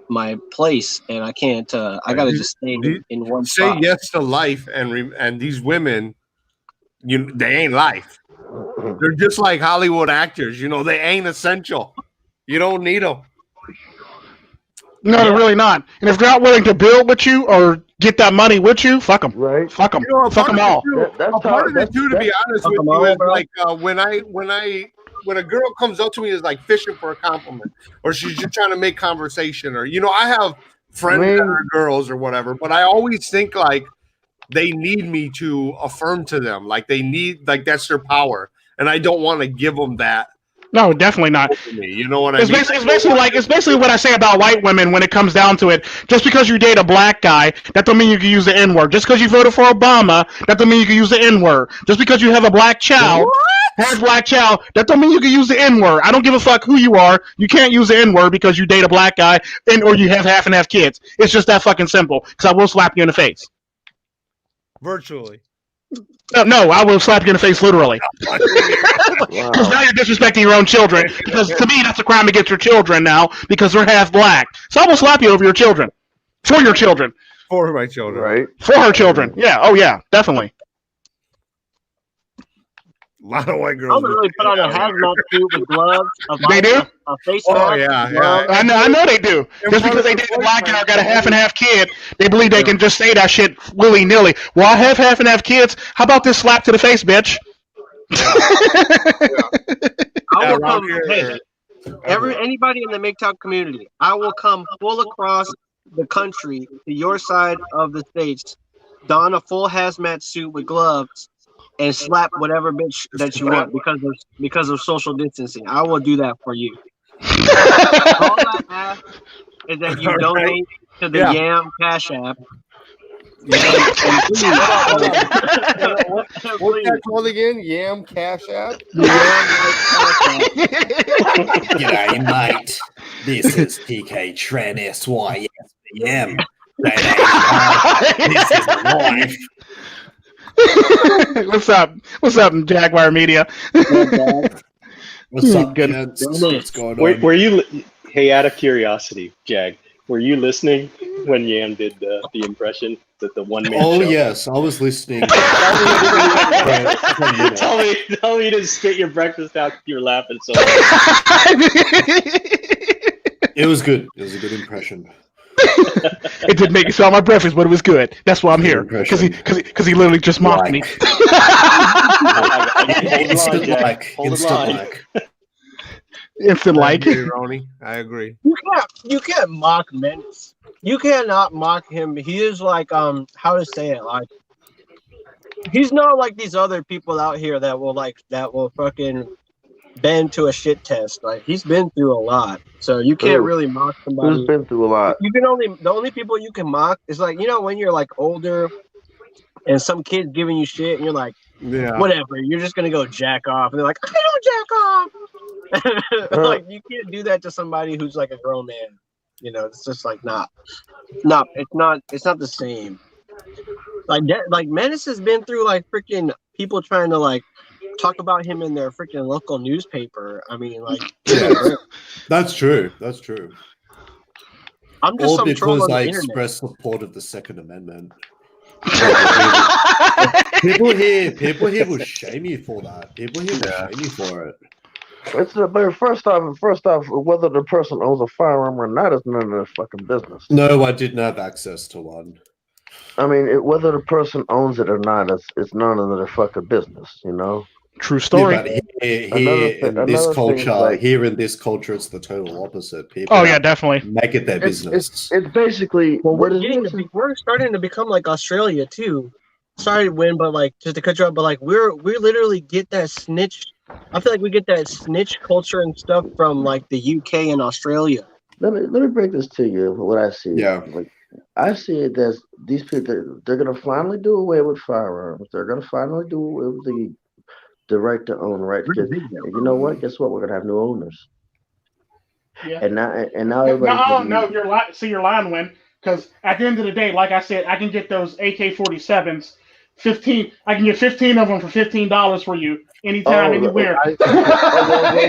place, and I can't. I gotta just stay in one spot. Say yes to life, and these women. They ain't life. They're just like Hollywood actors. They ain't essential. You don't need them. No, they're really not. And if they're not willing to build with you or get that money with you, fuck them. Right. Fuck them. Fuck them all. Part of it too, to be honest with you, is like when a girl comes up to me, is like fishing for a compliment, or she's just trying to make conversation, or I have friends that are girls or whatever, but I always think like, they need me to affirm to them. Like they need, like that's their power, and I don't want to give them that. No, definitely not. You know what I mean? It's basically what I say about white women when it comes down to it. Just because you date a black guy, that don't mean you can use the N-word. Just because you voted for Obama, that don't mean you can use the N-word. Just because you have a black child, that don't mean you can use the N-word. I don't give a fuck who you are. You can't use the N-word because you date a black guy or you have half and half kids. It's just that fucking simple. Because I will slap you in the face. Virtually. No, I will slap you in the face literally. Because now you're disrespecting your own children. Because to me, that's a crime against your children now because they're half black. So I will slap you over your children. For your children. For my children. Right. For her children. Yeah. Oh, yeah. Definitely. A lot of white I girls. would really put on a hazmat suit with gloves. They do? A face Oh, mask. yeah, gloves. I know they do. Just because they date a black guy or got a half and half kid, they believe they can just say that shit willy nilly. Well, I have half and half kids. How about this slap to the face, bitch? I will come. Hey, anybody in the MiGTOW community, I will come full across the country to your side of the states, don a full hazmat suit with gloves, and slap whatever bitch that you want because of social distancing. I will do that for you. All I ask is that you donate to the Yam Cash App. What's that called again? Yam Cash App? G'day, mate. This is TK Tren SYSBM. This is my wife. What's up, Jaguar Media? What's up, Good. kids? What's going on? Were you? Hey, out of curiosity, Jag, were you listening when Yam did the impression that the one man? Oh show? yes, I was listening. Tell me you didn't spit your breakfast out. You're laughing so hard. It was good. It was a good impression. It didn't make me smell my breakfast, but it was good. That's why I'm here. Because he literally just mocked me. Instant like. Instant like. I agree. You can't mock Menace. You cannot mock him. He is like how to say it, like he's not like these other people out here that will fucking bend to a shit test. Like he's been through a lot. So you can't really mock somebody who's been through a lot. The only people you can mock is like, you know, when you're like older and some kid's giving you shit and you're like, whatever, you're just gonna go jack off, and they're like, I don't jack off. Like you can't do that to somebody who's like a grown man. You know, it's just like it's not the same. Like Menace has been through like freaking people trying to like talk about him in their freaking local newspaper. I mean, like That's true. That's true. I'm just all some troll because on the I internet. express support of the Second Amendment. People here will shame you for that. People here will shame you for it. But first off, whether the person owns a firearm or not is none of their fucking business. No, I didn't have access to one. I mean, whether the person owns it or not, it's none of their fucking business. You know. True story. Yeah, but here in this culture, it's the total opposite. People definitely make it their business. It's basically we're starting to become like Australia too. Sorry to win, but like just to cut you up, but like we literally get that snitch. I feel like we get that snitch culture and stuff from like the UK and Australia. Let me break this to you. What I see. Yeah. Like I see it as these people. They're gonna finally do away with firearms. They're gonna finally do away with the right to own, right? Because you know what? Guess what? We're gonna have new owners. Yeah. And now everybody. No, you're lying. See, you're lying, Win. Because at the end of the day, like I said, I can get those AK-47s. 15. I can get 15 of them for $15 for you anytime, anywhere. I can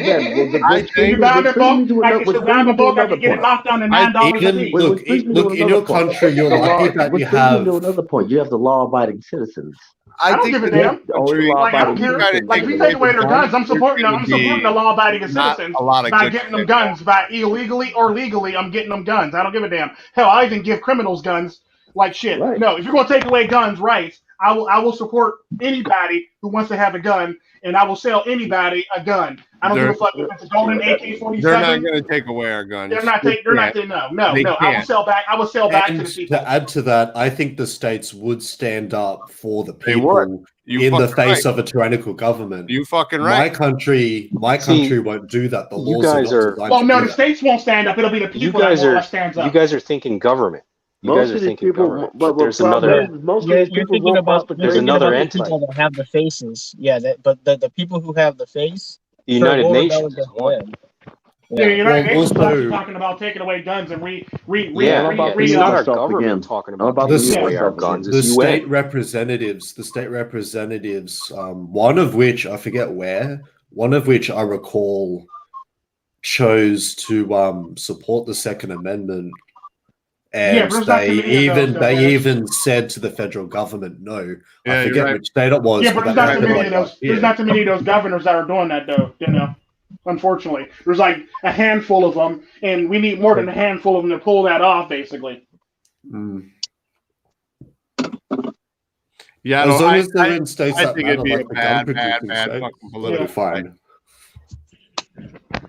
get it knocked down to $9. Look, in your country, you're lucky that you have. Another point. You have the law-abiding citizens. I don't give a damn. Like, I don't care. Like, if we take away their guns, I'm supporting the law-abiding citizens by getting them guns. By illegally or legally, I'm getting them guns. I don't give a damn. Hell, I even give criminals guns like shit. Right. No, if you're going to take away guns' rights, I will support anybody who wants to have a gun, and I will sell anybody a gun. I don't give a fuck if it's a golden AK-47. They're not going to take away our guns. They're not taking. No. I will sell back. I will sell back to the people. To add to that, I think the states would stand up for the people in the face of a tyrannical government. You fucking right. My country won't do that. The laws are not well, no, the states won't stand up. It'll be the people that stands up. You guys are thinking government. Most of these people, but there's another. You're thinking about there's another entity. People that have the faces. Yeah, but the people who have the face. The United Nations is one. Yeah, United Nations is talking about taking away guns and it's not our government talking about taking away our guns. The state representatives. One of which I forget where. One of which I recall chose to support the Second Amendment. And they even said to the federal government, no. I forget which state it was. Yeah, but there's not too many of those governors that are doing that, though. Unfortunately, there's like a handful of them, and we need more than a handful of them to pull that off, basically. Yeah, as long as they're in states I that think matter, it'd be like a bad state, fucking political fine.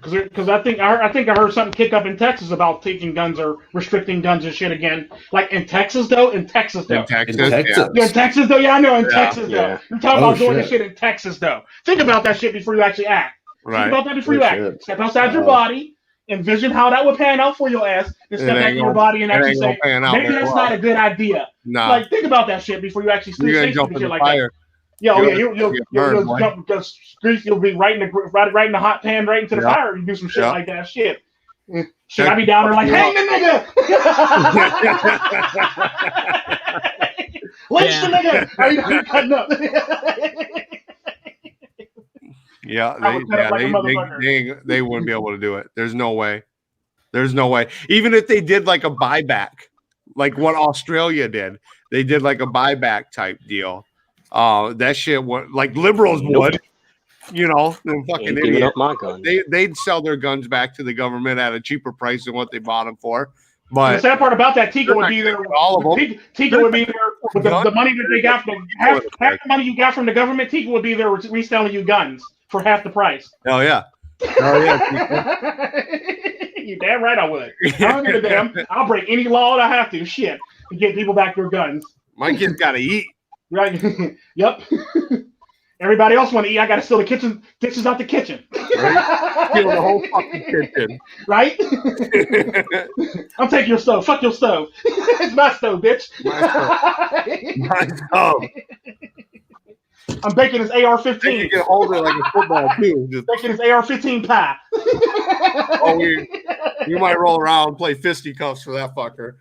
Because I think I heard something kick up in Texas about taking guns or restricting guns and shit again. Like in Texas though. In Texas, though. Yeah, I know. In Texas though. You're talking about doing this shit in Texas though. Think about that shit before you actually act. Right. Think about that before you act. Step outside your body, envision how that would pan out for your ass, and step back in your body and actually say, maybe that's not a good idea. Nah. Like think about that shit before you actually say shit like that. You'll be right in the hot pan, right into the fire. You do some shit like that. Shit, I be down there like, hang the nigga, lynch the nigga. Are you cutting up? They wouldn't be able to do it. There's no way. Even if they did like a buyback, like what Australia did, they did like a buyback type deal. That shit would like liberals would, them fucking idiots. They'd sell their guns back to the government at a cheaper price than what they bought them for. But the sad part about that, Tico would be there. Tico would be there with the money that they got from half the money you got from the government. Tico would be there reselling you guns for half the price. Oh yeah. You damn right I would. I don't give a damn. I'll break any law that I have to. Shit, to get people back their guns. My kids gotta eat. Right. Yep. Everybody else want to eat. I got to steal the kitchen dishes out the kitchen. Right? Steal the whole fucking kitchen. Right? I'm taking your stove. Fuck your stove. It's my stove, bitch. My stove. I'm baking his AR-15. You can hold it like a football too. Baking his AR-15 pie. You might roll around and play fisticuffs for that fucker.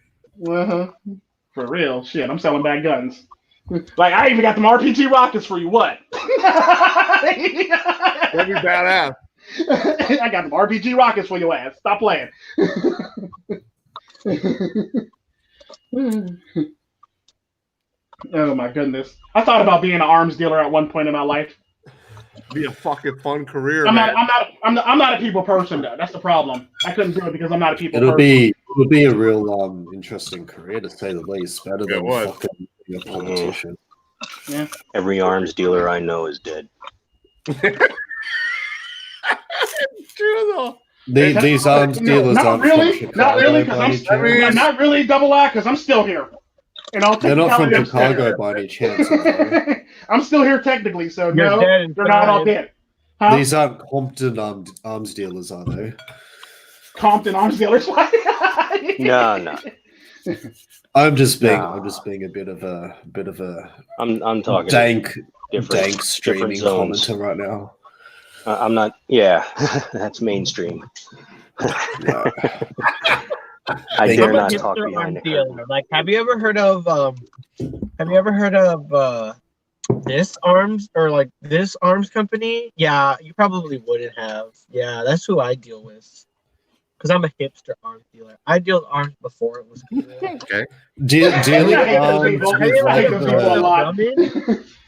For real, shit. I'm selling back guns. Like I even got them RPG rockets for you. What? That'd be badass. I got them RPG rockets for your ass. Stop playing. Oh my goodness! I thought about being an arms dealer at one point in my life. Be a fucking fun career. I'm not a people person though. That's the problem. I couldn't do it because I'm not a people person. It'll be a real interesting career to say the least. Better than fucking a politician. Yeah. Every arms dealer I know is dead. True though. These arms dealers not really, not really double I because I'm still here. And they're not from Chicago by any chance. I'm still here technically, so no, they're not all dead. Huh? These aren't Compton arms dealers, are they? Compton arms dealers? No. I'm just being a bit of a. I'm talking dank streaming commenter right now. I'm not. Yeah, that's mainstream. I dare not talk behind it. Like, have you ever heard of this arms or like this arms company? Yeah, you probably wouldn't have. Yeah, that's who I deal with. Because I'm a hipster arms dealer. I dealt arms before it was cool. Okay. Dealing I hate those arms people. with I hate like those people a lot.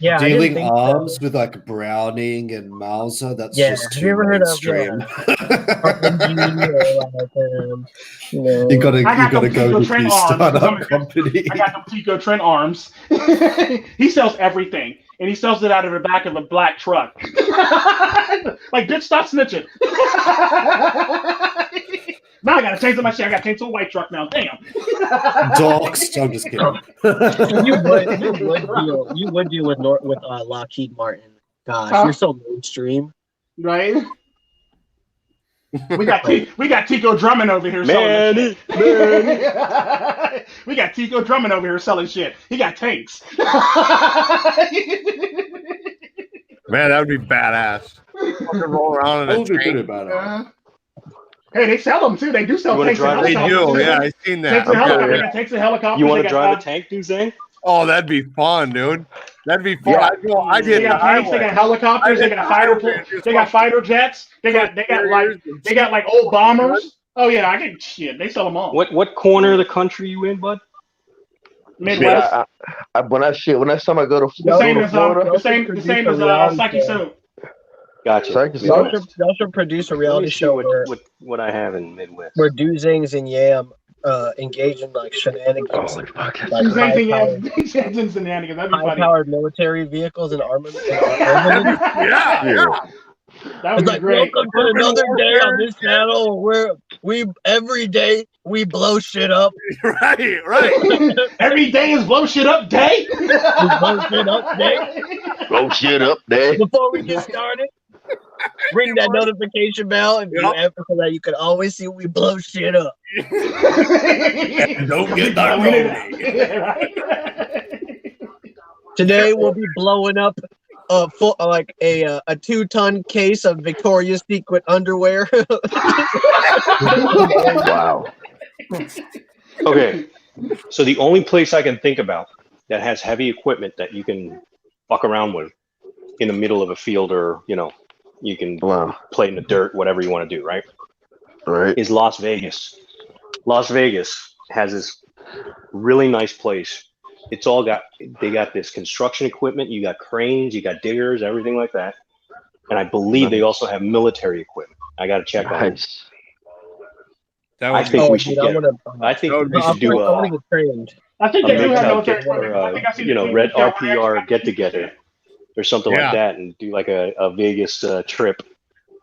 Yeah, I didn't dealing think arms so. with like Browning and Mauser, that's Yeah, just have you too ever heard of, mainstream. RNG or like, you know. You gotta I got go them Tico with Trent the arms. 'cause I'm startup a- company. I got them Tico Trent arms. He sells everything, and he sells it out of the back of a black truck. Like, bitch, stop snitching. Now I gotta change my shit. I gotta change to a white truck now. Damn. Dogs. I'm just kidding. You would deal with Lockheed Martin. Gosh, Huh? you're so mainstream. Right? We got Tico Drummond over here selling this shit. We got Tico Drummond over here selling shit. He got tanks. Man, that would be badass. Fucking roll around That in a would be pretty tank. bad. Hey, they sell them too. They do sell You wanna tanks and drive They helicopters. do, too. yeah. I seen that. Tanks and helicopters. Yeah. They got tanks and helicopters. You want They to got, drive a tank, Duzang? Oh, that'd be fun, dude. That'd be fun. Yeah. I They did got tanks. They got helicopters. They got fighter jets. They got like old bombers. Oh yeah, I get shit. They sell them all. What corner of the country you in, bud? Midwest. When next time I go to The same as Florida, the same as Saki Soap. Gotcha. Psych- Y'all should produce a Let me reality see show where what I have in Midwest. Duzangs and Yam engage in like shenanigans, oh my fuck. like Shenanigans. That'd be funny. high-powered military vehicles and armament. Yeah. That would It's be like, great. welcome to another day on this channel where every day we blow shit up. Right. Every day is blow shit up day. We blow shit up day. Blow shit up there. Before we get started, ring that notification bell if you ever, so that you can always see we blow shit up. Don't get that Today we'll be blowing up a 2-ton case of Victoria's Secret underwear. Wow. Okay, so the only place I can think about that has heavy equipment that you can fuck around with in the middle of a field, or you can play in the dirt, whatever you want to do, right? Right. Is Las Vegas. Las Vegas has this really nice place. It's all they got this construction equipment. You got cranes, you got diggers, everything like that. And I believe they also have military equipment. I got to check on it. I think we should I think we should do I want to get trained. I think they do have military or, equipment. I think I've seen Red RPR get together or something Yeah. like that, and do like a Vegas trip,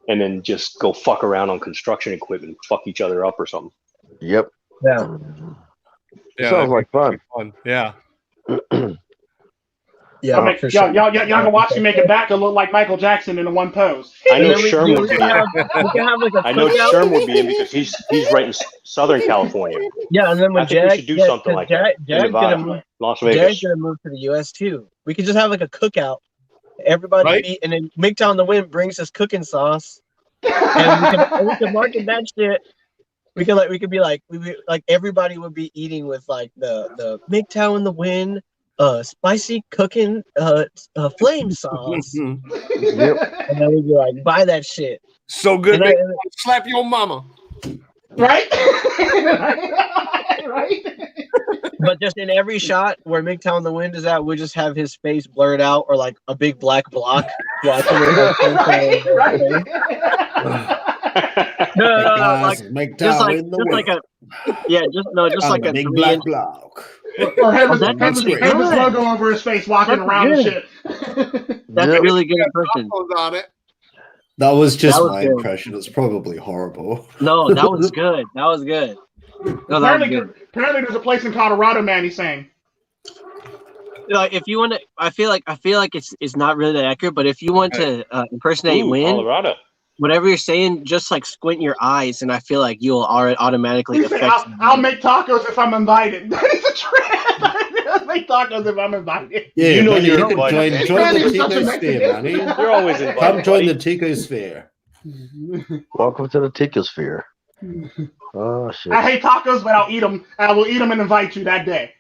and then just go fuck around on construction equipment, fuck each other up or something. Yep. Yeah. Sounds like fun. Yeah. Yeah. For sure. Y'all can watch me make it back to look like Michael Jackson in the one pose. I know And then Sherm would we be can in. have like a I know cookout. Sherm would be in because he's right in Southern California. Yeah, and then when I think we should do something like that in Jack's gonna Nevada, move. Las Jack's Vegas. gonna move to the U.S. too. We could just have like a cookout. Everybody Right. eat, and then MiGTOW on the Wind brings his cooking sauce, and we can market that shit. We could be like everybody would be eating with like the MiGTOW in the Wind, spicy cooking flame sauce, Yep. and then we'd be like, buy that shit. So good, And make then- slap your mama. Right? Right? But just in every shot where MiGTOW in the Wind is at, we just have his face blurred out or like a big black block watching it. No, like make just down like in the just like wind. just like a big 3 black inch. block. Or have his, That's have his, really have his good. logo over his face walking That's around and good. shit. That's Yep. a really good impression. On it. That was just That was my good. impression. It's probably horrible. No, that was good. That was good. No, that was good. Apparently there's a place in Colorado, man, he's saying. Like if you want to, I feel like it's not really that accurate. But if you want to impersonate Ooh, Win, Colorado. whatever you're saying, just like squint your eyes, and I feel like you'll automatically He said, affect. I'll make tacos if I'm invited. That is a trend. I'll make tacos if I'm invited. Yeah, You know Manny, you're you can invited. join Manny the is such a Tico Mexican. sphere, Manny. You're always invited. Come join buddy. the Tico sphere. Welcome to the Ticosphere. Oh shit! I hate tacos, but I'll eat them. I will eat them and invite you that day.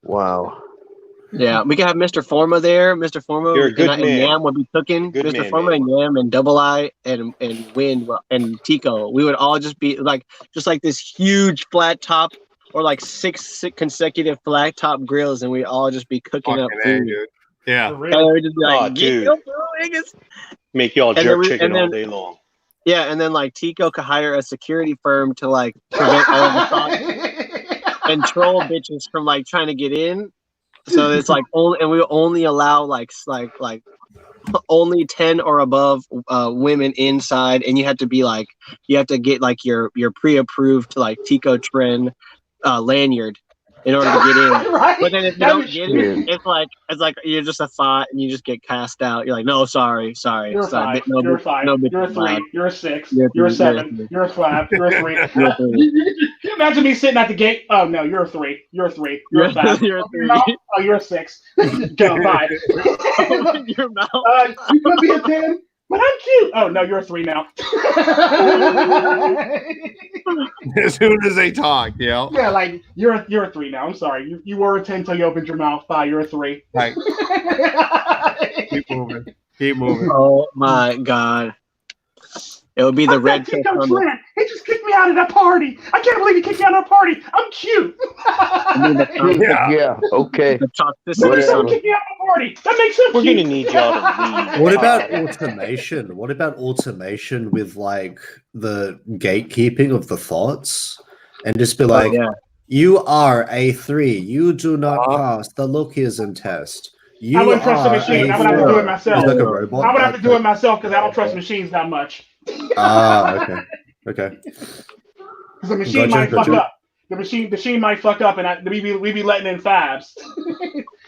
Wow. Yeah, we could have Mr. Forma there. Mr. Forma You're a good and man. Yam would be cooking. Good Mr. man, Forma man. and Yam and Double I and Wind and Tico. We would all just be like this huge flat top or like six consecutive flat top grills, and we'd all just be cooking up Fucking A, food. dude. Yeah. And we'd just be like, Oh, "Get dude. your food, niggas." Make y'all And then jerk we- chicken and then- all day long. Yeah, and then like Tico could hire a security firm to like prevent all the thoughts and troll bitches from like trying to get in. So it's like only, and we only allow like only 10 or above women inside, and you have to get like your pre-approved like Tico Tren lanyard in order to get in. Right? But then if you don't get it, it's like you're just a thought and you just get cast out. You're like, no, sorry. You're a 5. No, You're a 5. no, You're a 3. allowed. You're a 6. You're a You're a 3. 7. You're a 5. You're a 3. You're a 3. Can you imagine me sitting at the gate? Oh no, you're a 3. You're a 3. You're a 5. You're a 3. No? Oh, you're a 6. Go 5. Your mouth. You could be a 10, but I'm cute. Oh no, you're a 3 now. As soon as they talk, yeah. Yeah, like you're a 3 now. I'm sorry. You were a 10 until you opened your mouth. 5. You're a 3. Right. Keep moving. Keep moving. Oh my god. It would be the red pill. He just kicked me out of that party. I can't believe he kicked me out of that party. I'm cute. Yeah, okay. The toxicity. Someone kicked me out of the party. That makes him We're cute. gonna need y'all to leave. What about automation? What about automation with like the gatekeeping of the thoughts? And just be like, you are a 3. You do not pass the Lookism test. You I wouldn't trust the machine. I would have to do it myself. Like a robot? I would have to do it myself because I don't trust machines that much. Okay. Okay. Because the machine might fuck up. The machine might fuck up, and we be letting in 5s.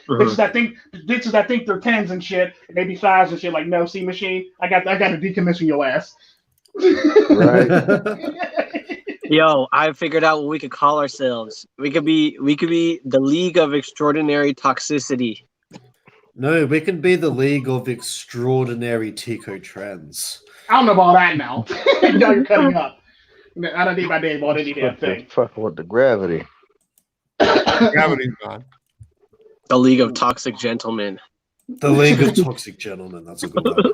Bitches that think they're 10s and shit, and they be 5s and shit. Like, no, see, machine, I got to decommission your ass. Right. Yo, I figured out what we could call ourselves. We could be the League of Extraordinary Toxicity. No, we can be the League of Extraordinary Tico Trends. I don't know about that now. Now you're cutting up. I don't need my name on any damn thing. Fucking with the gravity. Gravity's gone. The League of Toxic Gentlemen. The League of Toxic Gentlemen. That's a good one.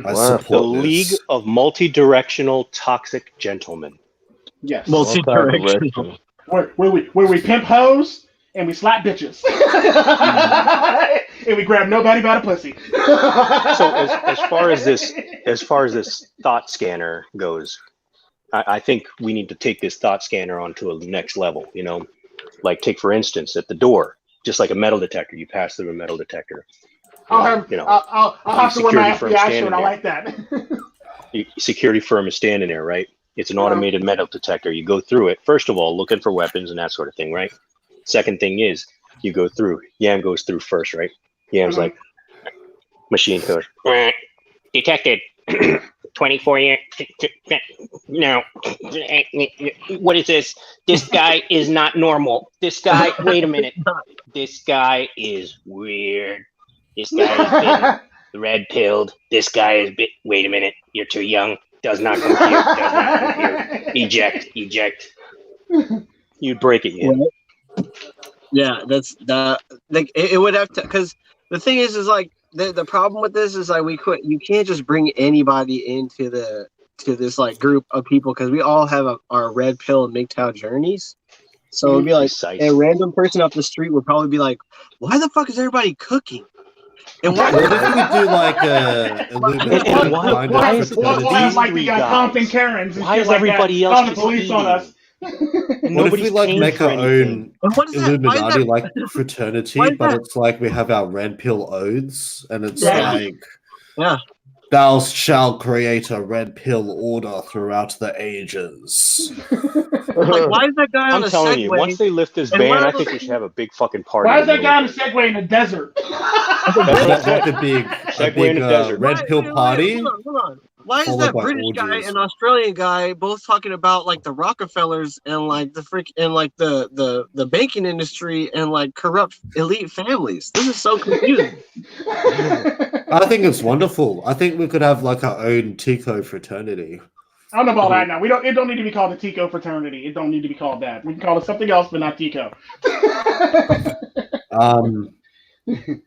I support The this. League of Multi-Directional Toxic Gentlemen. Yes. Multi-directional. Where we pimp hoes and we slap bitches. And we grab nobody by the pussy. So as far as this thought scanner goes, I think we need to take this thought scanner onto a next level, you know? Like take for instance at the door, just like a metal detector, you pass through a metal detector. I'll have to wear my FBI shirt. I like that. Security firm is standing there, right? It's an automated metal detector. You go through it, first of all, looking for weapons and that sort of thing, right? Second thing is you go through. Yam goes through first, right? Yam's like, machine goes, detected. 24 years. No. What is this? This guy is not normal. This guy, wait a minute. This guy is weird. This guy has been red pilled. This guy is wait a minute. You're too young. Does not compute. Does not compute. Eject. You'd break it, yeah. Yeah, that's that. Like it would have to, because the thing is like the problem with this is like you can't just bring anybody into this like group of people because we all have our red pill and MiGTOW journeys. So it'd be like a random person off the street would probably be like, "Why the fuck is everybody cooking?" And why? What if we do like a why is Compton Karens? Why is everybody else calling the police on us? What if we like make our own Illuminati like fraternity, but it's like we have our red pill oaths, and it's like, thou shalt create a red pill order throughout the ages. Like, why is that guy on a Segway? I'm telling you, once they lift this ban, I think we should have a big fucking party. Why is that guy on a Segway in the desert? That's like a big red pill party. Hold on. Why is that British guy and Australian guy both talking about like the Rockefellers and like the banking industry and like corrupt elite families? This is so confusing. I think it's wonderful. I think we could have like our own Tico fraternity. I don't know about that now. It don't need to be called the Tico fraternity. It don't need to be called that. We can call it something else, but not Tico.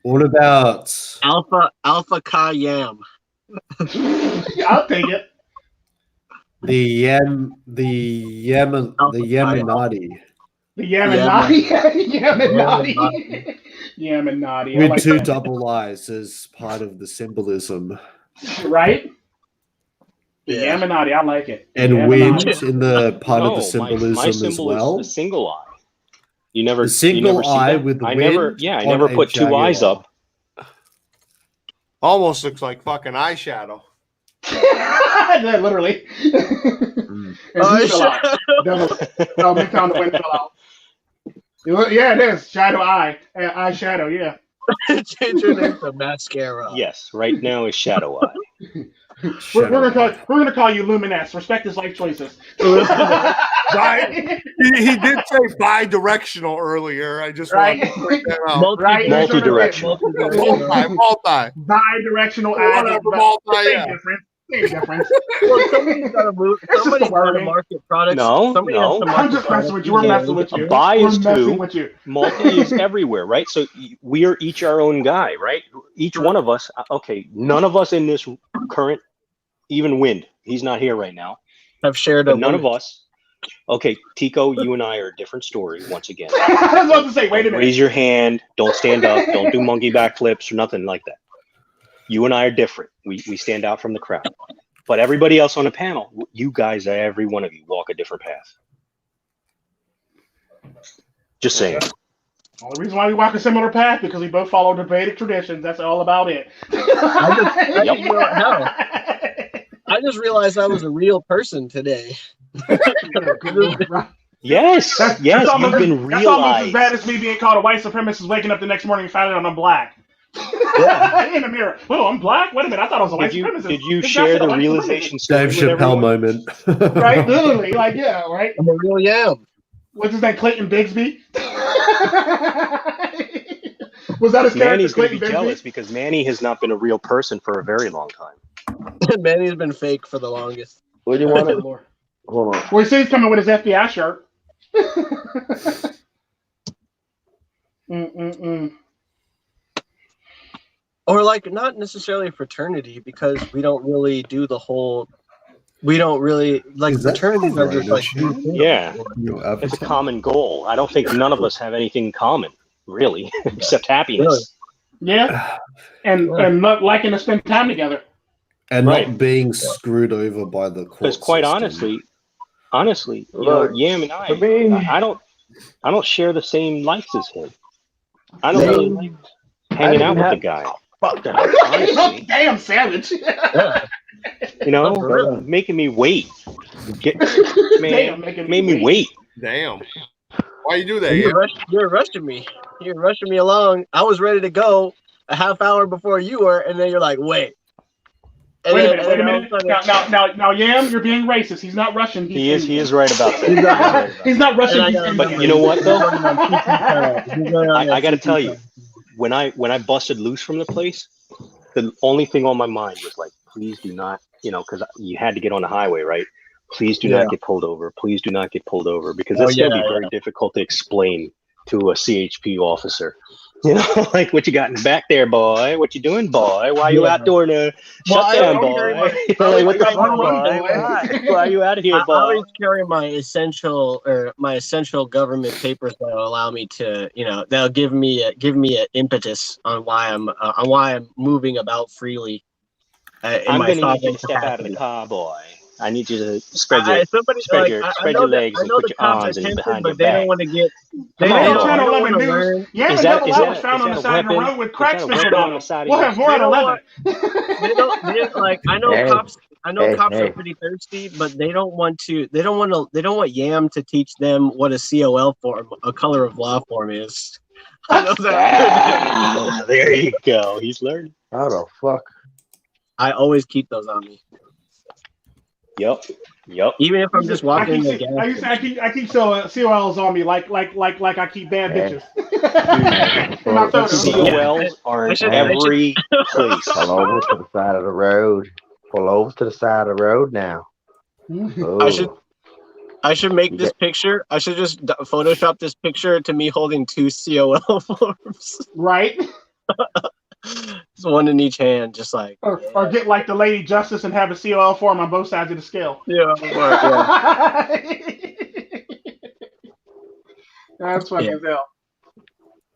What about Alpha Chi Yam. I'll take it. the Yemenati? The Yamanati. Yamanati. With like two that. double eyes as part of the symbolism. Right? The Yeah. Yamanati, I like it. And Yamanati. wind in the part of the No, symbolism my symbol as well. is the single eye. You never The single you never see eye that? with the I wind. never put two eyes up. Almost looks like fucking eyeshadow. Yeah, literally. Oh, No, MiGTOW the wind fell out. Yeah, it is. Shadow eye. Eyeshadow, yeah. Change your name to mascara. Yes, right now is shadow eye. We're gonna call you Luminous. Respect his life choices. He did say bi-directional earlier. I just Right. want to point that out. Right. Multi-directional. Multi. Bi-directional eye. Whatever, multi, Same yeah. difference. Same difference. Well, somebody's got to move. It's just Somebody's the got to wording. market products. No, Somebody no. has to I'm market just messing with you. We're products. messing with you. Bi We're is messing two. with you. Multi is everywhere, right? So we are each our own guy, right? Each one of us. Okay, none of us in this current, even Wind. He's not here right now. Have shared But a none woman. of us. Okay, Tico, you and I are a different story once again. I was about to say, wait a minute. Raise your hand. Don't stand up. Don't do monkey backflips or nothing like that. You and I are different. We stand out from the crowd. But everybody else on the panel, you guys, every one of you, walk a different path. Just saying. Well, the reason why we walk a similar path because we both follow the Vedic traditions. That's all about it. I just realized I was a real person today. Yes, That's you've almost, been that's almost as bad realized. as me being called a white supremacist waking up the next morning and finding out I'm black. Yeah. In the mirror. Oh, I'm black? Wait a minute. I thought I was a white supremacist. Did you This share guy's a the white realization supremacist. story Dave with Chappelle everyone? moment. Right? Literally. Like, yeah, right? I'm a real yam. What's his name? Clayton Bigsby? Was that his character? Manny's going to Clayton be jealous Bigsby? because Manny has not been a real person for a very long time. Manny's been fake for the longest. What do you want? Hold Hold on. Well, he says he's coming with his FBI shirt. Or like not necessarily a fraternity because we don't really do the whole. We don't really like Is that fraternities are just like Corona shit? Yeah, Your it's a avatar. common goal. I don't think none of us have anything common, really, except happiness. Yeah. And not liking to spend time together. And Right. not being screwed over by the court Because quite system. honestly, you know, Look, Yam and for me- I don't share the same likes as him. I don't really like hanging out with the guy. Fuck that. Honestly, Damn savage. you know, For real. making me wait. Damn, making Made me wait. Damn. Why you do that? You're rushing me. You're rushing me along. I was ready to go a half hour before you were, and then you're like, wait. And Wait a then- minute. and then all of a sudden- Now, Yam, you're being racist. He's not Russian. He is right about that. He's not Russian. And I He's gotta- But you know what though? I got to tell you. you, when I busted loose from the place, the only thing on my mind was like, please do not, you know, because you had to get on the highway, right? Please do not get pulled over. Please do not get pulled over because it's going to be very difficult to explain to a CHP officer. You know, like what you got in the back there, boy? What you doing, boy? Why you out doing a shutdown, boy? You know, like, what the fuck, boy? Why are you out of here, I boy? always carry my essential government papers that will allow me to, you know, they'll give me an impetus on why I'm moving about freely. I'm going to need you to step out of the car, boy. I need you to spread your legs and put your arms in behind your they back. don't want to get. They Come on, don't boy. Channel want 11 to news. learn. Yeah, Is the that- double is I that- was found is on that the a side of the weapon? road with Is crack that a sprinkled weapon on on them. the side of We'll your- have more at 11. They don't like. I know Hey. cops. I know Hey, cops hey. are pretty thirsty, but they don't want Yam to teach them what a COL form, a color of law form is. I know that. There you go. He's learning. How the fuck? I always keep those on me, Yep. even if I'm just walking in the gas. I keep COLs on me like I keep bad bitches. In my photos. COLs are in every place. Pull over to the side of the road. Pull over to the side of the road now. Oh. I should make this picture. I should just Photoshop this picture to me holding two COL forms. Right? Just one in each hand, just like or get like the Lady Justice and have a COL form on both sides of the scale. yeah. That's funny as hell.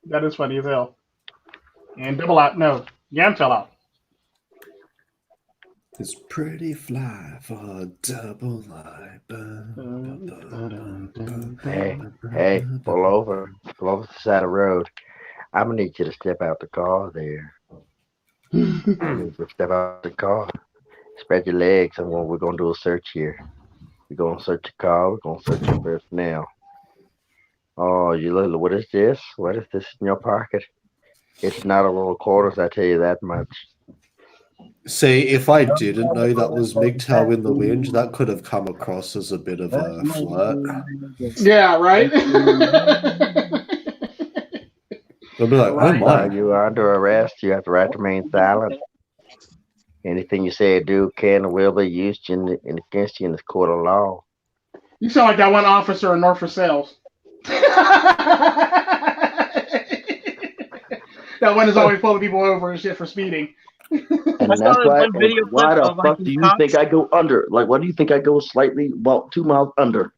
That is funny as hell. And double out, no, Yamtel out. It's pretty fly for double lie. Hey, pull over to the side of the road. I'm gonna need you to step out the car there. I need you to step out the car. Spread your legs, and we're gonna do a search here. We're gonna search your car. We're gonna search your personnel. Oh, you look. What is this? What is this in your pocket? It's not a little quarters. I tell you that much. See, if I didn't know that was MiGTOW in the wind, that could have come across as a bit of a flirt. Yeah, right. I'll be like, oh my. You are under arrest. You have the right to remain silent. Anything you say or do can or will be used against you in this court of law. You sound like that one officer in Norfolk Sales. That one is always pulling people over and shit for speeding. And that's why. Why the fuck do you think I go under? Like, why do you think I go slightly about 2 miles under?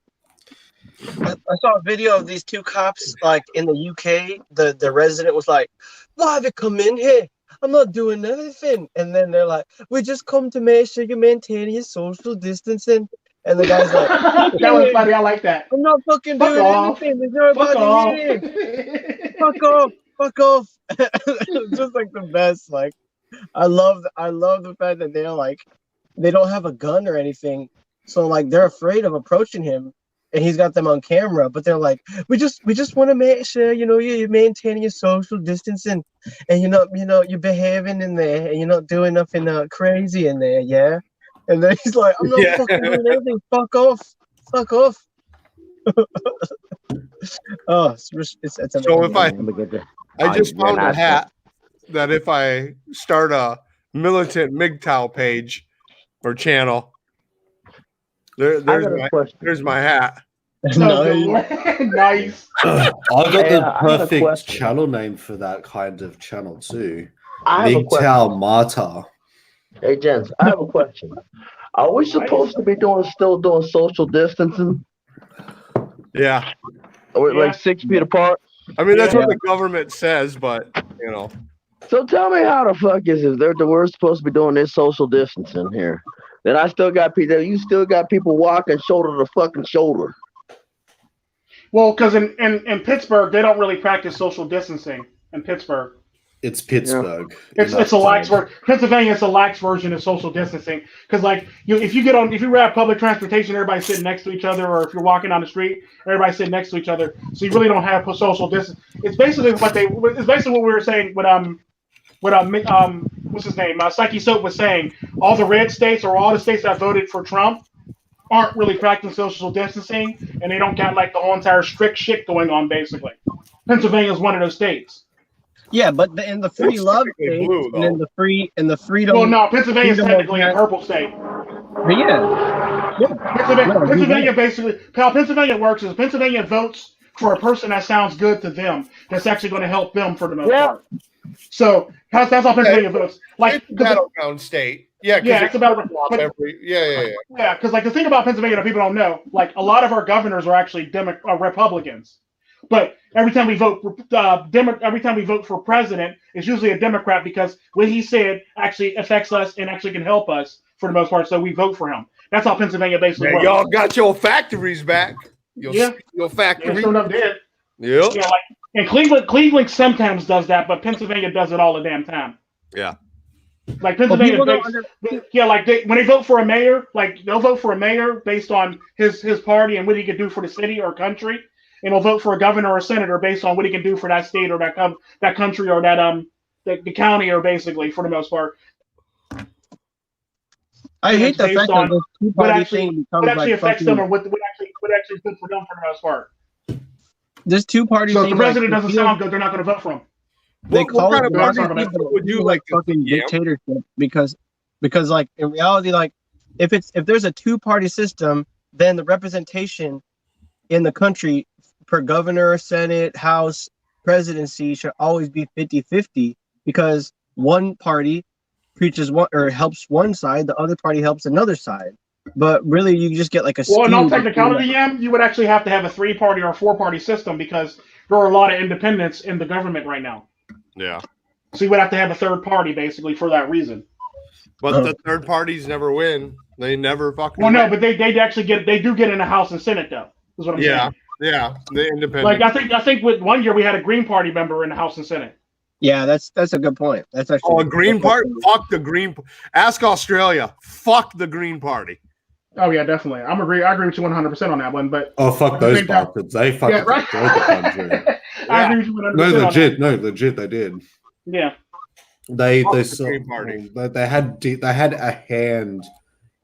I saw a video of these two cops, like in the UK. The resident was like, "Why have you come in here? I'm not doing anything." And then they're like, "We just come to make sure you maintain your social distancing." And the guy's like, "That was funny. I like that. I'm not fucking doing anything. There's nobody here. Fuck off. Fuck off." Just like the best. Like, I love the fact that they're like, they don't have a gun or anything, so like they're afraid of approaching him. And he's got them on camera, but they're like, we just want to make sure, you're maintaining your social distancing, and you're behaving in there, and you're not doing nothing crazy in there, yeah. And then he's like, I'm not fucking doing anything. Fuck off. Oh, it's amazing. So if I just found a hat that if I start a militant MiGTOW page or channel. There's my hat. Nice. I got the perfect channel name for that kind of channel too. MiGTOW Martyr. Hey, gents, I have a question. Are we supposed to be still doing social distancing? Yeah. Are we like 6 feet apart? I mean, that's what the government says, but So tell me how the fuck is it that we're supposed to be doing this social distancing here? Then I still got people. You still got people walking shoulder to fucking shoulder. Well, because in Pittsburgh they don't really practice social distancing in Pittsburgh. It's Pittsburgh. Yeah. It's a lax version. Pennsylvania is a lax version of social distancing because, like, if you have public transportation, everybody's sitting next to each other, or if you're walking down the street, everybody's sitting next to each other. So you really don't have social distance. It's basically what we were saying. What's his name? Psyche Soap was saying all the red states or all the states that voted for Trump aren't really practicing social distancing, and they don't got like the whole entire strict shit going on. Basically, Pennsylvania is one of those states. Yeah, but in the free love state, and in the freedom. Well, no, Pennsylvania is technically a purple state. But yeah. Pennsylvania basically, how Pennsylvania works is Pennsylvania votes for a person that sounds good to them. That's actually going to help them for the most part. So that's how Pennsylvania votes. Like the battleground state. Yeah, it's about Yeah, because like the thing about Pennsylvania that people don't know, like a lot of our governors are actually Republicans. But every time we vote for president, it's usually a Democrat because what he said actually affects us and actually can help us for the most part. So we vote for him. That's how Pennsylvania basically works. Y'all got your factories back. Your factory. Yep. Yeah, and Cleveland sometimes does that, but Pennsylvania does it all the damn time. Yeah. Like Pennsylvania, when they vote for a mayor, like they'll vote for a mayor based on his party and what he can do for the city or country. And we'll vote for a governor or a senator based on what he can do for that state or that country or that the county, or basically for the most part. I hate the fact that this two-party thing becomes actually affects them, or what actually is good for them for the most part. This two-party thing. So if the president doesn't sound good, they're not going to vote for him. They call it would you like fucking dictatorship because like in reality, like if there's a two-party system, then the representation in the country per governor, senate, house, presidency should always be 50-50. because one party preaches one or helps one side, the other party helps another side. But really, you just get like a Well, in all skew technicality, you would actually have to have a 3-party or 4-party system because there are a lot of independents in the government right now. Yeah. So you would have to have a third party basically for that reason. But the third parties never win. They never fucking Well, no, win. but they actually do get in the House and Senate though. Is what I'm saying. Yeah, the independent. Like I think with one year we had a Green Party member in the House and Senate. Yeah, that's a good point. That's actually a Green Party. Fuck the Green. Ask Australia. Fuck the Green Party. Oh yeah, definitely. I agree with you 100% on that one. But fuck those bastards. They fucking right. destroyed the country. I agree with you 100%. No, legit, they did. Yeah. They Green Party. They had a hand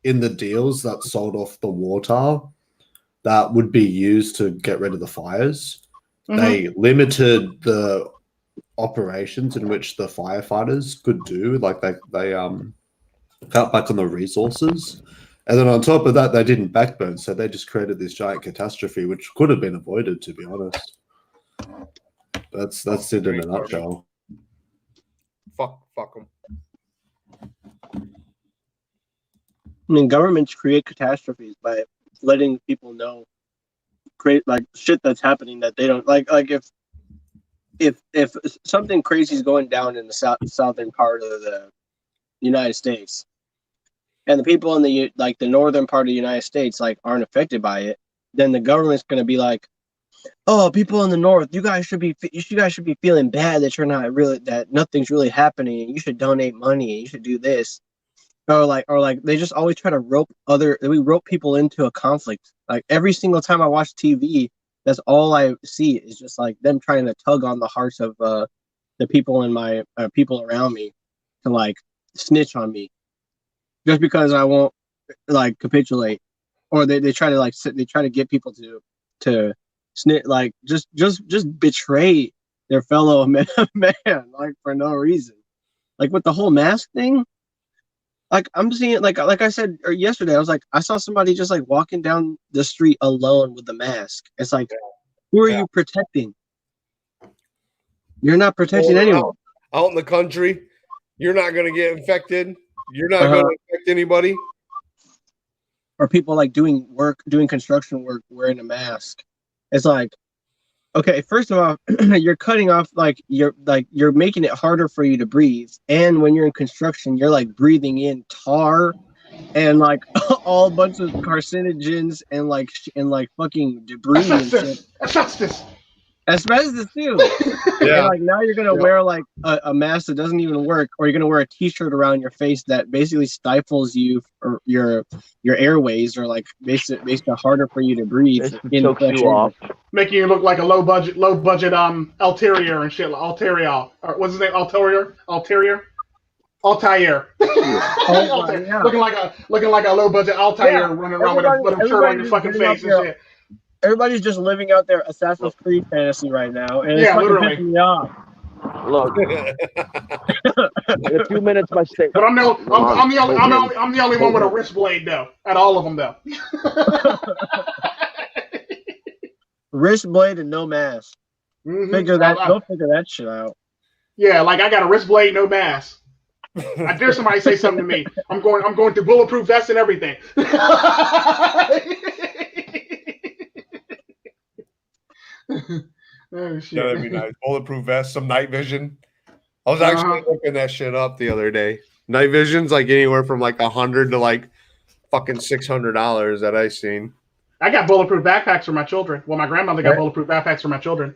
in the deals that sold off the water that would be used to get rid of the fires. Mm-hmm. They limited the operations in which the firefighters could do, like they cut back on the resources, and then on top of that they didn't backburn, so they just created this giant catastrophe which could have been avoided, to be honest. That's it in a nutshell. Fuck them. I mean, governments create catastrophes by letting people know, create like shit that's happening that they don't like. Like if something crazy is going down in the southern part of the United States, and the people in the northern part of the United States like aren't affected by it, then the government's going to be like, "Oh, people in the north, you guys should be feeling bad that nothing's really happening. You should donate money. You should do this." Or like they just always try to rope people into a conflict. Like every single time I watch TV, that's all I see is just like them trying to tug on the hearts of the people in my people around me to like snitch on me, just because I won't like capitulate, or they try to get people to snitch, like just betray their fellow man like for no reason, like with the whole mask thing. Like I'm seeing, like I said yesterday, I saw somebody just like walking down the street alone with a mask. It's like, who are you protecting? You're not protecting anyone. Out in the country, you're not going to get infected. You're not going to infect anybody. Or people like doing construction work wearing a mask. It's like, okay, first of all, you're cutting off you're making it harder for you to breathe, and when you're in construction, you're like breathing in tar and like all bunch of carcinogens and like fucking debris and shit. Asbestos too. Yeah. And like now you're gonna wear like a mask that doesn't even work, or you're gonna wear a T-shirt around your face that basically stifles you or your airways, or like makes it harder for you to breathe. Making you look like a low budget Altair and shit. Altair, or what's his name? Altair. Altair. Yeah. Looking like a low budget Altair running around with a shirt on your fucking face and shit. Everybody's just living out their Assassin's Creed fantasy right now, and it's literally pissing me off. Look, in a few minutes, my state. But I'm the only one with a wrist blade though. At all of them though. Wrist blade and no mask. Mm-hmm. Go figure that shit out. Yeah, like I got a wrist blade, no mask. I dare somebody say something to me. I'm going through bulletproof vests and everything. Oh, shit. Yeah, that'd be nice. Bulletproof vest, some night vision. I was actually looking that shit up the other day. Night vision's like anywhere from like $100 to like fucking $600 that I seen. I got bulletproof backpacks for my children. Well, my grandmother got bulletproof backpacks for my children.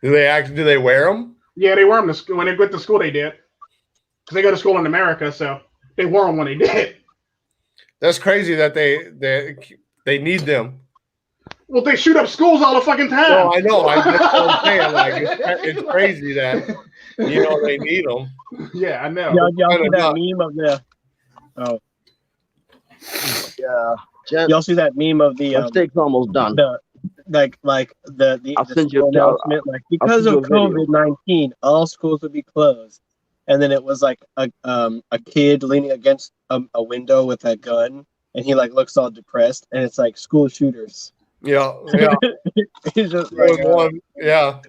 Do they wear them? Yeah, they wear them when they went to school. They did, because they go to school in America, so they wore them when they did. That's crazy that they need them. Well, they shoot up schools all the fucking time. No, I know. I'm saying, like, it's crazy that they need them. Yeah, I know. Y'all see that meme of the? Oh, yeah. Y'all see that meme of the? Steak's almost done. The I'll send you announcement, like because of COVID-19, all schools would be closed, and then it was like a kid leaning against a window with a gun, and he like looks all depressed, and it's like school shooters. Yeah. He's just one. Yeah.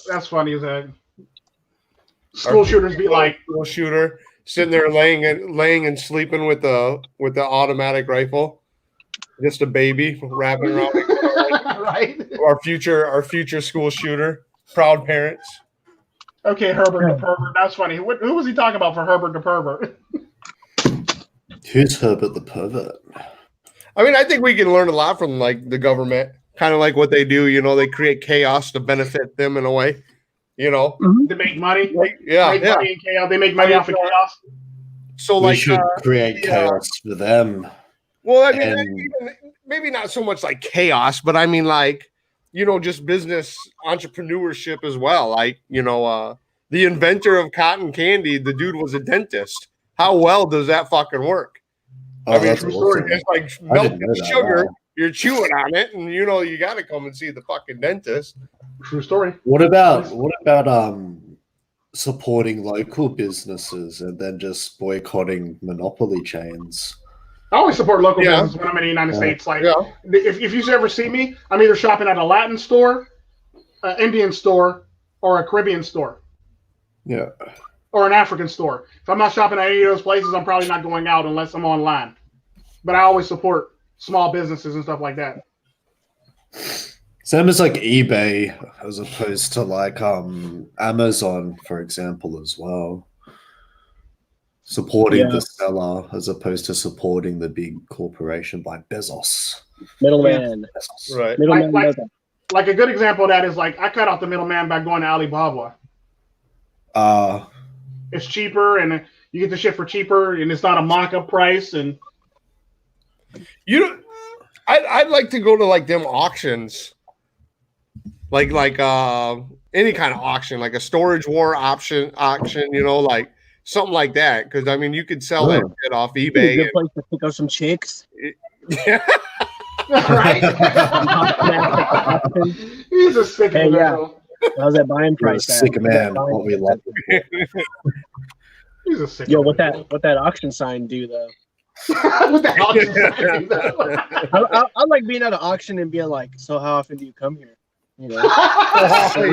That's funny as heck. School shooters be like school shooter sitting there laying and sleeping with the automatic rifle, just a baby wrapping around. right. Our future school shooter, proud parents. Okay, Herbert the pervert. That's funny. Who was he talking about for Herbert the pervert? Who's Herbert the pervert? I mean, I think we can learn a lot from like the government, kind of like what they do. They create chaos to benefit them in a way. To make money. Money in chaos. They make money off of chaos. So we should create chaos for them. Well, I mean, maybe not so much like chaos, but I mean like, just business entrepreneurship as well. Like, the inventor of cotton candy, the dude was a dentist. How well does that fucking work? Oh, that's awesome. It's like melted sugar. Wow. You're chewing on it, and you got to come and see the fucking dentist. True story. What about supporting local businesses and then just boycotting monopoly chains? I always support local businesses when I'm in the United States. Like, if you ever see me, I'm either shopping at a Latin store, an Indian store, or a Caribbean store. Yeah. Or an African store. If I'm not shopping at any of those places, I'm probably not going out unless I'm online. But I always support small businesses and stuff like that. Same as like eBay, as opposed to like Amazon, for example, as well. Supporting the seller as opposed to supporting the big corporation by Bezos. Middleman. Bezos. Right. Like a good example of that is like I cut out the middleman by going to Alibaba. It's cheaper and you get the shit for cheaper and it's not a mock-up price. And I'd like to go to like them auctions. Like any kind of auction, like a storage war auction, like something like that. Because I mean, you could sell that shit off eBay. A good place to pick up some chicks. Yeah. Right. He's a sick man. How's that buying price? Sick man. What we love. He's a sick. Yo, what that auction sign do though? What the auction sign do? I like being at an auction and being like, so how often do you come here? Yeah, right, for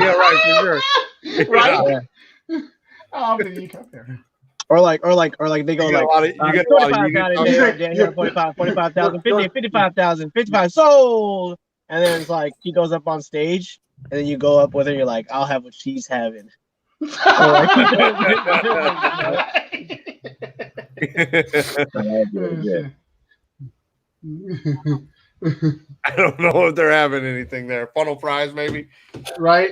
sure. Right? Yeah. How often do you come here? Or like they go like 45,000, 50, 55,000, 55 sold, and then it's like he goes up on stage, and then you go up with her. You're like, I'll have what she's having. I don't know if they're having anything there. Funnel fries, maybe. Right.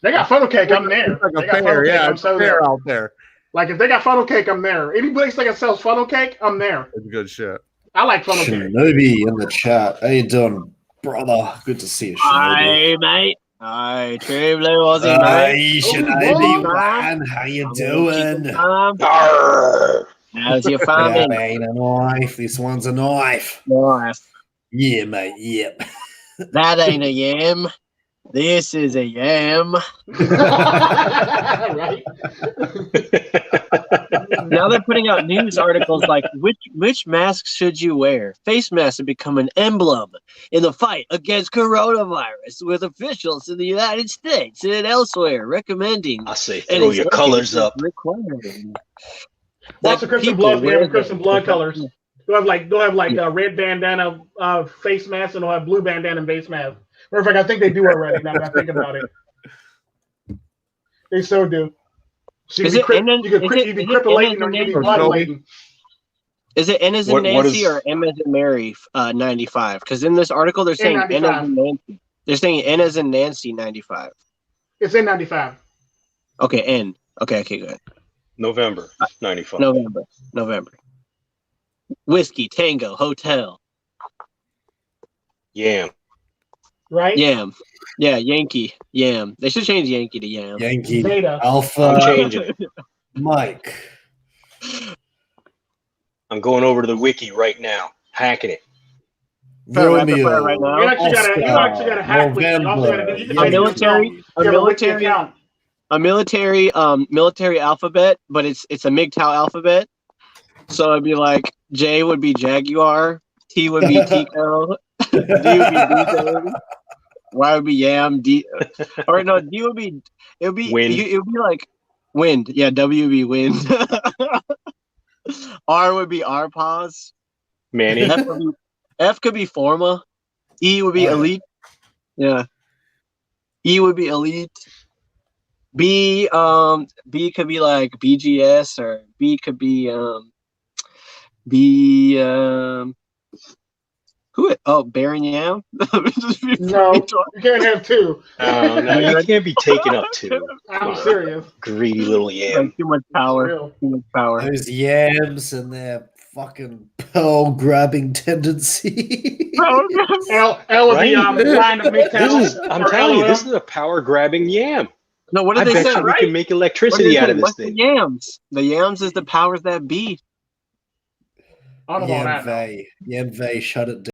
They got funnel cake. I'm there. Like a fair, I'm so there out there. Like if they got funnel cake, I'm there. Any place that sells funnel cake, I'm there. It's good shit. I like funnel cake. Shinobi in the chat. How you doing, brother? Good to see you, Shinobi. Hi, mate. Hi, Trey Blue Aussie, mate. Hi, Shinobi. Man, how you doing? How's your farming? That ain't a knife. This one's a knife. Nice. Yeah, mate. Yep. That ain't a yam. This is a yam. Right. Now they're putting out news articles like which mask should you wear? Face masks have become an emblem in the fight against coronavirus, with officials in the United States and elsewhere recommending. I say throw your colors up. Requiring. Lots of Christian blood. We have Christian blood colors. They'll have like a red bandana face mask, and they'll have blue bandana face mask. Matter of fact, I think they do already. Now that I think about it, they so do. So you could be crippling or you could be bloodletting. Is it N as in Nancy or M as in Mary 95? Because in this article they're saying N as in Nancy. They're saying N as in Nancy 95. It's in 95. Okay, N. Okay, good. November 95. November. Whiskey, Tango, Hotel. Yam. Right? Yam. Yeah, Yankee. Yam. They should change Yankee to Yam. Yankee. Beta. Alpha. I'm changing it. Mike. I'm going over to the wiki right now. Hacking it. Romeo. Right now. You actually got to hack with a military alphabet, but it's a MiGTOW alphabet. So it'd be like J would be Jaguar, T would be Tico, D would be Tico. Y would be yam. D, or no, D would be. It would be Wind. It would be like wind. Yeah, W would be wind. R would be R pause. Manny. F could be forma. E would be elite. Yeah. E would be elite. B could be like BGS, or B could be Baron Yam. No, you can't have two. No, you can't be taken up to. I'm serious. Greedy little yam. Like, too much power. Real. Too much power. Those yams and their fucking pearl grabbing tendency. L would be line of MiGTOW. I'm telling you, this is a power grabbing yam. No, what I did they bet say? you we can make electricity out of this What's thing. the yams? The yams is the powers that be. I don't know about that. Yamve, shut it down.